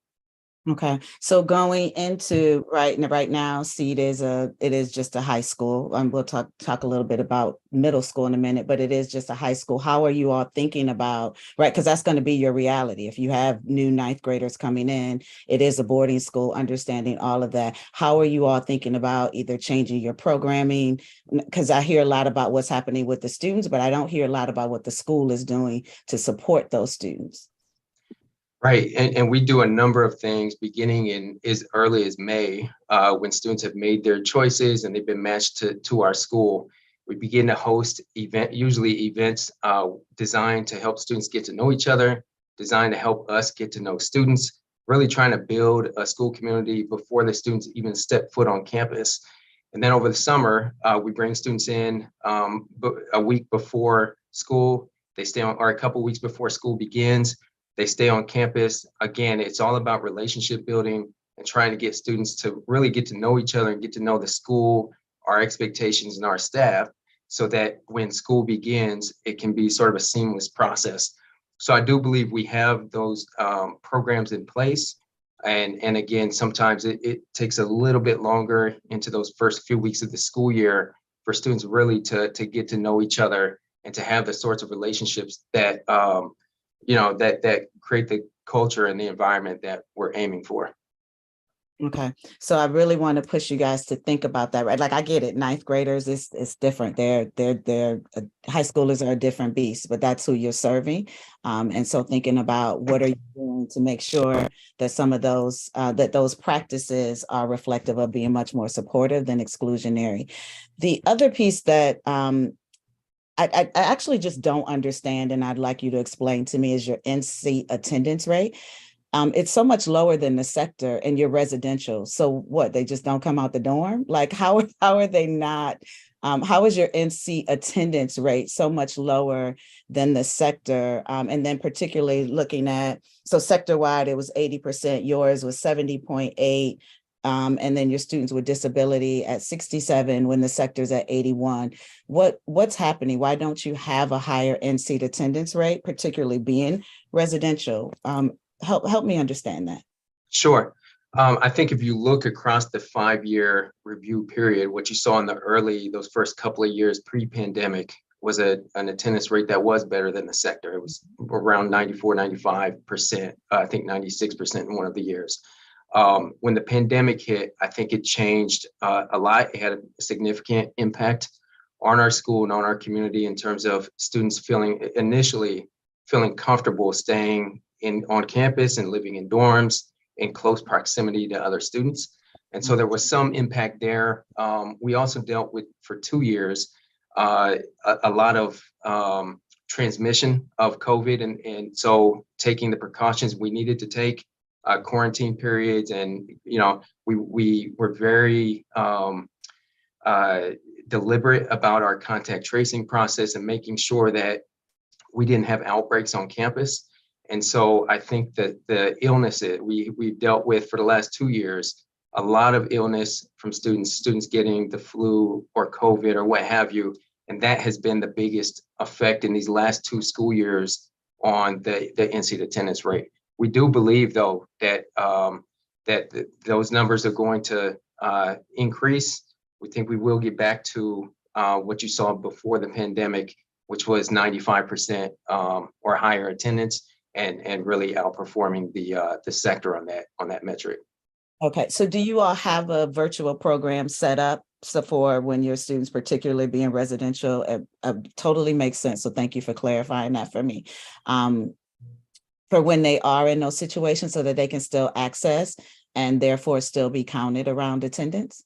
Okay, so going into right now, Seed it is just a high school. We'll talk a little bit about middle school in a minute, but it is just a high school. How are you all thinking about, right? Because that's going to be your reality. If you have new 9th graders coming in, it is a boarding school, understanding all of that. How are you all thinking about either changing your programming? Because I hear a lot about what's happening with the students, but I don't hear a lot about what the school is doing to support those students. Right, and we do a number of things beginning in as early as May, when students have made their choices and they've been matched to our school. We begin to host events designed to help students get to know each other, designed to help us get to know students, really trying to build a school community before the students even step foot on campus. And then over the summer, we bring students in a week before school. They stay on, or a couple weeks before school begins. They stay on campus. Again, it's all about relationship building and trying to get students to really get to know each other and get to know the school, our expectations, and our staff, so that when school begins, it can be sort of a seamless process. So I do believe we have those programs in place. And again, sometimes it takes a little bit longer into those first few weeks of the school year for students really to get to know each other and to have the sorts of relationships that that create the culture and the environment that we're aiming for. Okay, so I really want to push you guys to think about that, right? Like I get it, 9th graders, it's different. They're high schoolers are a different beast, but that's who you're serving. And so thinking about what are you doing to make sure that some of those that those practices are reflective of being much more supportive than exclusionary. The other piece that I actually just don't understand, and I'd like you to explain to me, is your in-seat attendance rate. It's so much lower than the sector, and you're residential. So what, they just don't come out the dorm? Like how are they not, how is your in-seat attendance rate so much lower than the sector? And then particularly looking at, so sector-wide, it was 80%, yours was 70.8. and then your students with disability at 67 when the sector's at 81. What's happening? Why don't you have a higher in-seat attendance rate, particularly being residential? Help me understand that. Sure. I think if you look across the 5-year review period, what you saw in those first couple of years pre-pandemic was an attendance rate that was better than the sector. It was around 94, 95%, I think 96% in one of the years. When the pandemic hit, I think it changed a lot. It had a significant impact on our school and on our community in terms of students initially feeling comfortable staying on campus and living in dorms in close proximity to other students. And so there was some impact there. We also dealt with, for 2 years, a lot of transmission of COVID. And so taking the precautions we needed to take, quarantine periods, and, we were very deliberate about our contact tracing process and making sure that we didn't have outbreaks on campus. And so I think that the illness that we've dealt with for the last 2 years, a lot of illness from students getting the flu or COVID or what have you. And that has been the biggest effect in these last 2 school years on the in-seat attendance rate. We do believe, though, that those numbers are going to increase. We think we will get back to what you saw before the pandemic, which was 95% or higher attendance, and really outperforming the sector on that metric. Okay, so do you all have a virtual program set up for when your students, particularly being residential? Totally makes sense. So thank you for clarifying that for me. For when they are in those situations, so that they can still access and therefore still be counted around attendance?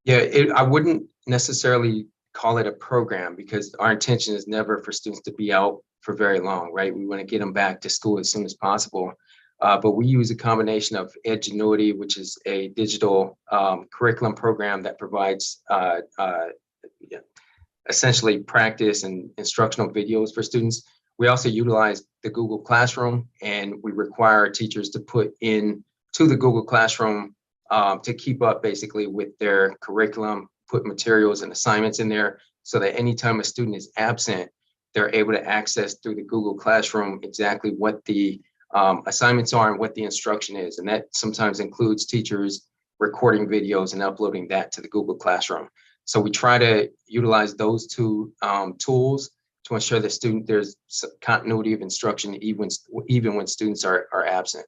Yeah, I wouldn't necessarily call it a program, because our intention is never for students to be out for very long, right? We want to get them back to school as soon as possible. But we use a combination of Edgenuity, which is a digital curriculum program that provides essentially practice and instructional videos for students. We also utilize the Google Classroom, and we require teachers to put in to the Google Classroom to keep up basically with their curriculum, put materials and assignments in there, so that anytime a student is absent, they're able to access through the Google Classroom exactly what the assignments are and what the instruction is. And that sometimes includes teachers recording videos and uploading that to the Google Classroom. So we try to utilize those 2 tools to ensure that there's continuity of instruction even when students are absent.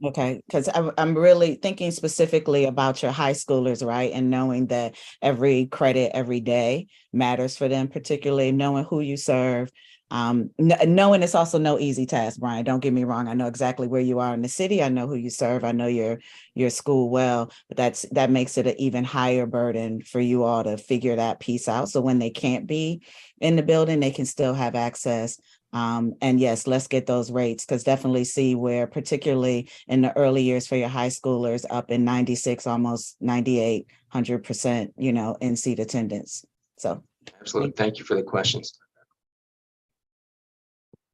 Okay, because I'm really thinking specifically about your high schoolers, right? And knowing that every credit every day matters for them, particularly knowing who you serve. Knowing it's also no easy task, Brian. Don't get me wrong. I know exactly where you are in the city. I know who you serve. I know your school well, but that makes it an even higher burden for you all to figure that piece out. So when they can't be in the building, they can still have access. And yes, let's get those rates, because definitely see where, particularly in the early years for your high schoolers, up in 96, almost 98, 100%, in-seat attendance. So absolutely. Thank you for the questions.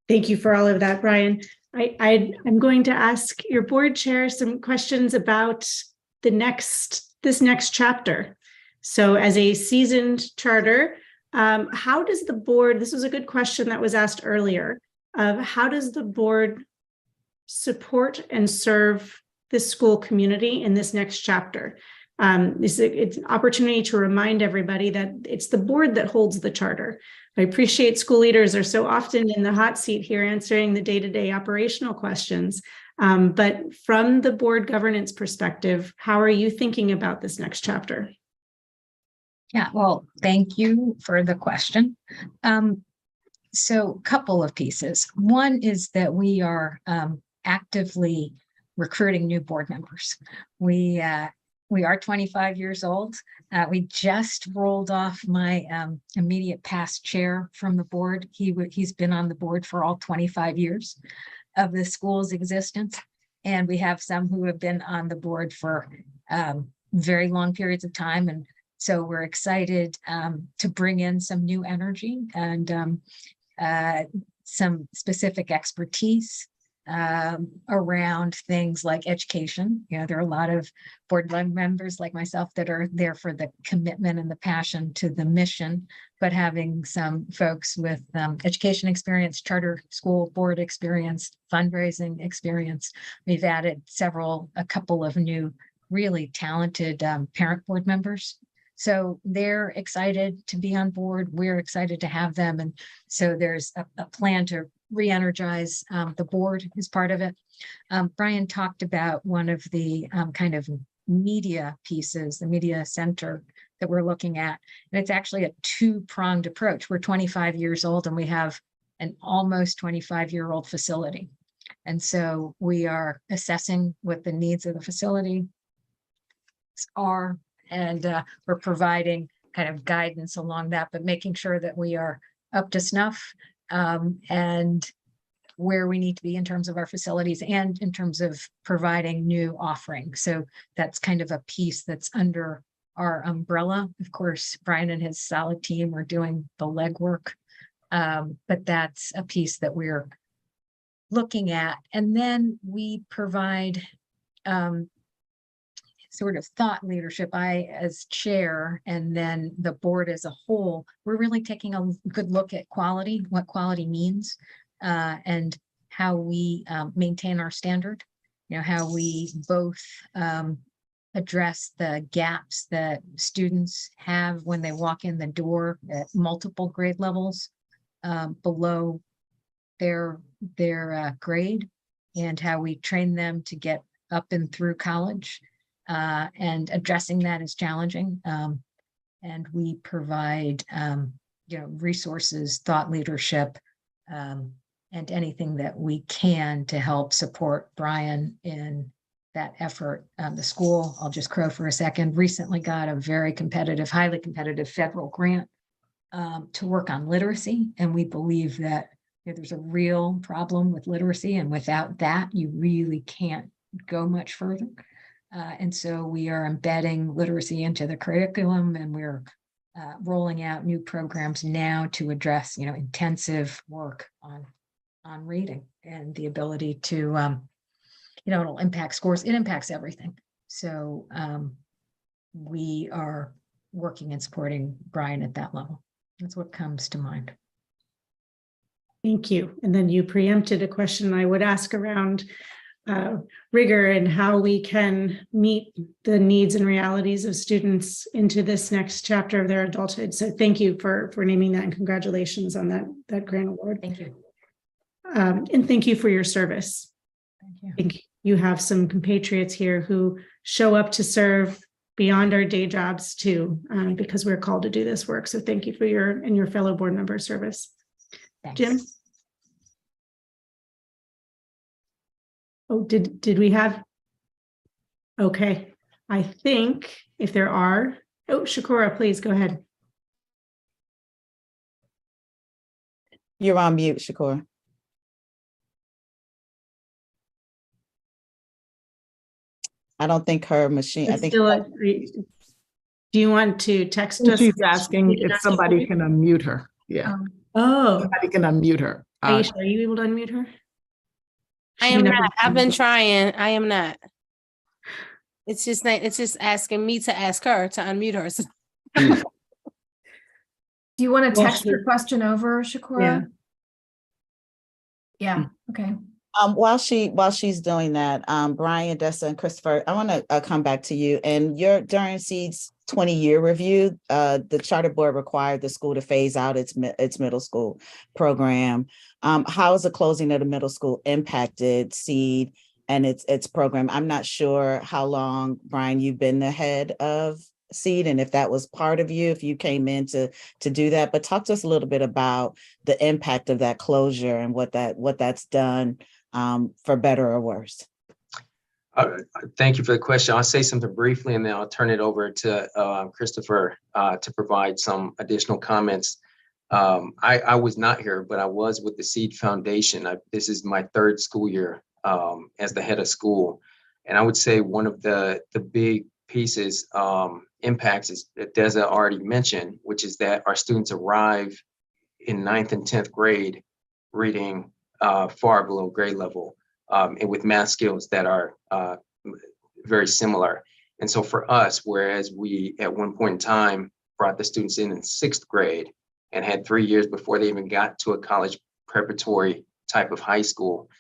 Thank you for all of that, Brian. I'm going to ask your board chair some questions about this next chapter. So as a seasoned charter, how does the board, this was a good question that was asked earlier, how does the board support and serve this school community in this next chapter? It's an opportunity to remind everybody that it's the board that holds the charter. I appreciate school leaders are so often in the hot seat here answering the day-to-day operational questions. But from the board governance perspective, how are you thinking about this next chapter? Yeah, well, thank you for the question. So a couple of pieces. One is that we are actively recruiting new board members. We are 25 years old. We just rolled off my immediate past chair from the board. He's been on the board for all 25 years of the school's existence. And we have some who have been on the board for very long periods of time. And so we're excited to bring in some new energy and some specific expertise around things like education. You know, there are a lot of board members like myself that are there for the commitment and the passion to the mission, but having some folks with education experience, charter school board experience, fundraising experience. We've added a couple of new really talented parent board members. So they're excited to be on board. We're excited to have them. And so there's a plan to re-energize the board as part of it. Brian talked about one of the kind of media pieces, the media center that we're looking at. And it's actually a two-pronged approach. We're 25 years old and we have an almost 25-year-old facility. And so we are assessing what the needs of the facility are, and we're providing kind of guidance along that, but making sure that we are up to snuff and where we need to be in terms of our facilities and in terms of providing new offerings. So that's kind of a piece that's under our umbrella. Of course, Brian and his solid team are doing the legwork, but that's a piece that we're looking at. And then we provide sort of thought leadership. I, as chair, and then the board as a whole, we're really taking a good look at quality, what quality means, and how we maintain our standard, you know, how we both address the gaps that students have when they walk in the door at multiple grade levels below their grade, and how we train them to get up and through college. And addressing that is challenging. And we provide, resources, thought leadership, and anything that we can to help support Brian in that effort. The school, I'll just crow for a second, recently got a very competitive, highly competitive federal grant to work on literacy. And we believe that there's a real problem with literacy, and without that, you really can't go much further. And so we are embedding literacy into the curriculum, and we're rolling out new programs now to address, intensive work on reading and the ability to, it'll impact scores. It impacts everything. So we are working and supporting Brian at that level. That's what comes to mind. Thank you. And then you preempted a question I would ask around rigor and how we can meet the needs and realities of students into this next chapter of their adulthood. So thank you for naming that, and congratulations on that grant award. Thank you. And thank you for your service. Thank you. I think you have some compatriots here who show up to serve beyond our day jobs too, because we're called to do this work. So thank you for your fellow board member service. Thanks. Jim? Oh, did we have? Okay, I think if there are, Shakura, please go ahead. You're on mute, Shakura. I don't think her machine, I think. Do you want to text us? She's asking if somebody can unmute her. Yeah. Somebody can unmute her. Aisha, are you able to unmute her? I am not. I've been trying. I am not. It's just asking me to ask her to unmute her. Do you want to text your question over, Shakura? Yeah. Okay. While she's doing that, Brian, Dessa, and Christopher, I want to come back to you. And during SEED's 20-year review, the charter board required the school to phase out its middle school program. How has the closing of the middle school impacted SEED and its program? I'm not sure how long, Brian, you've been the head of SEED, and if that was part of you, if you came in to do that. But talk to us a little bit about the impact of that closure and what that's done, for better or worse. Thank you for the question. I'll say something briefly, and then I'll turn it over to Christopher to provide some additional comments. I was not here, but I was with the SEED Foundation. This is my third school year as the head of school. And I would say one of the big pieces impacts is that Deza already mentioned, which is that our students arrive in 9th and 10th grade reading far below grade level. and with math skills that are very similar. And so for us, whereas we at one point in time brought the students in sixth grade and had 3 years before they even got to a college preparatory type of high school,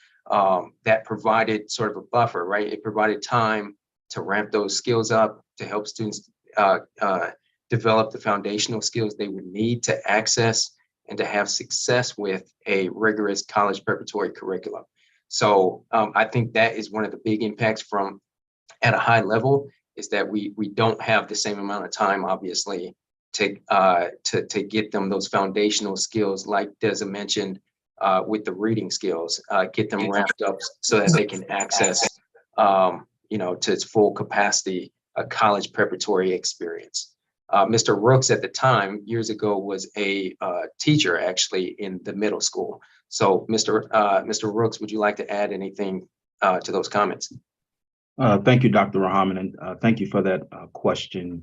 that provided sort of a buffer, right? It provided time to ramp those skills up, to help students develop the foundational skills they would need to access and to have success with a rigorous college preparatory curriculum. So I think that is one of the big impacts from at a high level, is that we don't have the same amount of time, obviously, to get them those foundational skills, like Deza mentioned, with the reading skills, get them ramped up so that they can access, to its full capacity, a college preparatory experience. Mr. Rooks at the time, years ago, was a teacher actually in the middle school. So Mr. Rooks, would you like to add anything to those comments? Thank you, Dr. Rahman, and thank you for that question.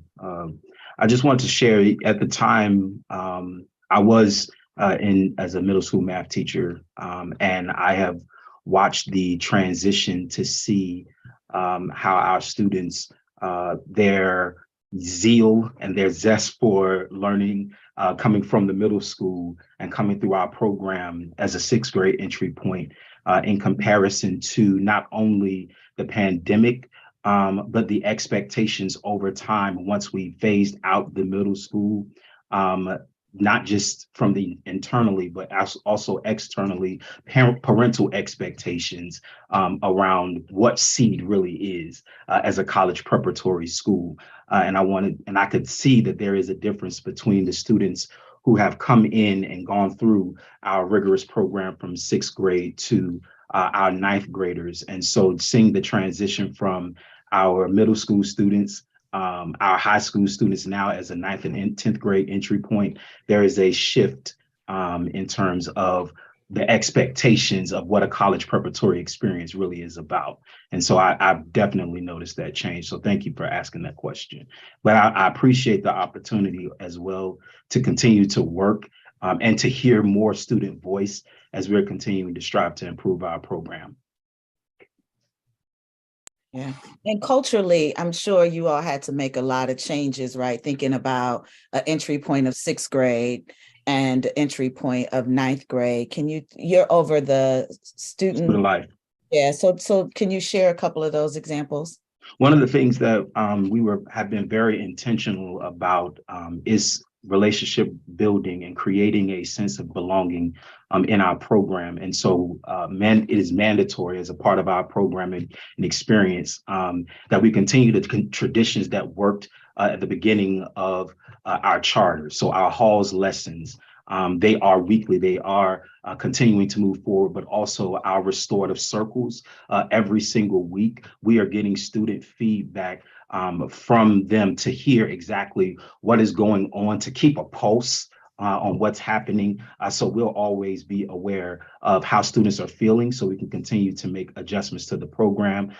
I just wanted to share, at the time, I was as a middle school math teacher, and I have watched the transition to see how our students, their zeal and their zest for learning, coming from the middle school and coming through our program as a sixth grade entry point, in comparison to not only the pandemic, but the expectations over time once we phased out the middle school, not just from the internally, but also externally, parental expectations around what SEED really is as a college preparatory school. And I could see that there is a difference between the students who have come in and gone through our rigorous program from sixth grade to our ninth graders. And so seeing the transition from our middle school students, our high school students now as a ninth and 10th grade entry point, there is a shift in terms of the expectations of what a college preparatory experience really is about. And so I've definitely noticed that change. So thank you for asking that question. But I appreciate the opportunity as well to continue to work and to hear more student voice as we're continuing to strive to improve our program. Yeah. And culturally, I'm sure you all had to make a lot of changes, right? Thinking about an entry point of sixth grade and entry point of ninth grade. You're over the student life. Yeah. So can you share a couple of those examples? One of the things that we have been very intentional about is relationship building and creating a sense of belonging in our program. And so it is mandatory as a part of our programming and experience that we continue the traditions that worked at the beginning of our charter. So our halls lessons, they are weekly, they are continuing to move forward, but also our restorative circles every single week. We are getting student feedback from them to hear exactly what is going on, to keep a pulse on what's happening. So we'll always be aware of how students are feeling so we can continue to make adjustments to the program,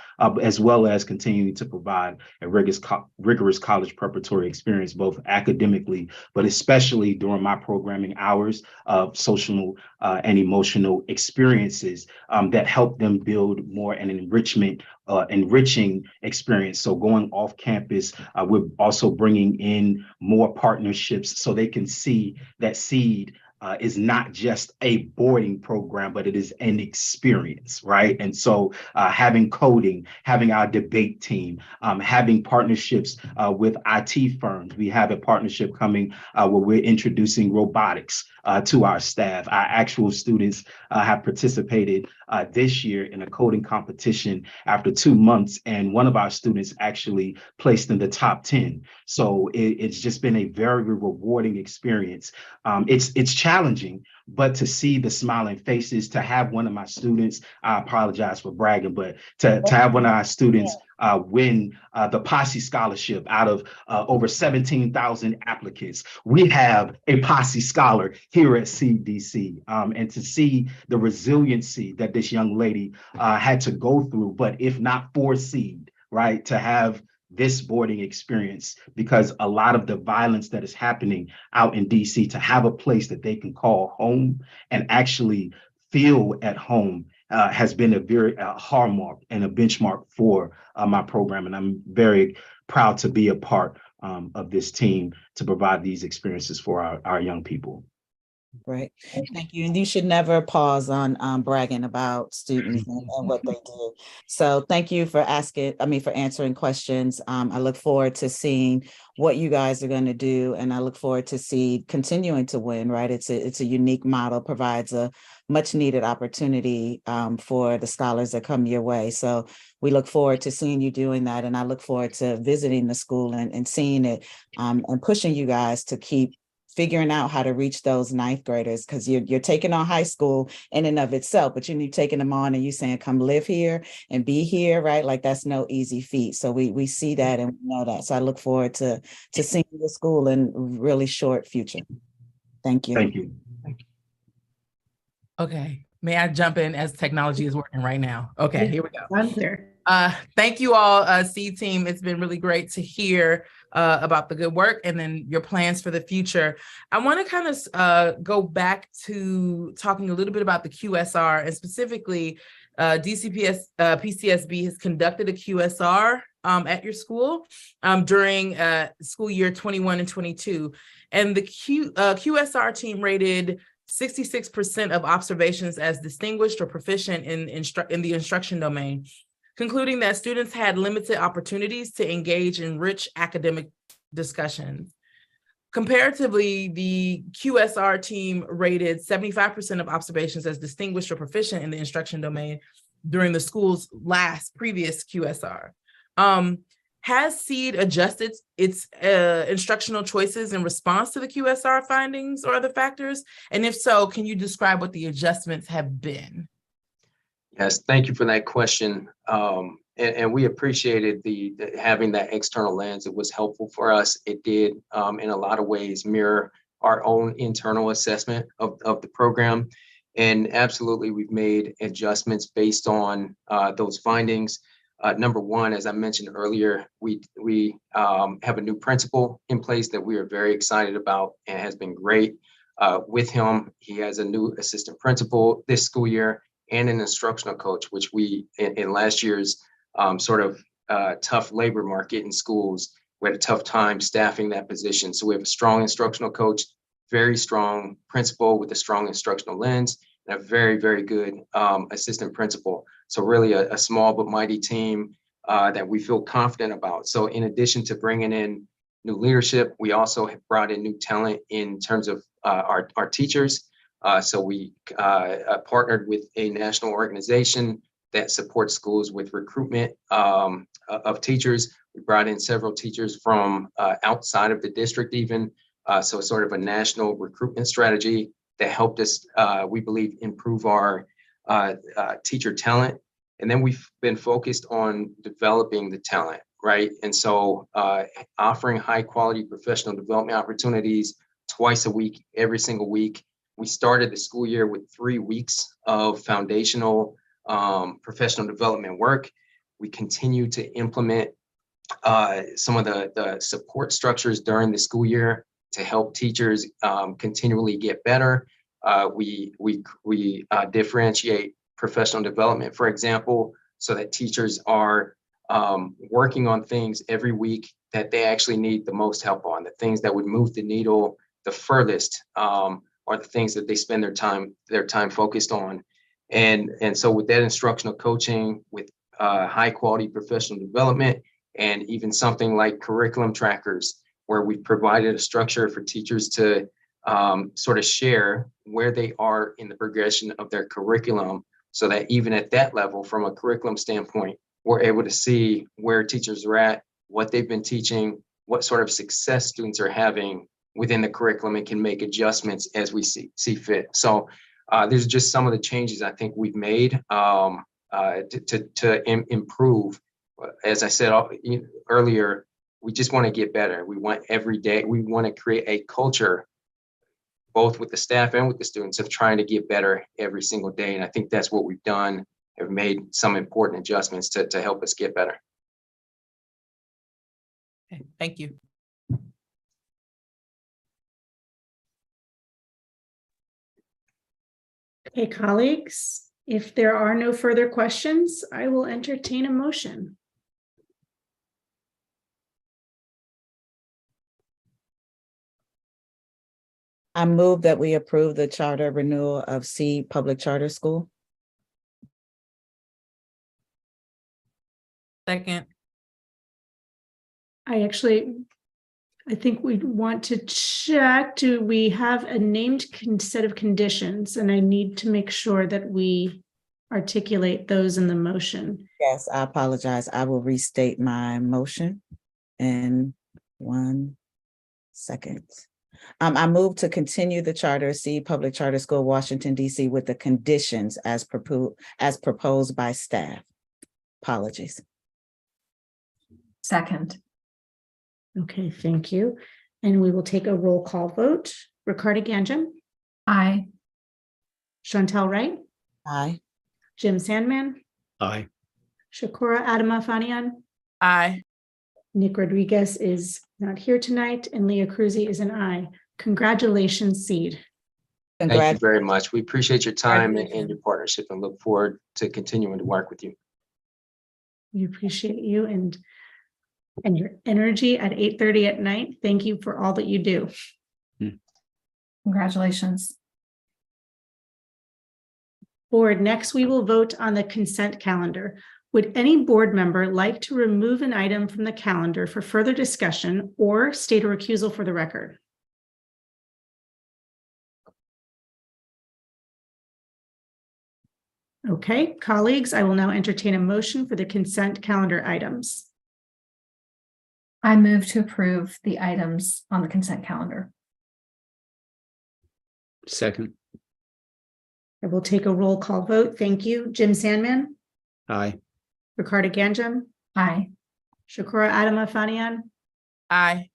as well as continuing to provide a rigorous college preparatory experience, both academically, but especially during my programming hours of social and emotional experiences that help them build more an enriching experience. So going off campus, we're also bringing in more partnerships so they can see that SEED is not just a boarding program, but it is an experience, right? And so having coding, having our debate team, having partnerships with IT firms. We have a partnership coming where we're introducing robotics to our staff. Our actual students have participated this year in a coding competition after 2 months, and one of our students actually placed in the top 10. So it's just been a very rewarding experience. It's challenging, but to see the smiling faces, to have one of my students, I apologize for bragging, but to have one of our students win the Posse Scholarship out of over 17,000 applicants. We have a Posse Scholar here at CDC, and to see the resiliency that this young lady had to go through, but if not for SEED, right, to have this boarding experience, because a lot of the violence that is happening out in DC, to have a place that they can call home and actually feel at home has been a very hallmark and a benchmark for my program. And I'm very proud to be a part of this team to provide these experiences for our young people. Great, thank you. And you should never pause on bragging about students and what they do. So thank you for answering questions. I look forward to seeing what you guys are going to do, and I look forward to continuing to win. Right, it's a unique model, provides a much needed opportunity for the scholars that come your way. So we look forward to seeing you doing that, and I look forward to visiting the school and seeing it and pushing you guys to keep figuring out how to reach those ninth graders, because you're taking on high school in and of itself, but you're taking them on and you saying, come live here and be here, right? Like that's no easy feat. So we see that and we know that. So I look forward to seeing the school in really short future. Thank you. Thank you. Okay, may I jump in as technology is working right now? Okay, here we go. I'm there. Thank you all, Seed team. It's been really great to hear about the good work and then your plans for the future. I want to kind of go back to talking a little bit about the QSR, and specifically PCSB has conducted a QSR at your school during school year 21 and 22. And the QSR team rated 66% of observations as distinguished or proficient in the instruction domain, concluding that students had limited opportunities to engage in rich academic discussions. Comparatively, the QSR team rated 75% of observations as distinguished or proficient in the instruction domain during the school's previous QSR. Has SEED adjusted its instructional choices in response to the QSR findings or other factors? And if so, can you describe what the adjustments have been? Yes, thank you for that question. And we appreciated having that external lens. It was helpful for us. It did, in a lot of ways, mirror our own internal assessment of the program. And absolutely, we've made adjustments based on those findings. Number one, as I mentioned earlier, we have a new principal in place that we are very excited about and has been great. With him, he has a new assistant principal this school year and an instructional coach, which we, in last year's tough labor market in schools, we had a tough time staffing that position. So we have a strong instructional coach, very strong principal with a strong instructional lens, and a very, very good assistant principal. So really a small but mighty team that we feel confident about. So in addition to bringing in new leadership, we also have brought in new talent in terms of our teachers. So we partnered with a national organization that supports schools with recruitment of teachers. We brought in several teachers from outside of the district even. So sort of a national recruitment strategy that helped us, we believe, improve our teacher talent. And then we've been focused on developing the talent, right? And so offering high quality professional development opportunities twice a week, every single week. We started the school year with 3 weeks of foundational professional development work. We continue to implement some of the support structures during the school year to help teachers continually get better. We differentiate professional development, for example, so that teachers are working on things every week that they actually need the most help on, the things that would move the needle the furthest, are the things that they spend their time focused on. And so with that instructional coaching, with high quality professional development, and even something like curriculum trackers, where we've provided a structure for teachers to sort of share where they are in the progression of their curriculum, so that even at that level, from a curriculum standpoint, we're able to see where teachers are at, what they've been teaching, what sort of success students are having within the curriculum, and can make adjustments as we see fit. So there's just some of the changes I think we've made to improve. As I said earlier, we just want to get better. We want every day, we want to create a culture, both with the staff and with the students, of trying to get better every single day. And I think that's what we've done, have made some important adjustments to help us get better. Okay, thank you. Okay, colleagues, If there are no further questions, I will entertain a motion. I move that we approve the charter renewal of Seed Public Charter School. Second. I think we want to check, do we have a named set of conditions? And I need to make sure that we articulate those in the motion. Yes, I apologize. I will restate my motion in 1 second. I move to continue the charter of Seed Public Charter School, Washington, D.C. with the conditions as proposed by staff. Apologies. Second. Okay, thank you. And we will take a roll call vote. Ricardo Ganjam. Aye. Chantel Wright. Aye. Jim Sandman. Aye. Shakura Adamafanian. Aye. Nick Rodriguez is not here tonight, and Leah Cruzy is an aye. Congratulations, Seed. Thank you very much. We appreciate your time and your partnership and look forward to continuing to work with you. We appreciate you and your energy at 8:30 at night. Thank you for all that you do. Congratulations. Board, next we will vote on the consent calendar. Would any board member like to remove an item from the calendar for further discussion or state a recusal for the record? Okay, colleagues, I will now entertain a motion for the consent calendar items. I move to approve the items on the consent calendar. Second. I will take a roll call vote. Thank you. Jim Sandman. Aye. Ricardo Ganjam. Aye. Shakura Adamafanian. Aye.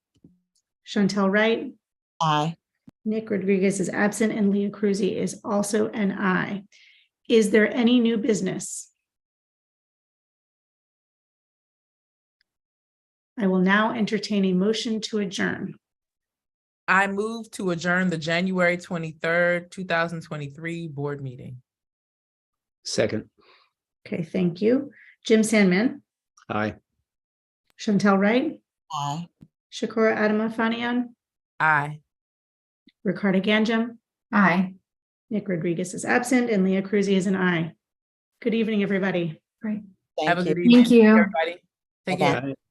Chantel Wright. Aye. Nick Rodriguez is absent and Leah Cruzy is also an aye. Is there any new business? I will now entertain a motion to adjourn. I move to adjourn the January 23rd, 2023 board meeting. Second. Okay, thank you. Jim Sandman. Aye. Chantel Wright. Aye. Shakura Adamafanian. Aye. Ricardo Ganjam. Aye. Nick Rodriguez is absent and Leah Cruzy is an aye. Good evening, everybody. Great. Have a good Thank evening, you. everybody. Take care. Aye.